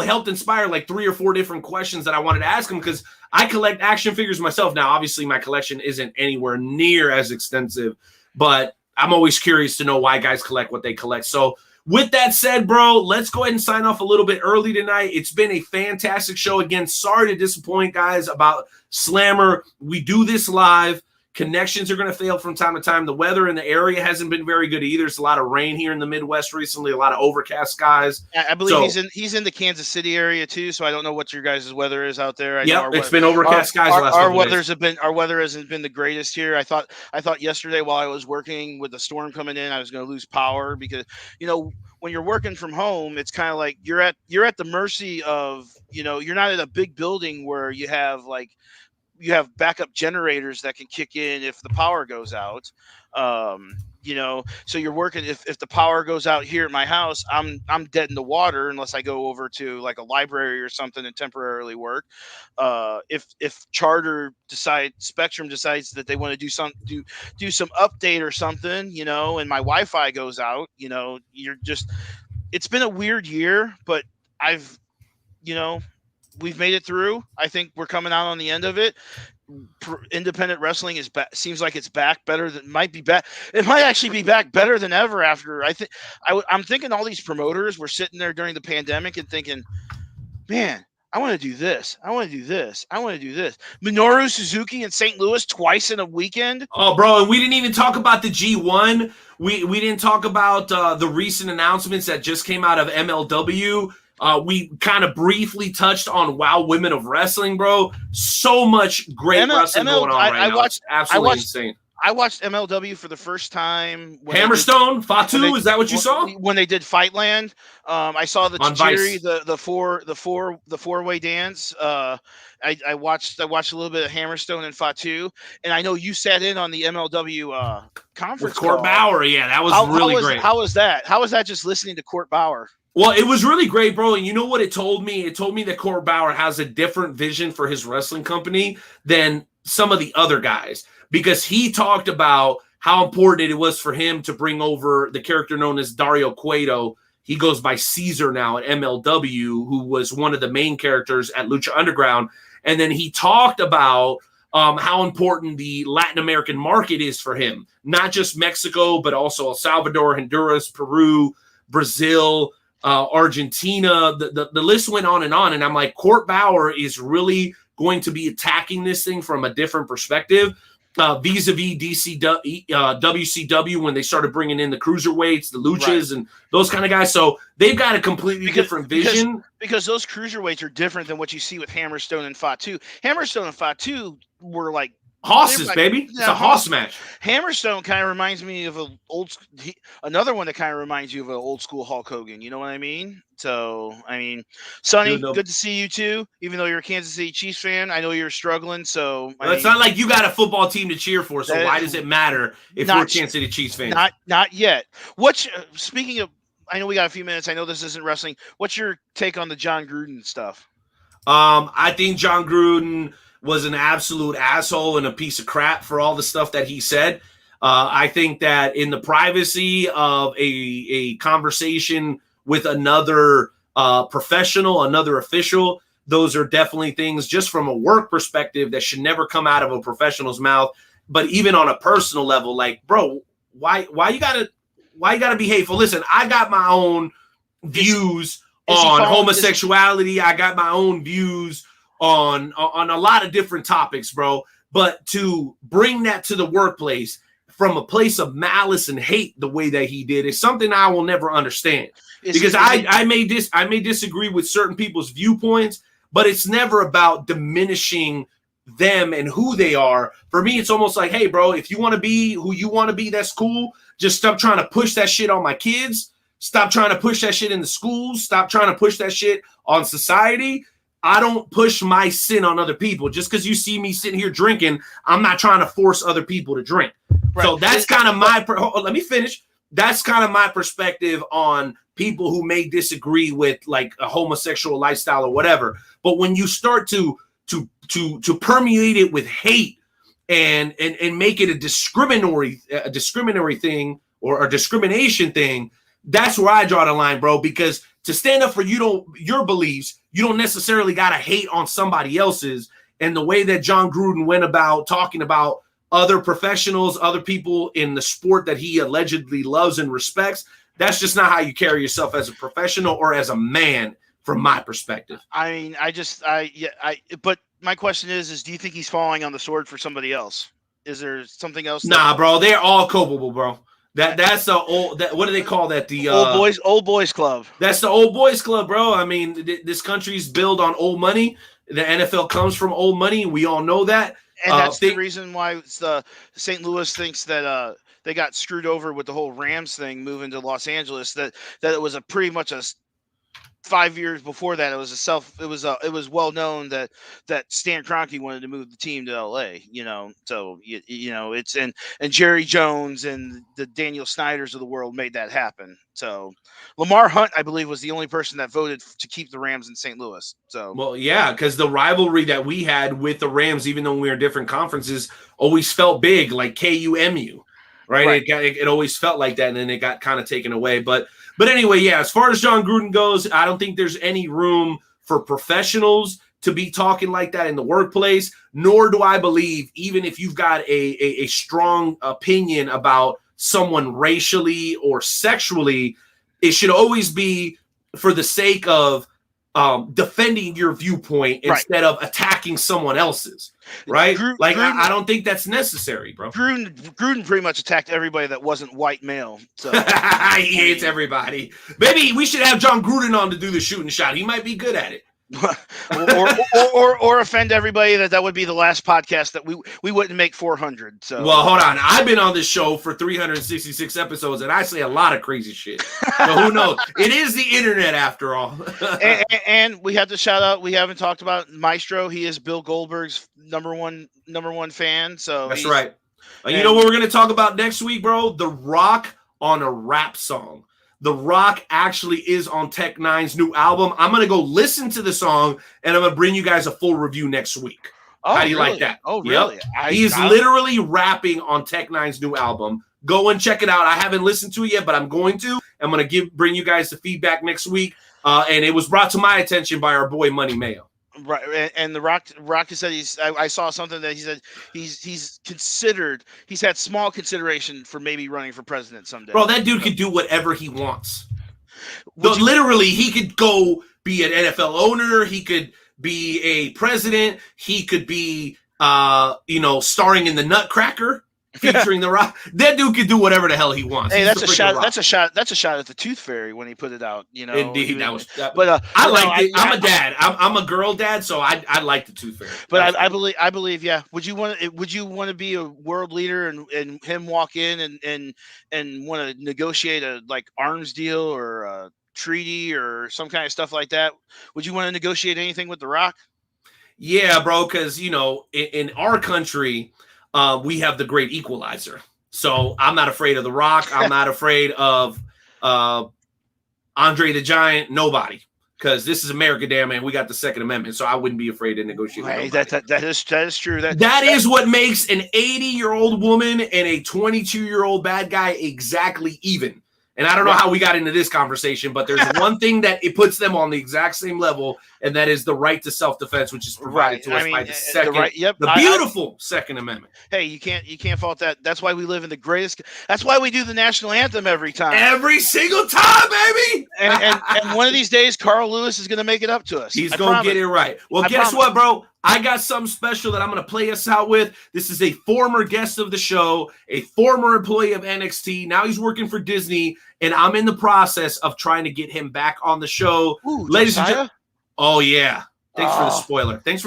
Helped inspire like 3 or 4 different questions that I wanted to ask him, because I collect action figures myself. Now, obviously, my collection isn't anywhere near as extensive, but I'm always curious to know why guys collect what they collect. So, with that said, bro, let's go ahead and sign off a little bit early tonight. It's been a fantastic show. Again, sorry to disappoint guys about Slammer. We do this live. Connections are going to fail from time to time. The weather in the area hasn't been very good either. There's a lot of rain here in the Midwest recently, a lot of overcast skies. I believe he's in the Kansas City area too, so I don't know what your guys' weather is out there. Yeah, it's been overcast skies last our couple days. Our weather hasn't been the greatest here. I thought yesterday while I was working with the storm coming in, I was going to lose power because when you're working from home, it's kind of like you're at the mercy of, you're not in a big building where you have backup generators that can kick in if the power goes out. So you're working, if the power goes out here at my house, I'm dead in the water unless I go over to like a library or something and temporarily work. If Spectrum decides that they want to do some update or something, and my Wi-Fi goes out, it's been a weird year, but we've made it through. I think we're coming out on the end of it. Independent wrestling is back. Seems like it's back better than might be back. It might actually be back better than ever after. I'm thinking all these promoters were sitting there during the pandemic and thinking, man, I want to do this. I want to do this. I want to do this. Minoru Suzuki in St. Louis twice in a weekend. Oh, bro, and we didn't even talk about the G1. We didn't talk about the recent announcements that just came out of MLW. We kind of briefly touched on Wow Women of Wrestling, bro. So much great wrestling going on right now. It's absolutely insane. I watched MLW for the first time. Hammerstone, Fatu, is that what you saw? When they did Fightland, I saw the Tajiri, the four-way dance. I watched a little bit of Hammerstone and Fatu, and I know you sat in on the MLW conference with Court call. Bauer. Yeah, that was really great. How was that? How was that just listening to Court Bauer? Well, it was really great, bro. And you know what it told me? It told me that Court Bauer has a different vision for his wrestling company than some of the other guys, because he talked about how important it was for him to bring over the character known as Dario Cueto. He goes by Caesar now at MLW, who was one of the main characters at Lucha Underground. And then he talked about how important the Latin American market is for him, not just Mexico, but also El Salvador, Honduras, Peru, Brazil, Argentina. The list went on. And I'm like, Court Bauer is really going to be attacking this thing from a different perspective, vis-a-vis WCW when they started bringing in the cruiserweights, the luchas, and those kind of guys. So they've got a completely different vision. Because those cruiserweights are different than what you see with Hammerstone and Fatu. Hammerstone and Fatu were like Hosses, baby. It's a hoss match. Hammerstone kind of reminds me of another one that kind of reminds you of an old school Hulk Hogan. You know what I mean? So, I mean, Sonny, good to see you too. Even though you're a Kansas City Chiefs fan, I know you're struggling. So, it's not like you got a football team to cheer for. So why does it matter if we're Kansas City Chiefs fans? Not yet. Speaking of, I know we got a few minutes. I know this isn't wrestling. What's your take on the John Gruden stuff? I think John Gruden was an absolute asshole and a piece of crap for all the stuff that he said. I think that in the privacy of a conversation with another professional, another official, those are definitely things just from a work perspective that should never come out of a professional's mouth. But even on a personal level, like, bro, why you gotta be hateful? Listen, I got my own views on homosexuality. I got my own views on a lot of different topics, bro. But to bring that to the workplace from a place of malice and hate the way that he did is something I will never understand. Because I may disagree with certain people's viewpoints, but it's never about diminishing them and who they are. For me, it's almost like, hey, bro, if you want to be who you want to be, that's cool. Just stop trying to push that shit on my kids. Stop trying to push that shit in the schools. Stop trying to push that shit on society. I don't push my sin on other people. Just because you see me sitting here drinking, I'm not trying to force other people to drink. Right. So that's kind of my let me finish. That's kind of my perspective on people who may disagree with like a homosexual lifestyle or whatever. But when you start to permeate it with hate and make it a discriminatory thing or a discrimination thing, that's where I draw the line, bro. Because to stand up for your beliefs, you don't necessarily got to hate on somebody else's. And the way that John Gruden went about talking about other professionals, other people in the sport that he allegedly loves and respects, that's just not how you carry yourself as a professional or as a man, from my perspective. I mean, but my question is do you think he's falling on the sword for somebody else? Is there something else? Nah, bro, they're all culpable, bro. That's the old. What do they call that? The old boys club. That's the old boys club, bro. I mean, this country's built on old money. The NFL comes from old money. We all know that, and that's the reason why St. Louis thinks that they got screwed over with the whole Rams thing moving to Los Angeles. That it was pretty much a 5 years before that. It was well known that Stan Kroenke wanted to move the team to LA, so it's and Jerry Jones and the Daniel Snyders of the world made that happen. So Lamar Hunt, I believe, was the only person that voted to keep the Rams in St. Louis. So, well, yeah, because the rivalry that we had with the Rams, even though we were in different conferences, always felt big, like KUMU, right? It always felt like that, and then it got kind of taken away. But anyway, yeah, as far as John Gruden goes, I don't think there's any room for professionals to be talking like that in the workplace, nor do I believe, even if you've got a strong opinion about someone racially or sexually, it should always be for the sake of defending your viewpoint instead of attacking someone else's, right? I don't think that's necessary, bro. Gruden pretty much attacked everybody that wasn't white male. So he hates everybody. Maybe we should have John Gruden on to do the shooting shot. He might be good at it. or offend everybody that would be the last podcast that we wouldn't make 400. So well, hold on. I've been on this show for 366 episodes, and I say a lot of crazy shit. So who knows? It is the internet after all. and we have to shout out. We haven't talked about Maestro. He is Bill Goldberg's number one fan. So that's right. You know what we're gonna talk about next week, bro? The Rock on a rap song. The Rock actually is on Tech Nine's new album. I'm going to go listen to the song, and I'm going to bring you guys a full review next week. Oh, how do you really? like that? Oh, really? Yep. He's literally rapping on Tech Nine's new album. Go and check it out. I haven't listened to it yet, but I'm going to. I'm going to bring you guys the feedback next week. And it was brought to my attention by our boy Money Mayo. Right, and the Rock has said I saw something that he said he's had small consideration for maybe running for president someday. Bro, that dude could do whatever he wants. Literally, he could go be an NFL owner. He could be a president. He could be, starring in the Nutcracker, featuring the Rock. That dude could do whatever the hell he wants. Hey, that's a shot. That's a shot at the Tooth Fairy when he put it out. Indeed, that was. But I like it. I'm a dad. I'm a girl dad, so I like the Tooth Fairy. But I believe, yeah. Would you want to be a world leader and him walk in and want to negotiate a arms deal or a treaty or some kind of stuff like that? Would you want to negotiate anything with The Rock? Yeah, bro. Because in our country. We have the great equalizer. So I'm not afraid of The Rock. I'm not afraid of Andre the Giant. Nobody. Because this is America, damn man. We got the Second Amendment. So I wouldn't be afraid to negotiate with nobody. That is true. That is what makes an 80-year-old woman and a 22-year-old bad guy exactly even. And I don't know how we got into this conversation, but there's one thing that it puts them on the exact same level, and that is the right to self-defense, which is provided to us by the second, the beautiful Second Amendment. Hey, you can't fault that. That's why we live in the greatest. That's why we do the national anthem every time. Every single time, baby. And one of these days, Carl Lewis is going to make it up to us. He's going to get it right. Well, guess what, bro? I got something special that I'm going to play us out with. This is a former guest of the show, a former employee of NXT. Now he's working for Disney, and I'm in the process of trying to get him back on the show. Ooh, ladies and gentlemen. Oh, yeah. Thanks for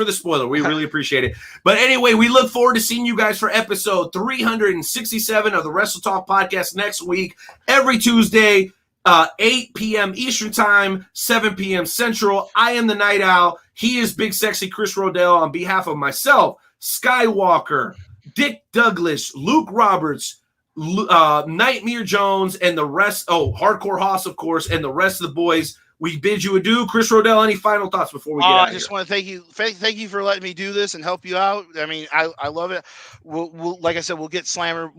the spoiler. We really appreciate it. But anyway, we look forward to seeing you guys for episode 367 of the Wrestle Talk podcast next week, every Tuesday, 8 p.m. Eastern Time, 7 p.m. Central. I am the Night Owl. He is Big Sexy Chris Roedel. On behalf of myself, Skywalker, Dick Douglas, Luke Roberts, Nightmare Jones, and the rest. Oh, Hardcore Hoss, of course, and the rest of the boys. We bid you adieu. Chris Roedel, any final thoughts before we get out of here? I just want to thank you. Thank you for letting me do this and help you out. I mean, I love it. We'll like I said, we'll get Slammer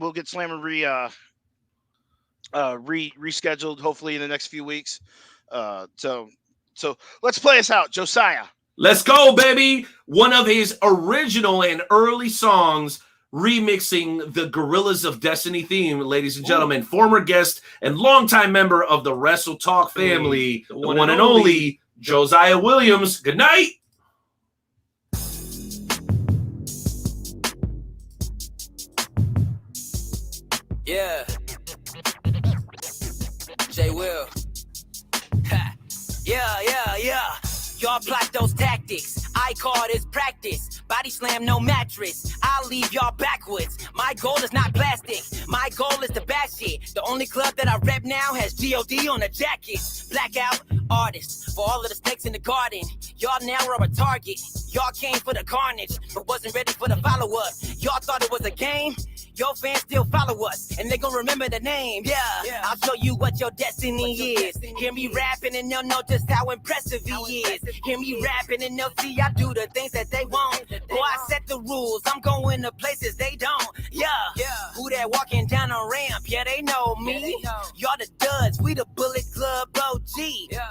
rescheduled hopefully in the next few weeks. So let's play us out, Josiah. Let's go, baby. One of his original and early songs remixing the Gorillas of Destiny theme, ladies and gentlemen. Former guest and longtime member of the Wrestle Talk family, the one and only Josiah Williams. Good night. Yeah. J. Will. Ha. Yeah. Y'all plot those tactics. I call this practice. Body slam, no mattress. I'll leave y'all backwards. My goal is not plastic. My goal is to bash it. The only club that I rep now has G.O.D. on the jacket. Blackout artist. For all of the snakes in the garden. Y'all now are a target. Y'all came for the carnage, but wasn't ready for the follow-up. Y'all thought it was a game. Your fans still follow us, and they gon' remember the name, yeah. I'll show you what your destiny is. Hear me rapping, and they'll know just how impressive he is. Hear me rapping, and they'll see I do the things that they won't. Boy, I set the rules, I'm going to places they don't, yeah. Who that walking down a ramp, yeah, they know me. Y'all the duds, we the Bullet Club OG.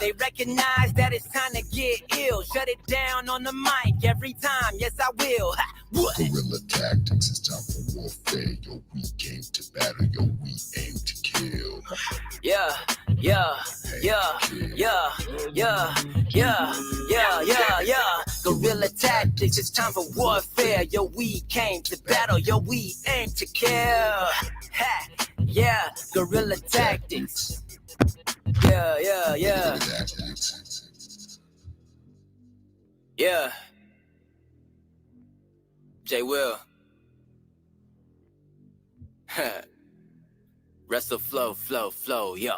They recognize that it's time to get ill. Shut it down on the mic every time, yes, I will. Guerrilla tactics, it's time for warfare. Yo, we came to battle, yo, we aim to kill. Yeah. Yeah, yeah, yeah, yeah. Guerrilla tactics, it's time for warfare. Yo, we came to battle. Yo, we aim to kill. Ha, yeah, guerrilla tactics. Yeah, yeah, yeah. Yeah. J. Will. Wrestle flow, flow, flow, yo.